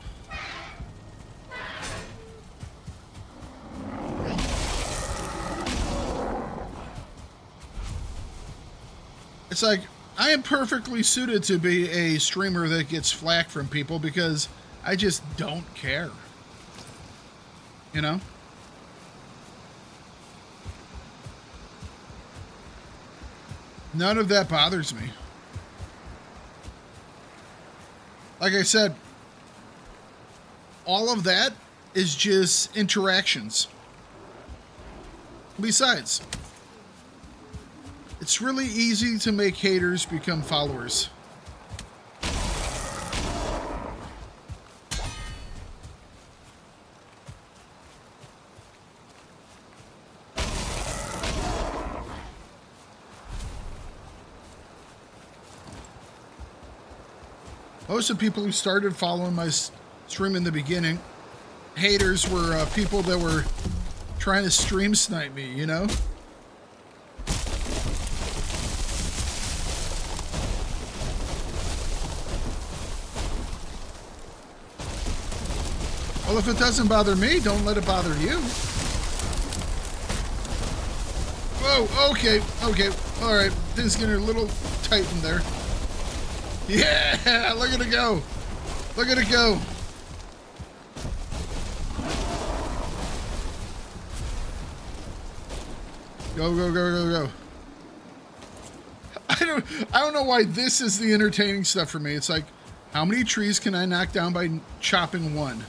It's like, I am perfectly suited to be a streamer that gets flack from people because I just don't care. You know? None of that bothers me. Like I said, all of that is just interactions. Besides, it's really easy to make haters become followers. Most of the people who started following my stream in the beginning, haters were people that were trying to stream snipe me, you know? Well, if it doesn't bother me, don't let it bother you. Whoa, okay, all right. Things getting a little tight in there. Yeah, look at it go. Look at it go. Go, go, go, go, go. I don't know why this is the entertaining stuff for me. It's like, how many trees can I knock down by chopping one?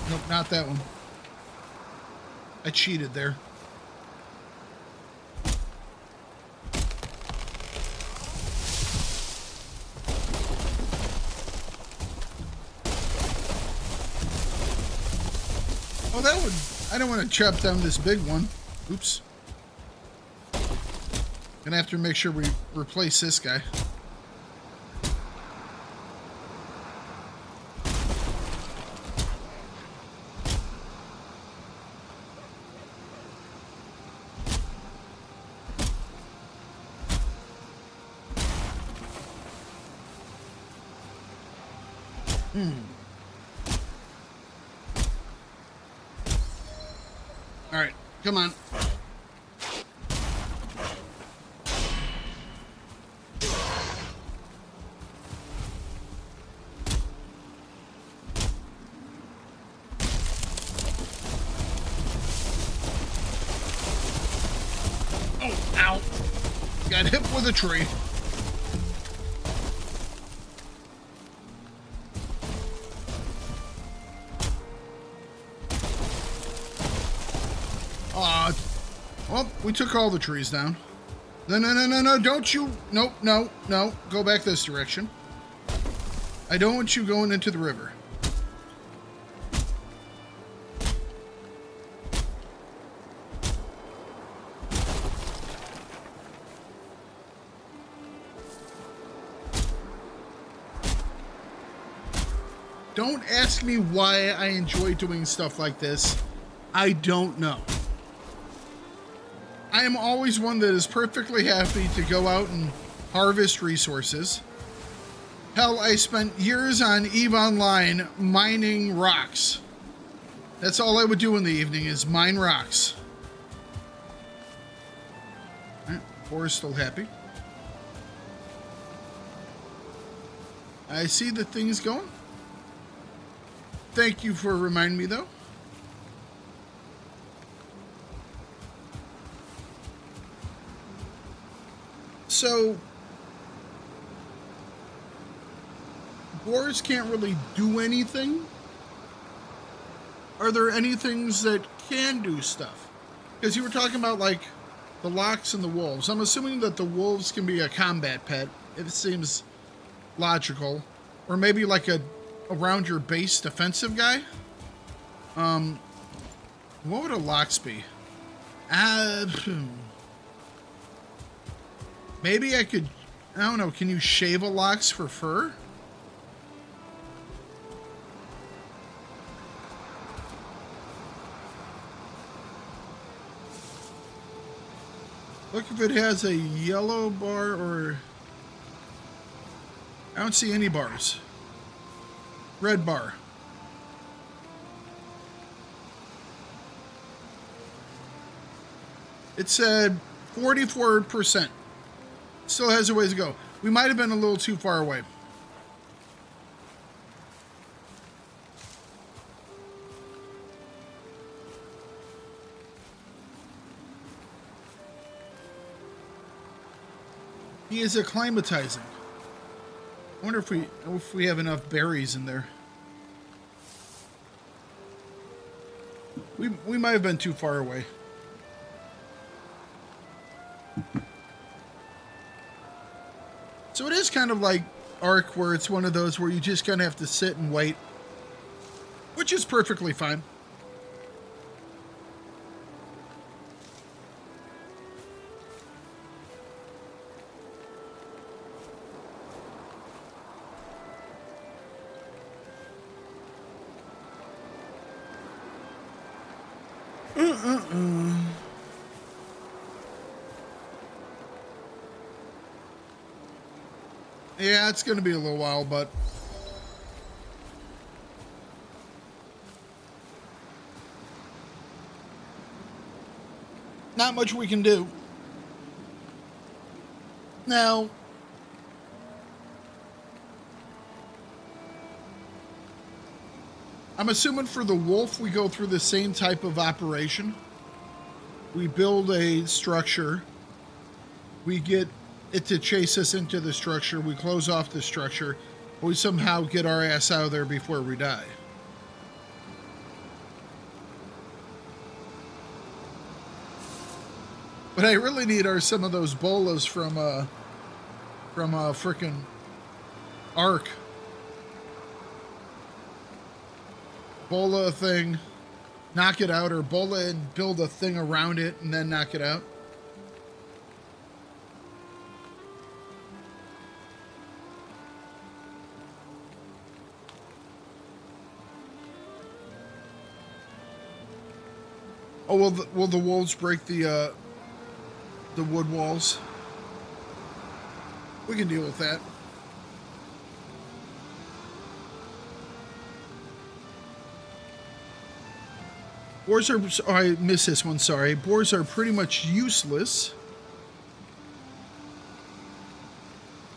Nope, not that one. I cheated there. Oh, that would... I don't want to chop down this big one. Oops. Gonna have to make sure we replace this guy. All right, come on. Oh, ow. Got hit with a tree. Well, we took all the trees down. No, don't you... Nope, no. Go back this direction. I don't want you going into the river. Don't ask me why I enjoy doing stuff like this. I don't know. I am always one that is perfectly happy to go out and harvest resources. Hell, I spent years on EVE Online mining rocks. That's all I would do in the evening is mine rocks. All right, Boar is still happy. I see the thing's going. Thank you for reminding me, though. So, boars can't really do anything. Are there any things that can do stuff? Because you were talking about, like, the locks and the wolves. I'm assuming that the wolves can be a combat pet. It seems logical. Or maybe like a around your base defensive guy. What would a locks be? Maybe I could, I don't know, can you shave a locks for fur? Look if it has a yellow bar or... I don't see any bars. Red bar. It said 44%. Still has a ways to go. We might have been a little too far away. He is acclimatizing. I wonder if we have enough berries in there. We might have been too far away. So it is kind of like Ark, where it's one of those where you just kind of have to sit and wait, which is perfectly fine. Yeah, it's going to be a little while, but... not much we can do. Now... I'm assuming for the wolf, we go through the same type of operation. We build a structure. We get it to chase us into the structure. We close off the structure. We somehow get our ass out of there before we die. What I really need are some of those bolas from a frickin' Ark. Bola a thing, knock it out, or bola and build a thing around it and then knock it out. Oh, will the wolves break the wood walls? We can deal with that. Boars are... oh, I missed this one, sorry. Boars are pretty much useless.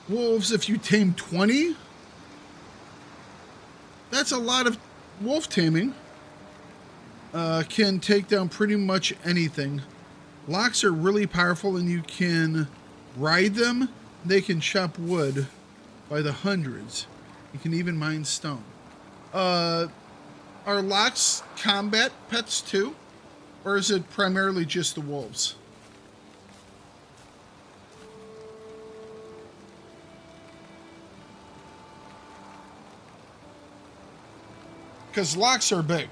Wolves, if you tame 20, that's a lot of wolf taming. Can take down pretty much anything. Locks are really powerful, and you can ride them. They can chop wood by the hundreds. You can even mine stone. Are locks combat pets too? Or is it primarily just the wolves? Because locks are big.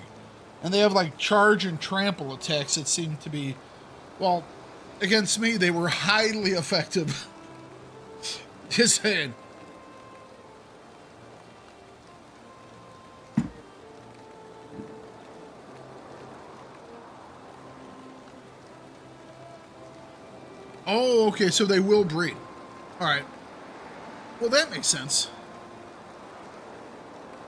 And they have like charge and trample attacks that seem to be... well, against me, they were highly effective. Just saying. Oh, okay, so they will breed. All right. Well, that makes sense.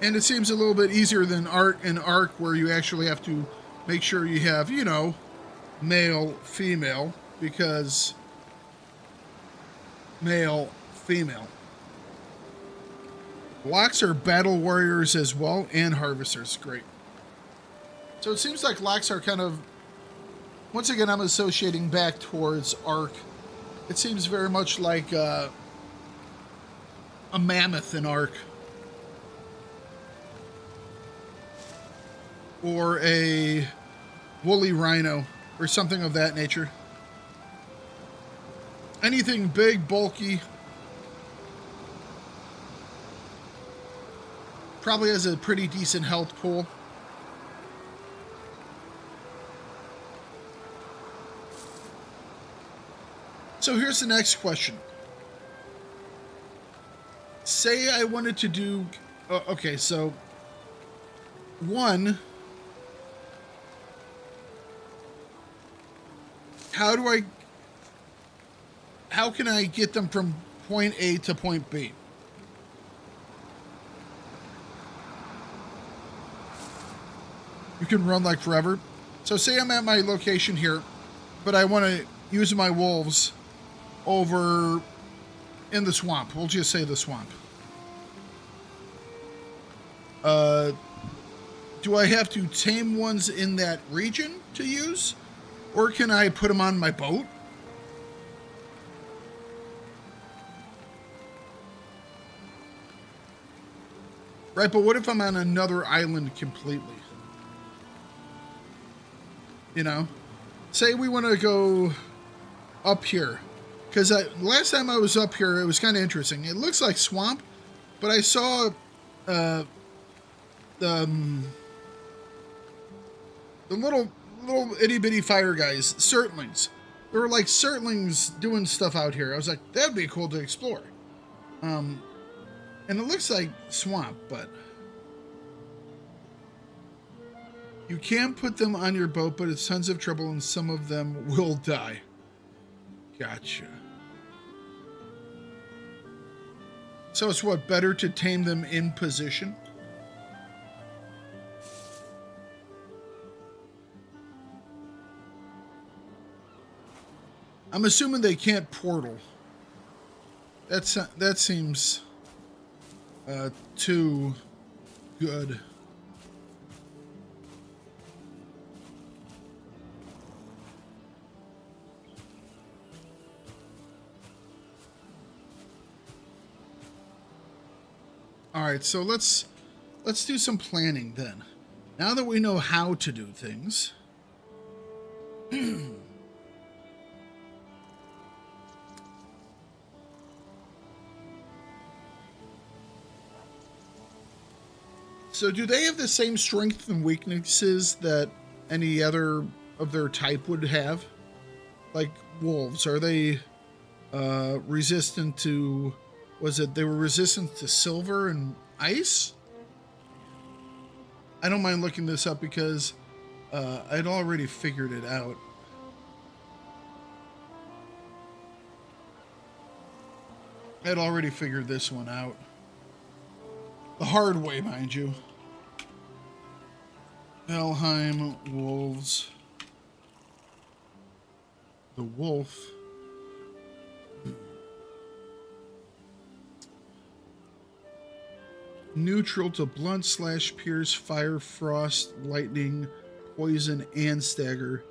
And it seems a little bit easier than Ark where you actually have to make sure you have, you know, male, female, because male, female. Locks are battle warriors as well, and harvesters. Great. So it seems like locks are kind of, once again, I'm associating back towards Ark. It seems very much like a mammoth in Ark. Or a woolly rhino, or something of that nature. Anything big, bulky. Probably has a pretty decent health pool. So here's the next question. Say I wanted to do... okay, so... One... How can I get them from point A to point B? You can run like forever. So say I'm at my location here, but I want to use my wolves over in the swamp. We'll just say the swamp. Do I have to tame ones in that region to use? Or can I put them on my boat? Right, but what if I'm on another island completely? You know? Say we want to go up here. Because last time I was up here, it was kind of interesting. It looks like swamp, but I saw the little itty bitty fire guys, Surtlings. There were like Surtlings doing stuff out here. I was like, that'd be cool to explore. And it looks like swamp, but you can put them on your boat, but it's tons of trouble and some of them will die. Gotcha. So it's what, better to tame them in position? I'm assuming they can't portal. That seems too good. All right, so let's do some planning then. Now that we know how to do things. So do they have the same strengths and weaknesses that any other of their type would have? Like wolves, are they resistant to... Was it they were resistant to silver and ice? I don't mind looking this up because I'd already figured it out. I'd already figured this one out. The hard way, mind you. Valheim, wolves. The wolf. Neutral to blunt, slash, pierce, fire, frost, lightning, poison, and stagger.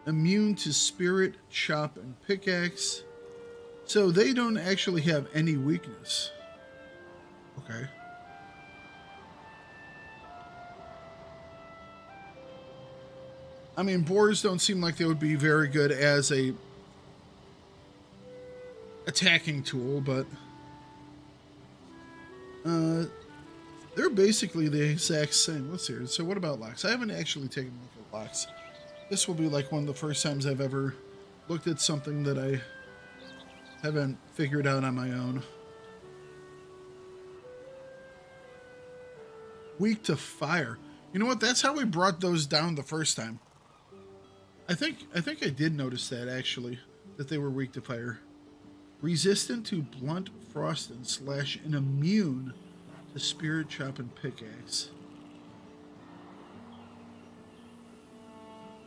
Immune to spirit, chop, and pickaxe. So they don't actually have any weakness. Okay. I mean, boars don't seem like they would be very good as a attacking tool, but they're basically the exact same. Let's see. So what about locks? I haven't actually taken a look at locks. This will be like one of the first times I've ever looked at something that I haven't figured out on my own. Weak to fire. You know what? That's how we brought those down the first time. I think I did notice that actually, that they were weak to fire. Resistant to blunt, frost, and slash, and immune The spirit chop and pickaxe.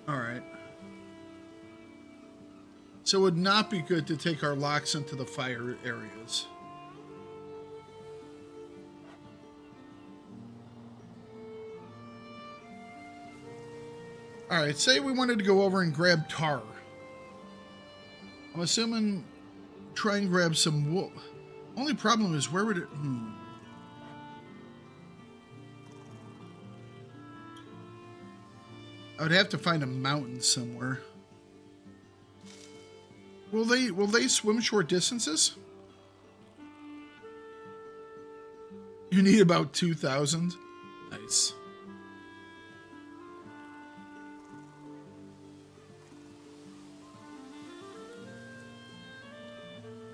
Alright. So it would not be good to take our locks into the fire areas. Alright, say we wanted to go over and grab tar. I'm assuming try and grab some wool. Only problem is where would it... I would have to find a mountain somewhere. Will they swim short distances? You need about 2,000. Nice.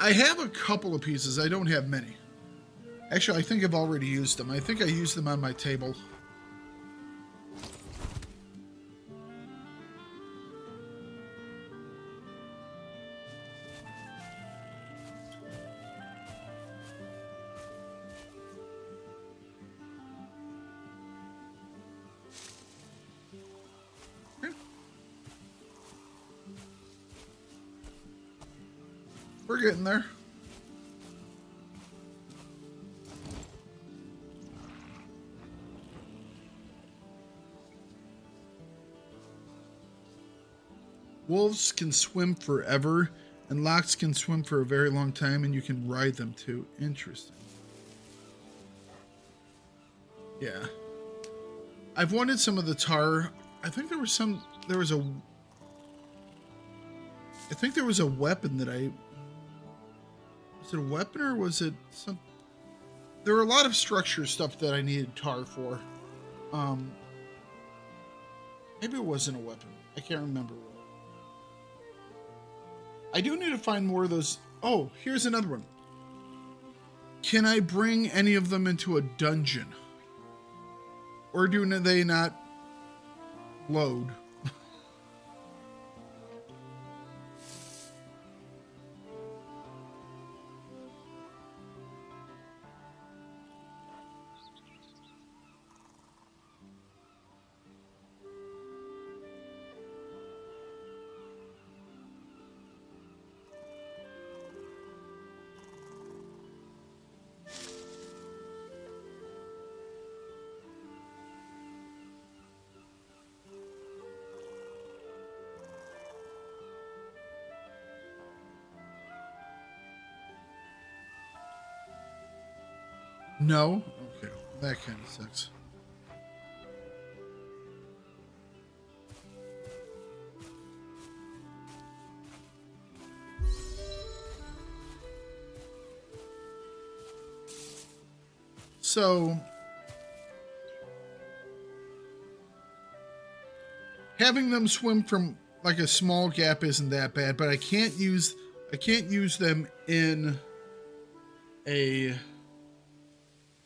I have a couple of pieces. I don't have many. Actually, I think I've already used them. I think I used them on my table. We're getting there. Wolves can swim forever, and locks can swim for a very long time, and you can ride them too. Interesting. Yeah. I've wanted some of the tar. I think there was a weapon that was it a weapon or was it some... There were a lot of structure stuff that I needed tar for. Maybe it wasn't a weapon. I can't remember what. I do need to find more of those. Oh, here's another one. Can I bring any of them into a dungeon? Or do they not load? No? Okay, that kind of sucks. So, having them swim from like a small gap isn't that bad, but I can't use them in a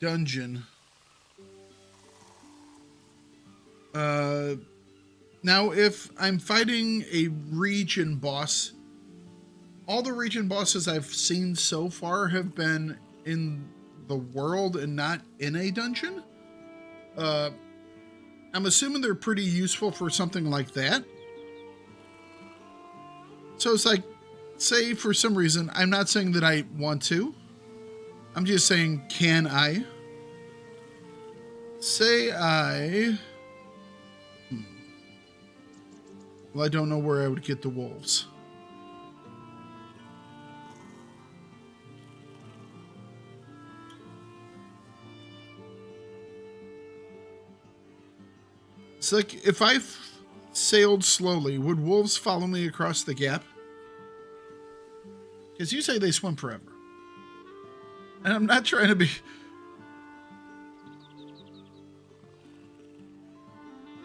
dungeon. Now if I'm fighting a region boss, all the region bosses I've seen so far have been in the world and not in a dungeon. I'm assuming they're pretty useful for something like that. So it's like, say for some reason, I'm not saying that I want to. I'm just saying, can I? Say I... Well, I don't know where I would get the wolves. It's like, if I sailed slowly, would wolves follow me across the gap? Because you say they swim forever. And I'm not trying to be...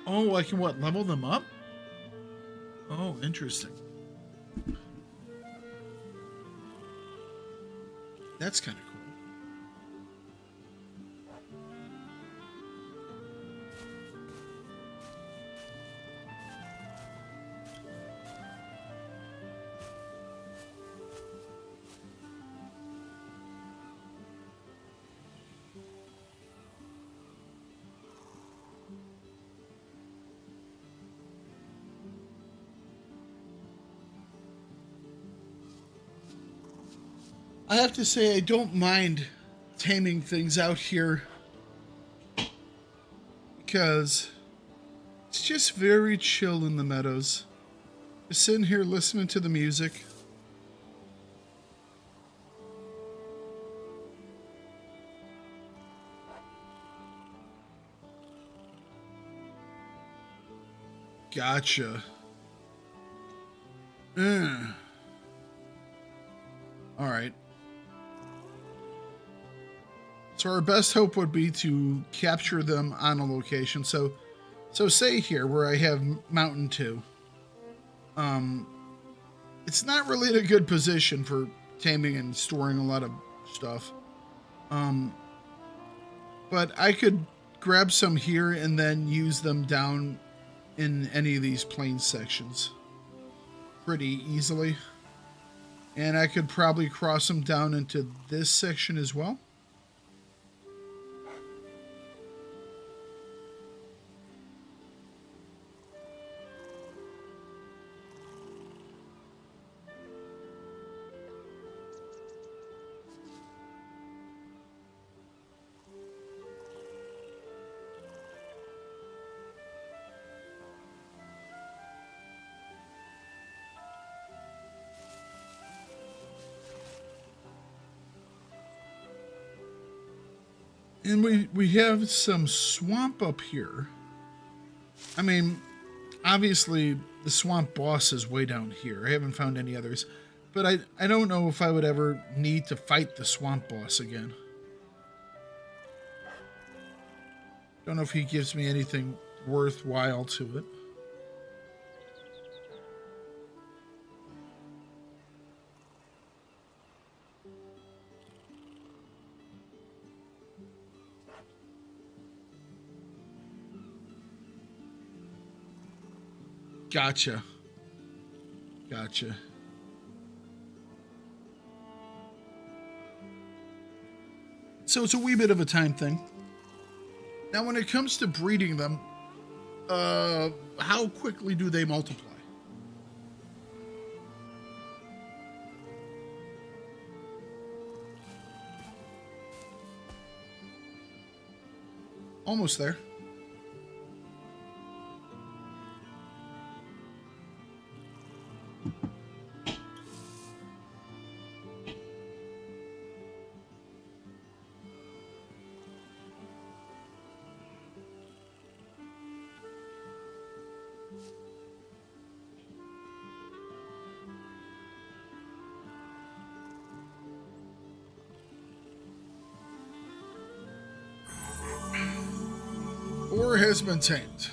Oh, I can what, level them up? Oh, interesting. That's kind of cool. I have to say, I don't mind taming things out here because it's just very chill in the meadows. Just sitting here listening to the music. Gotcha. All right. So our best hope would be to capture them on a location. So say here where I have Mountain 2. It's not really in a good position for taming and storing a lot of stuff. But I could grab some here and then use them down in any of these plain sections pretty easily. And I could probably cross them down into this section as well. And we have some swamp up here. I mean, obviously the swamp boss is way down here. I haven't found any others. But I don't know if I would ever need to fight the swamp boss again. Don't know if he gives me anything worthwhile to it. Gotcha. Gotcha. So it's a wee bit of a time thing. Now, when it comes to breeding them, how quickly do they multiply? Almost there. Ore has been tamed.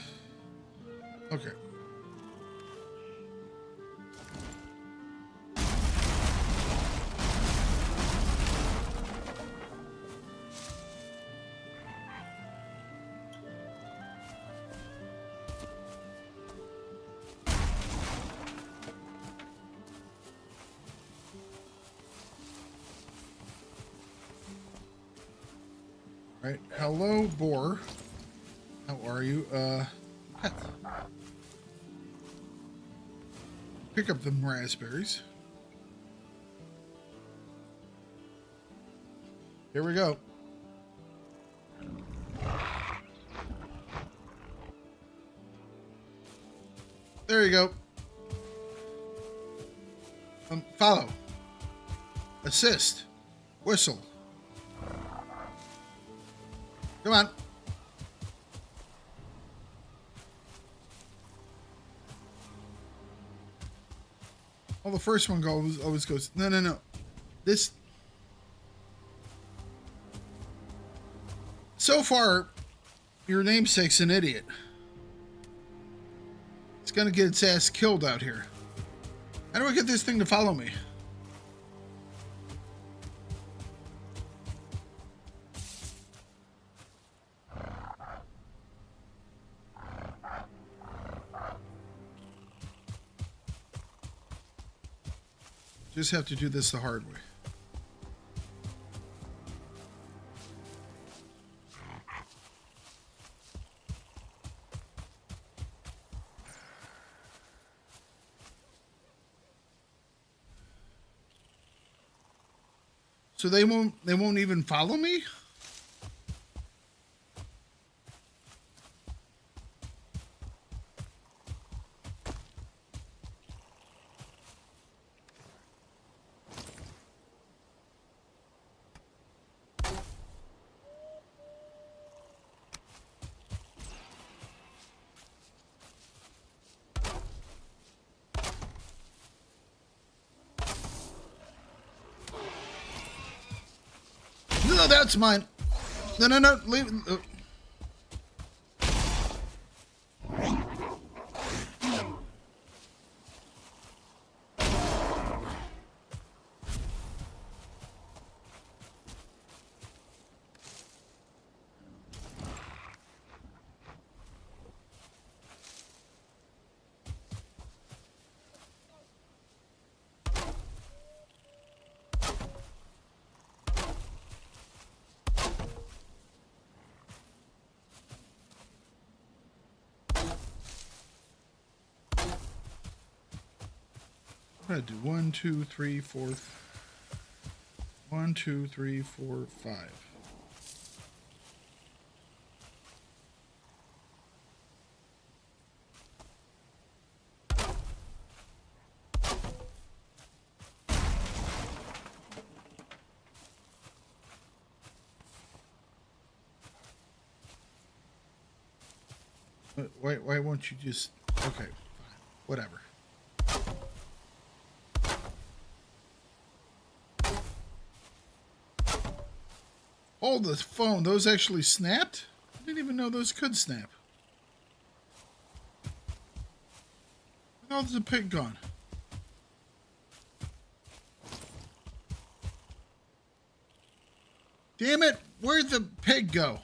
Okay. Right. Hello, boar. How are you? Pet. Pick up them raspberries. Here we go. There you go. Follow. Assist. Whistle. Come on. Well, the first one always goes, no, no, no. This... So far, your namesake's an idiot. It's gonna get its ass killed out here. How do I get this thing to follow me? Just have to do this the hard way. So they won't even follow me? No, that's mine. No, no, no, leave. I do 1, 2, 3, 4. 1, 2, 3, 4, 5. Why won't you just... Okay, fine. Whatever. Hold the phone. Those actually snapped? I didn't even know those could snap. Where the hell's the pig gone? Damn it! Where'd the pig go?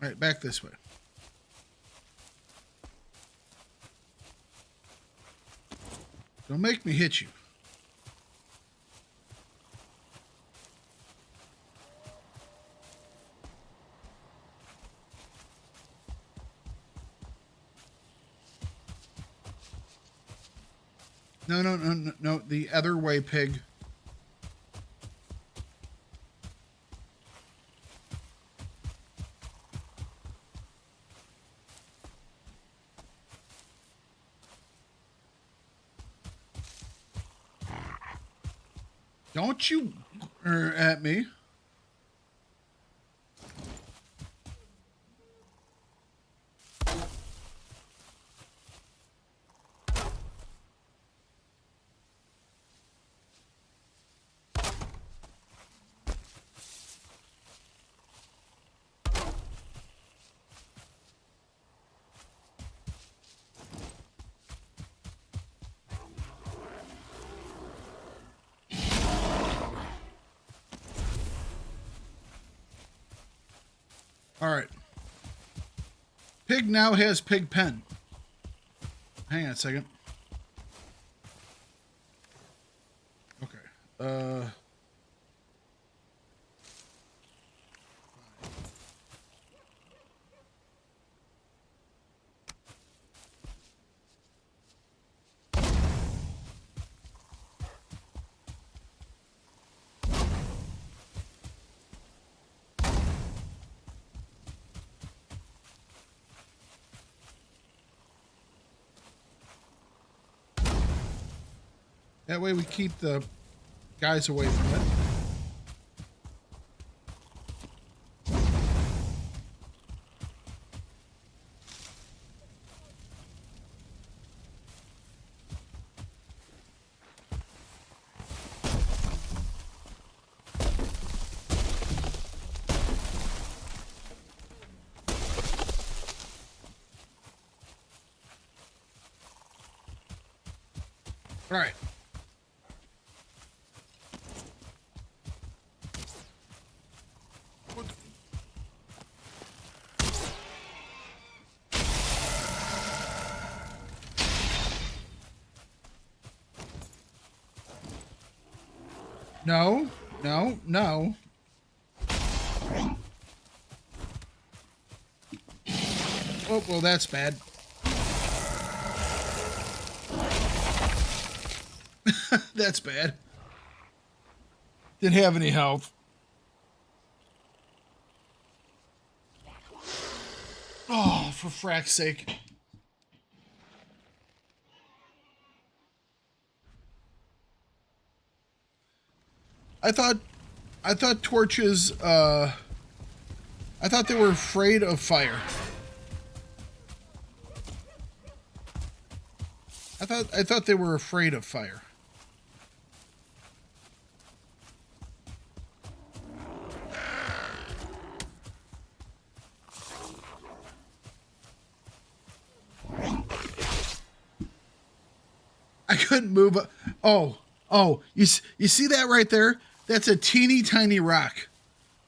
Alright, back this way. Don't make me hit you. No, no, no, no, no. The other way, pig. Don't you at me. All right. Pig now has pig pen. Hang on a second. Okay. That way we keep the guys away from it. All right. No, no, no. Oh, well, that's bad. That's bad. Didn't have any health. Oh, for frack's sake. I thought torches, I thought they were afraid of fire. I thought they were afraid of fire. I couldn't move. Oh, you see that right there? That's a teeny tiny rock.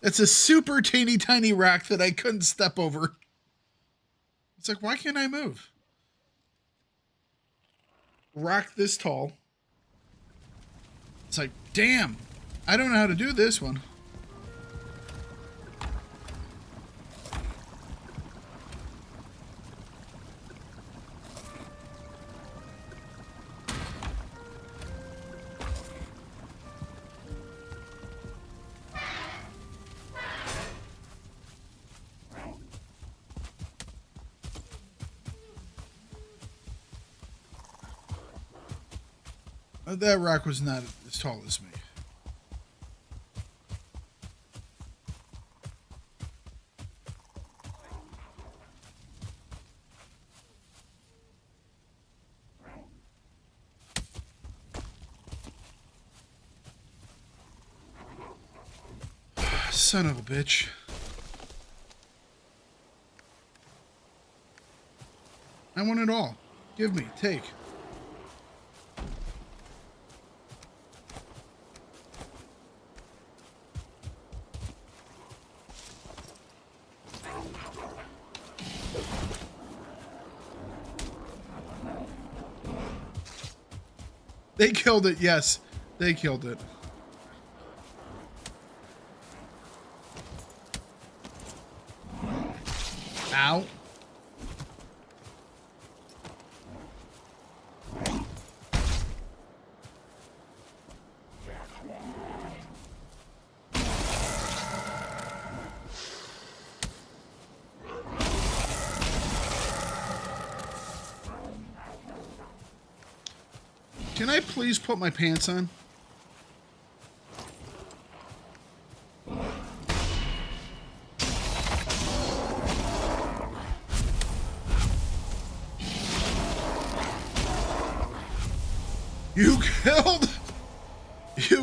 That's a super teeny tiny rock that I couldn't step over. It's like, why can't I move? Rock this tall. It's like, damn, I don't know how to do this one. That rock was not as tall as me. Son of a bitch. I want it all. Give me, take. They killed it, yes. They killed it. Ow. Can I please put my pants on? You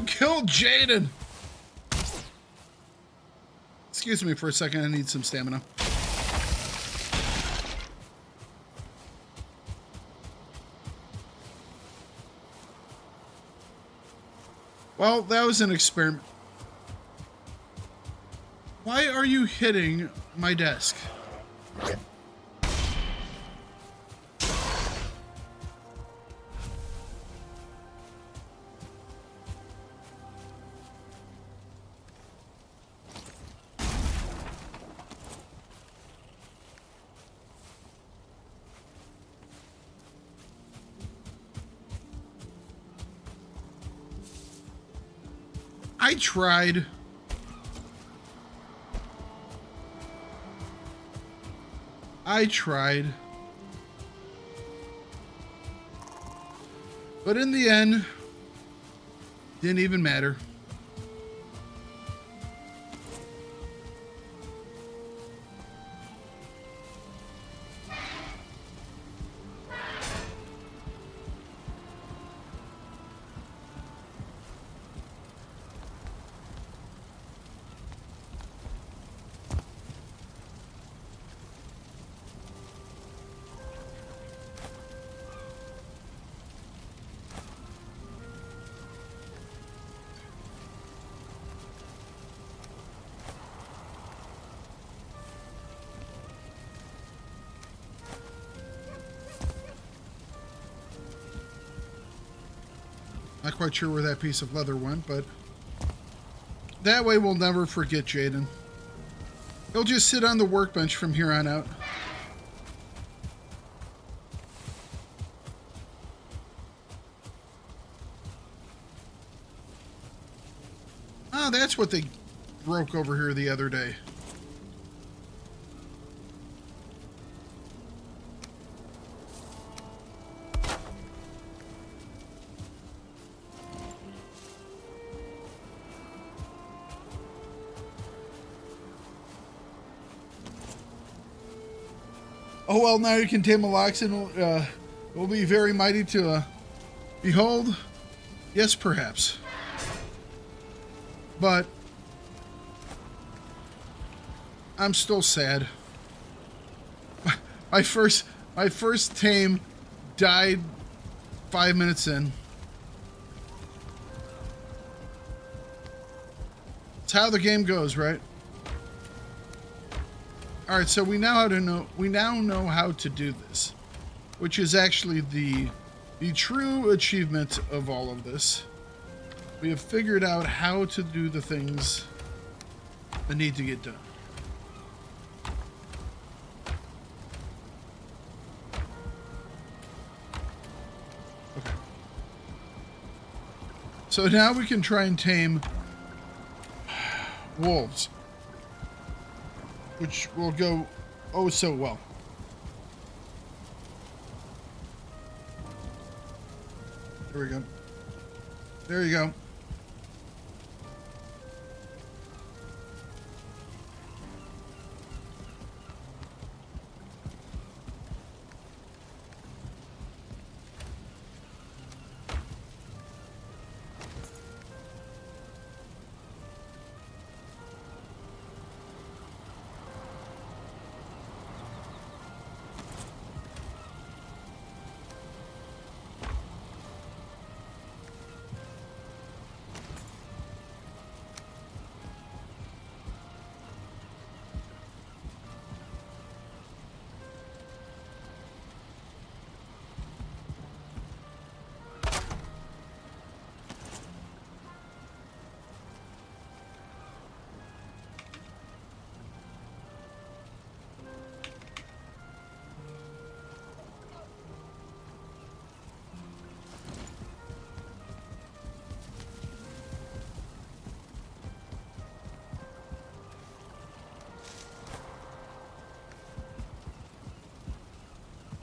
killed Jaden. Excuse me for a second, I need some stamina. Well, that was an experiment. Why are you hitting my desk? I tried. But in the end, didn't even matter. Not quite sure where that piece of leather went, but that way we'll never forget Jaden. He'll just sit on the workbench from here on out. Ah, that's what they broke over here the other day. Oh, well, now you can tame a Loxodon. Will be very mighty to behold. Yes, perhaps. But I'm still sad. My first tame died 5 minutes in. It's how the game goes, right? All right, so we now know how to do this, which is actually the true achievement of all of this. We have figured out how to do the things that need to get done. Okay. So now we can try and tame wolves, which will go oh so well. There we go. There you go.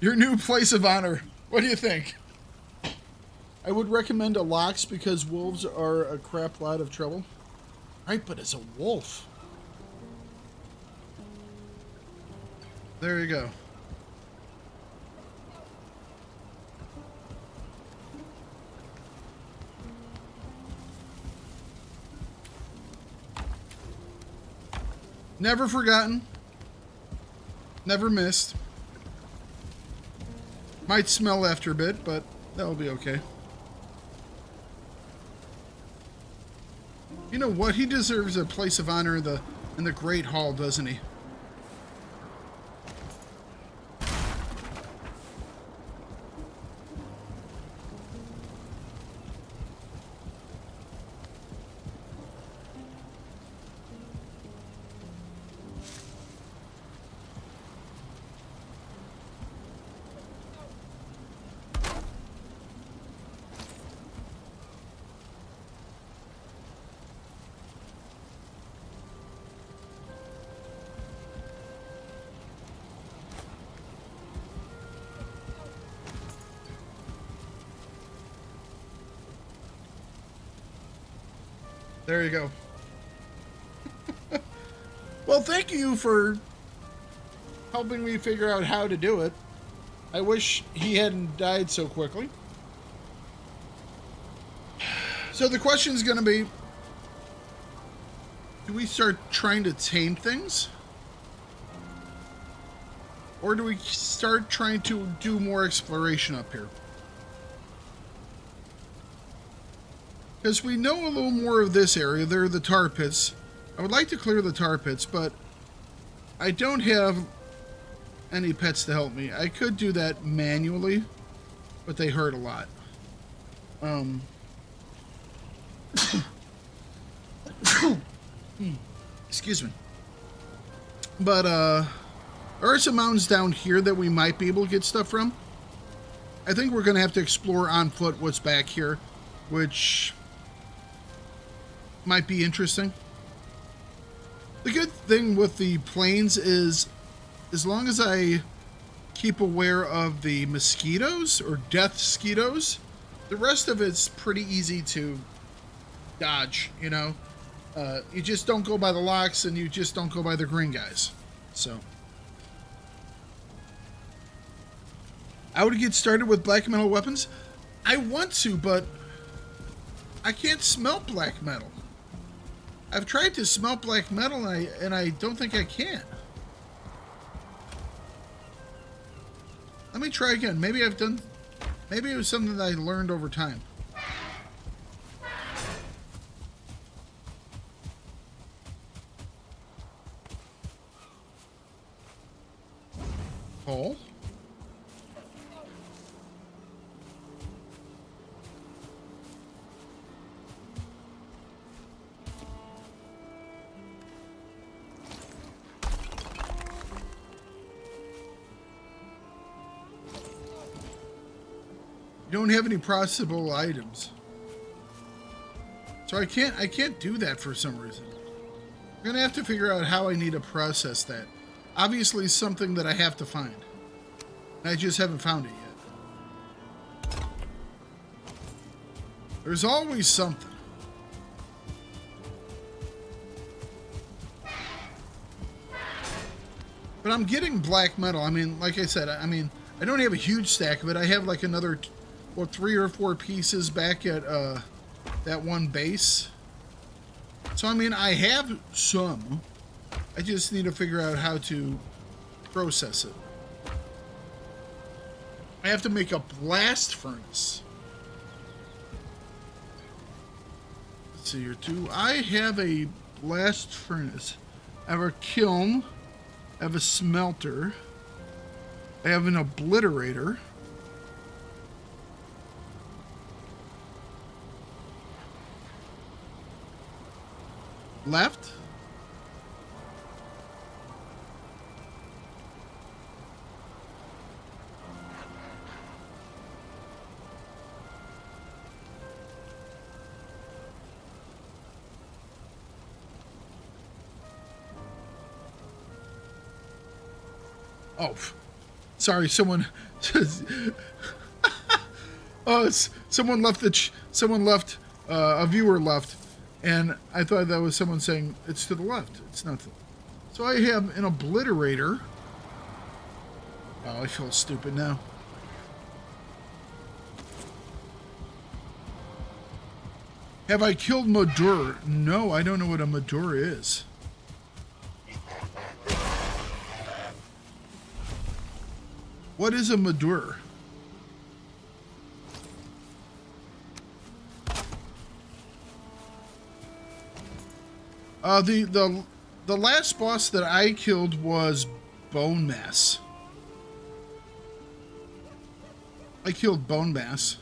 Your new place of honor. What do you think? I would recommend a Lox because wolves are a crap lot of trouble. Right, but it's a wolf. There you go. Never forgotten. Never missed. Might smell after a bit, but that'll be okay. You know what? He deserves a place of honor in the Great Hall, doesn't he? There you go. Well, thank you for helping me figure out how to do it. I wish he hadn't died so quickly. So the question is going to be, do we start trying to tame things? Or do we start trying to do more exploration up here? Because we know a little more of this area. There are the tar pits. I would like to clear the tar pits, but I don't have any pets to help me. I could do that manually, but they hurt a lot. Excuse me. But there are some mountains down here that we might be able to get stuff from. I think we're going to have to explore on foot what's back here, which might be interesting. The good thing with the plains is, as long as I keep aware of the mosquitoes or death mosquitoes, the rest of it's pretty easy to dodge, you know? You just don't go by the locks and you just don't go by the green guys. So I would get started with black metal weapons. I want to, but I can't smelt black metal. I've tried to smelt black metal and I don't think I can. Let me try again. Maybe it was something that I learned over time. Hole. Don't have any processable items, so I can't do that for some reason. I'm gonna have to figure out how I need to process that. Obviously something that I have to find. I just haven't found it yet. There's always something. But I'm getting black metal. I mean, like I said, I don't have a huge stack of it. I have like another 3 or 4 pieces back at that one base. So I mean, I have some. I just need to figure out how to process it. I have to make a blast furnace. Let's see here. Do I have a blast furnace? I have a kiln. I have a smelter. I have an obliterator. Left. Oh, sorry, someone. Oh, someone left a viewer left, and I thought that was someone saying it's to the left. It's not. So I have an obliterator. Oh, I feel stupid now. Have I killed Madur? No, I don't know what a Madur is. What is a Madur? The last boss that I killed was Bone Mass. I killed Bone Mass.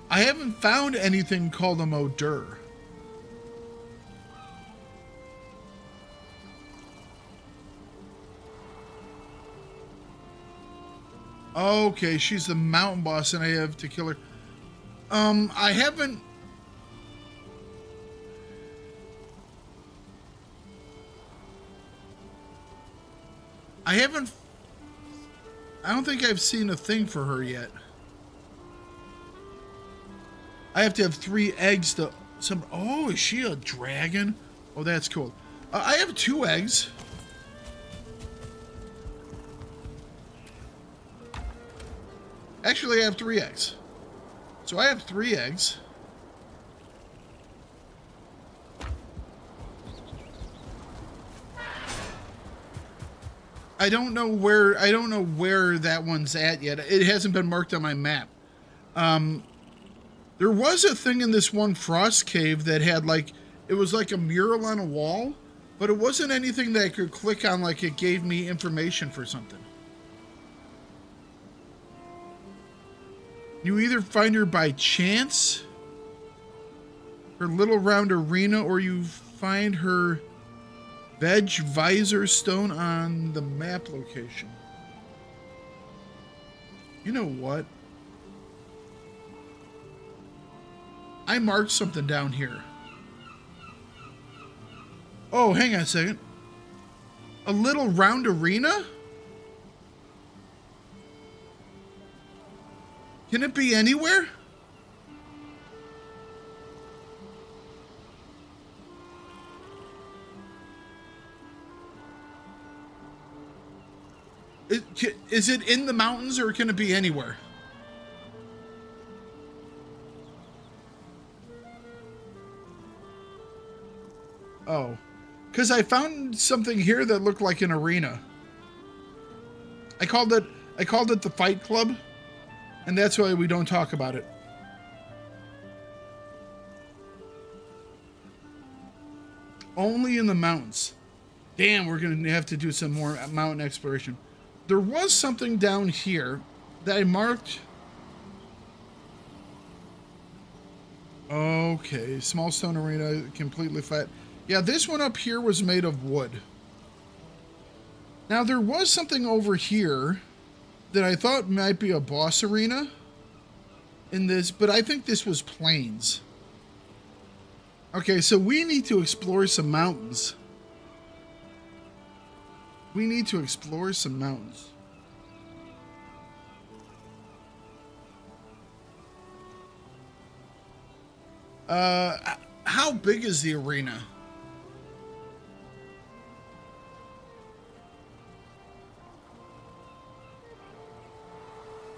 I haven't found anything called a Madur. Okay, she's the mountain boss and I have to kill her. I haven't... I don't think I've seen a thing for her yet. I have to have 3 eggs to... Oh, is she a dragon? Oh, that's cool. I have 2 eggs. Actually, I have 3 eggs. So I have 3 eggs. I don't know where that one's at yet. It hasn't been marked on my map. There was a thing in this one frost cave that had like, it was like a mural on a wall, but it wasn't anything that I could click on like it gave me information for something. You either find her by chance, her little round arena, or you find her veg visor stone on the map location. You know what? I marked something down here. Oh, hang on a second. A little round arena? Can it be anywhere? Is it in the mountains or can it be anywhere? Oh, because I found something here that looked like an arena. I called it the Fight Club, and that's why we don't talk about it. Only in the mountains. Damn, we're gonna have to do some more mountain exploration. There was something down here that I marked. Okay, small stone arena, completely flat. Yeah, this one up here was made of wood. Now, there was something over here that I thought might be a boss arena in this, but I think this was plains. Okay, so we need to explore some mountains. We need to explore some mountains. How big is the arena?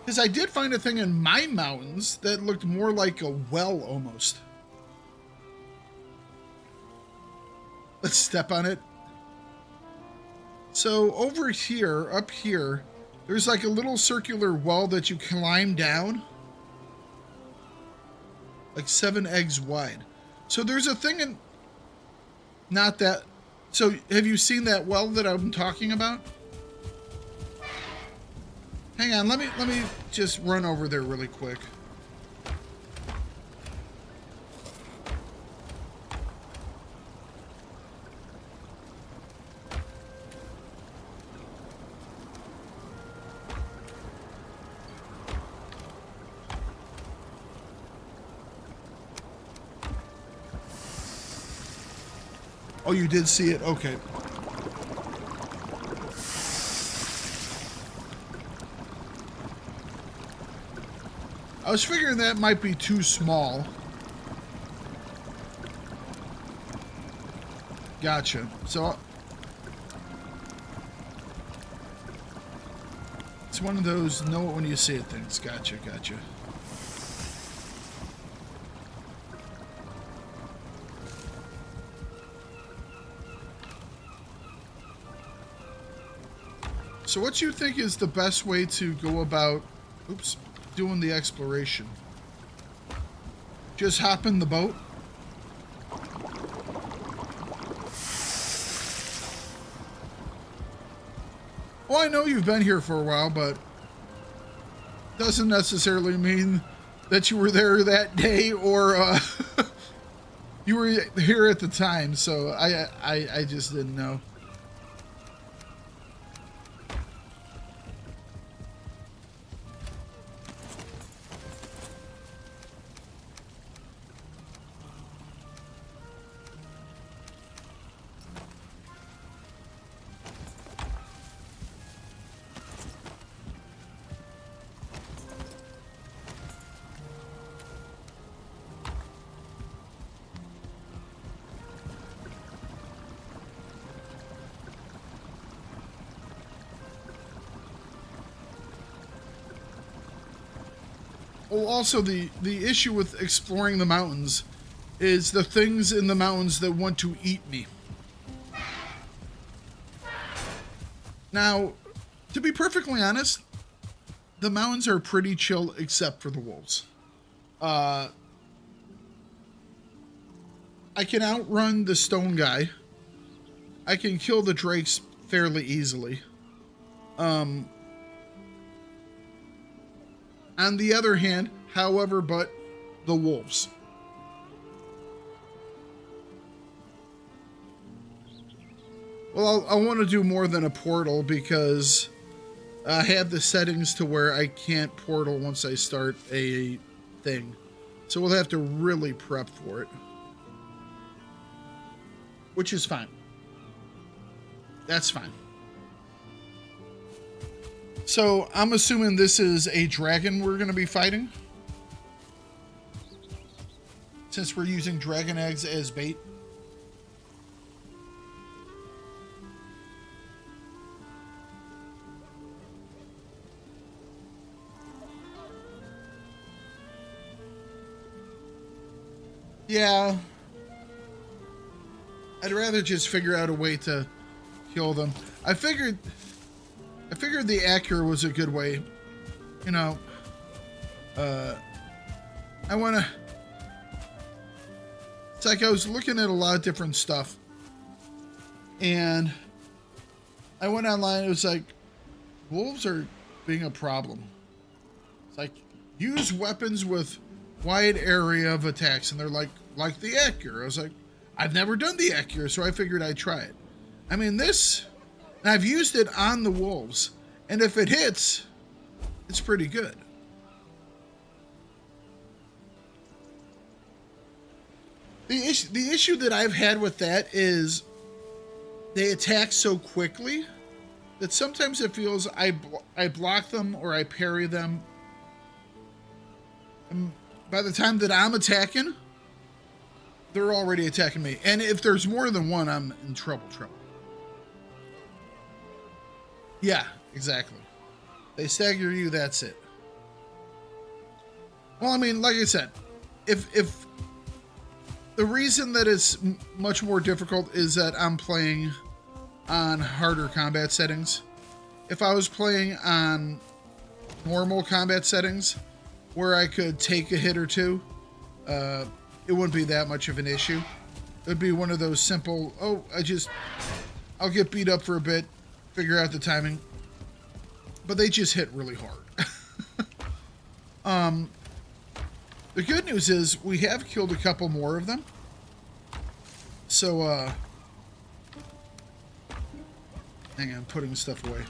Because I did find a thing in my mountains that looked more like a well almost. Let's step on it. So over here, up here, there's like a little circular well that you climb down. Like 7 eggs wide. So there's a thing in... Not that... So have you seen that well that I'm talking about? Hang on, let me just run over there really quick. Oh, you did see it? Okay. I was figuring that might be too small. Gotcha. So it's one of those know it when you see it things. Gotcha, gotcha. So what you think is the best way to go about, doing the exploration? Just hop in the boat? Well, I know you've been here for a while, but doesn't necessarily mean that you were there that day or you were here at the time, so I just didn't know. Well, also the issue with exploring the mountains is the things in the mountains that want to eat me. Now, to be perfectly honest, the mountains are pretty chill except for the wolves. I can outrun the stone guy. I can kill the drakes fairly easily. On the other hand, however, but the wolves. Well, I want to do more than a portal because I have the settings to where I can't portal once I start a thing. So we'll have to really prep for it. Which is fine. That's fine. So I'm assuming this is a dragon we're going to be fighting, since we're using dragon eggs as bait. Yeah. I'd rather just figure out a way to kill them. I figured the Acura was a good way. You know, I want to... It's like I was looking at a lot of different stuff. And I went online. It was like, wolves are being a problem. It's like, use weapons with wide area of attacks. And they're like the Acura. I was like, I've never done the Acura, so I figured I'd try it. I mean, this... I've used it on the wolves. And if it hits, it's pretty good. The issue that I've had with that is they attack so quickly that sometimes it feels I block them or I parry them. And by the time that I'm attacking, they're already attacking me. And if there's more than one, I'm in trouble. Yeah, exactly. They stagger you, that's it. Well, I mean, like I said, if the reason that it's much more difficult is that I'm playing on harder combat settings. If I was playing on normal combat settings where I could take a hit or two, it wouldn't be that much of an issue. It would be one of those simple, I'll get beat up for a bit, figure out the timing. But they just hit really hard. The good news is we have killed a couple more of them. So, hang on, putting stuff away.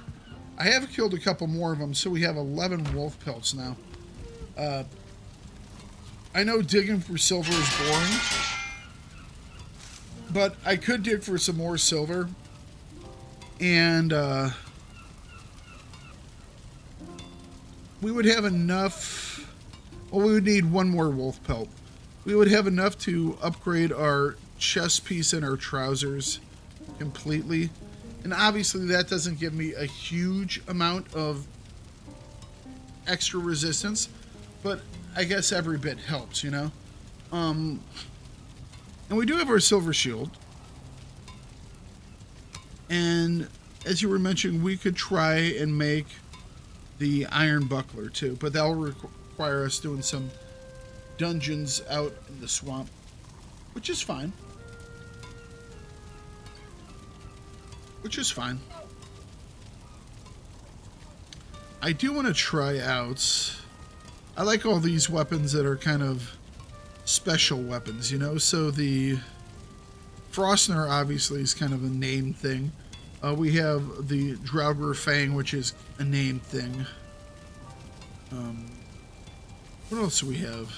I have killed a couple more of them, so we have 11 wolf pelts now. I know digging for silver is boring, but I could dig for some more silver. And, we would have enough... Well, we would need one more wolf pelt. We would have enough to upgrade our chest piece and our trousers completely. And obviously that doesn't give me a huge amount of extra resistance, but I guess every bit helps, you know? And we do have our silver shield. And as you were mentioning, we could try and make the iron buckler too, but that will require us doing some dungeons out in the swamp, which is fine. I do want to try out... I like all these weapons that are kind of special weapons, you know? So the Frostner obviously is kind of a name thing. We have the Draugr Fang, which is a name thing. What else do we have?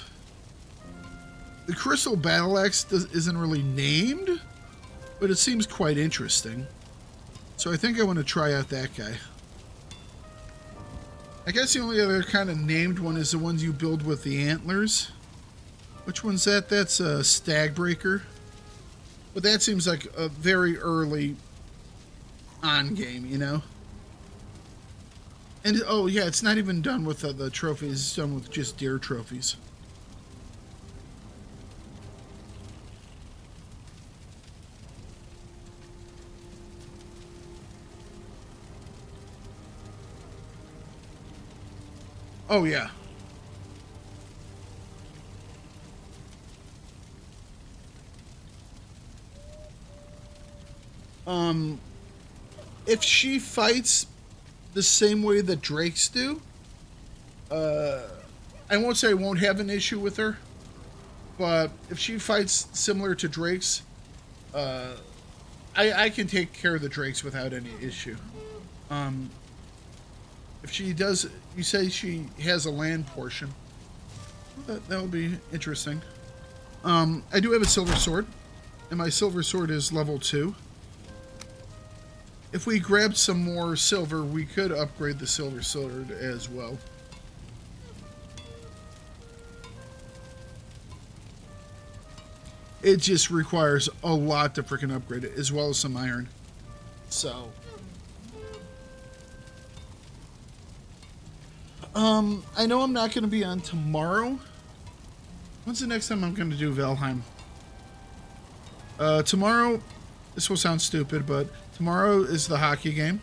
The Crystal Battle Axe isn't really named, but it seems quite interesting. So I think I want to try out that guy. I guess the only other kind of named one is the ones you build with the antlers. Which one's that? That's a Stagbreaker. But that seems like a very early on game, you know? And, oh yeah, it's not even done with the trophies. It's done with just deer trophies. Oh, yeah. If she fights the same way that Drakes do, I won't say I won't have an issue with her, but if she fights similar to Drakes, I can take care of the Drakes without any issue. If she does, you say she has a land portion, that would be interesting. I do have a silver sword, and my silver sword is level 2. if we grabbed some more silver, we could upgrade the silver sword as well. It just requires a lot to freaking upgrade it, as well as some iron. So, I know I'm not going to be on tomorrow. When's the next time I'm going to do Valheim? Tomorrow, this will sound stupid, but tomorrow is the hockey game.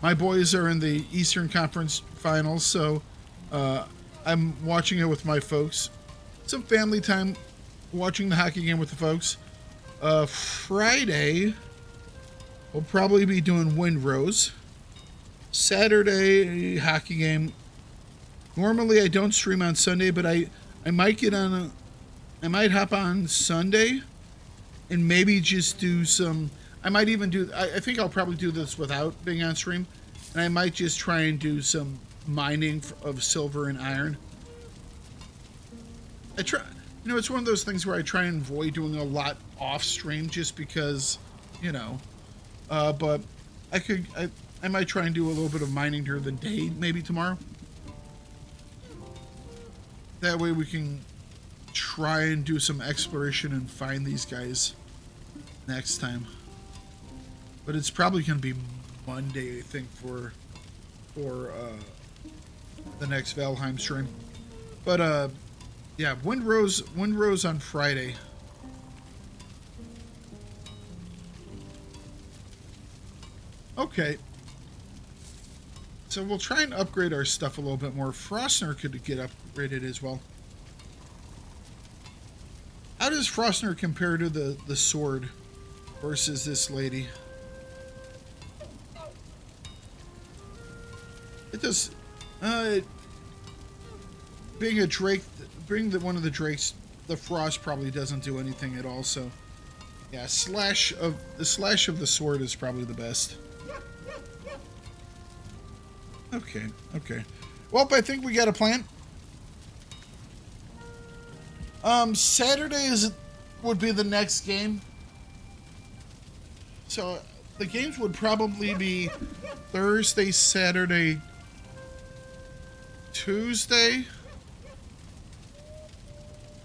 My boys are in the Eastern Conference Finals, so I'm watching it with my folks. Some family time watching the hockey game with the folks. Friday, we'll probably be doing Windrose. Saturday, hockey game. Normally, I don't stream on Sunday, but I might get on I might hop on Sunday and maybe just do some. I might even do. I think I'll probably do this without being on stream, and I might just try and do some mining of silver and iron. I try. You know, it's one of those things where I try and avoid doing a lot off stream just because, you know. But I might try and do a little bit of mining during the day, maybe tomorrow. That way we can try and do some exploration and find these guys next time. But it's probably going to be Monday, I think, for the next Valheim stream. But yeah, Windrose on Friday. Okay. So we'll try and upgrade our stuff a little bit more. Frostner could get upgraded as well. How does Frostner compare to the sword versus this lady? It does. Being a drake, one of the drakes, the frost probably doesn't do anything at all. So, yeah, the slash of the sword is probably the best. Okay, okay. Well, I think we got a plan. Saturday would be the next game. So the games would probably be Thursday, Saturday, Tuesday,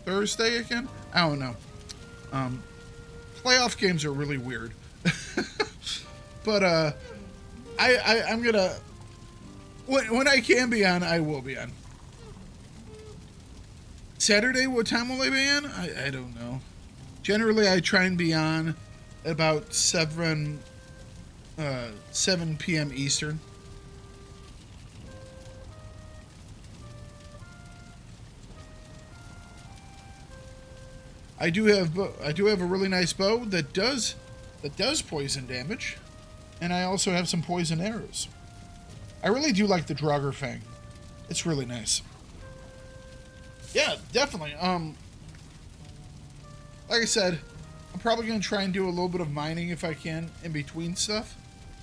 Thursday again? I don't know. Playoff games are really weird. But I'm gonna when I can be on, I will be on. Saturday, what time will I be on? I don't know. Generally, I try and be on at about 7 p.m. Eastern. I do have a really nice bow that does poison damage, and I also have some poison arrows. I really do like the Draugr Fang. It's really nice. Yeah, definitely. Like I said, I'm probably going to try and do a little bit of mining if I can in between stuff,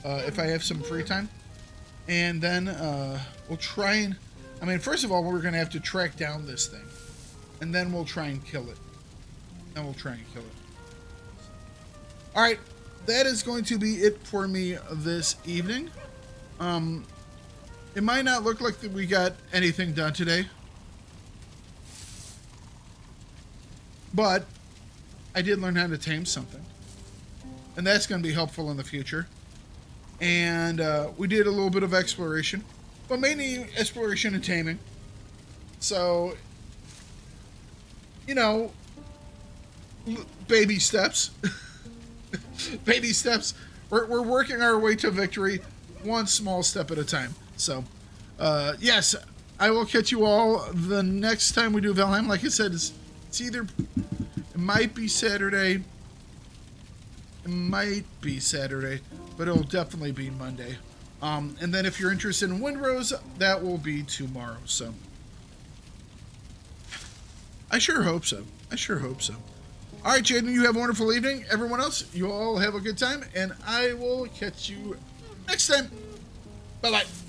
if I have some free time. And then we'll try and... I mean, first of all, we're going to have to track down this thing. And then we'll try and kill it. Alright, that is going to be it for me this evening. It might not look like that we got anything done today. But I did learn how to tame something. And that's going to be helpful in the future. And we did a little bit of exploration. But mainly exploration and taming. So, you know, baby steps. Baby steps. We're working our way to victory one small step at a time. So, yes, I will catch you all the next time we do Valheim. Like I said, it's either... It might be Saturday. But it'll definitely be Monday. And then if you're interested in Windrose, that will be tomorrow. So, I sure hope so. All right, Jaden, you have a wonderful evening. Everyone else, you all have a good time, and I will catch you next time. Bye-bye.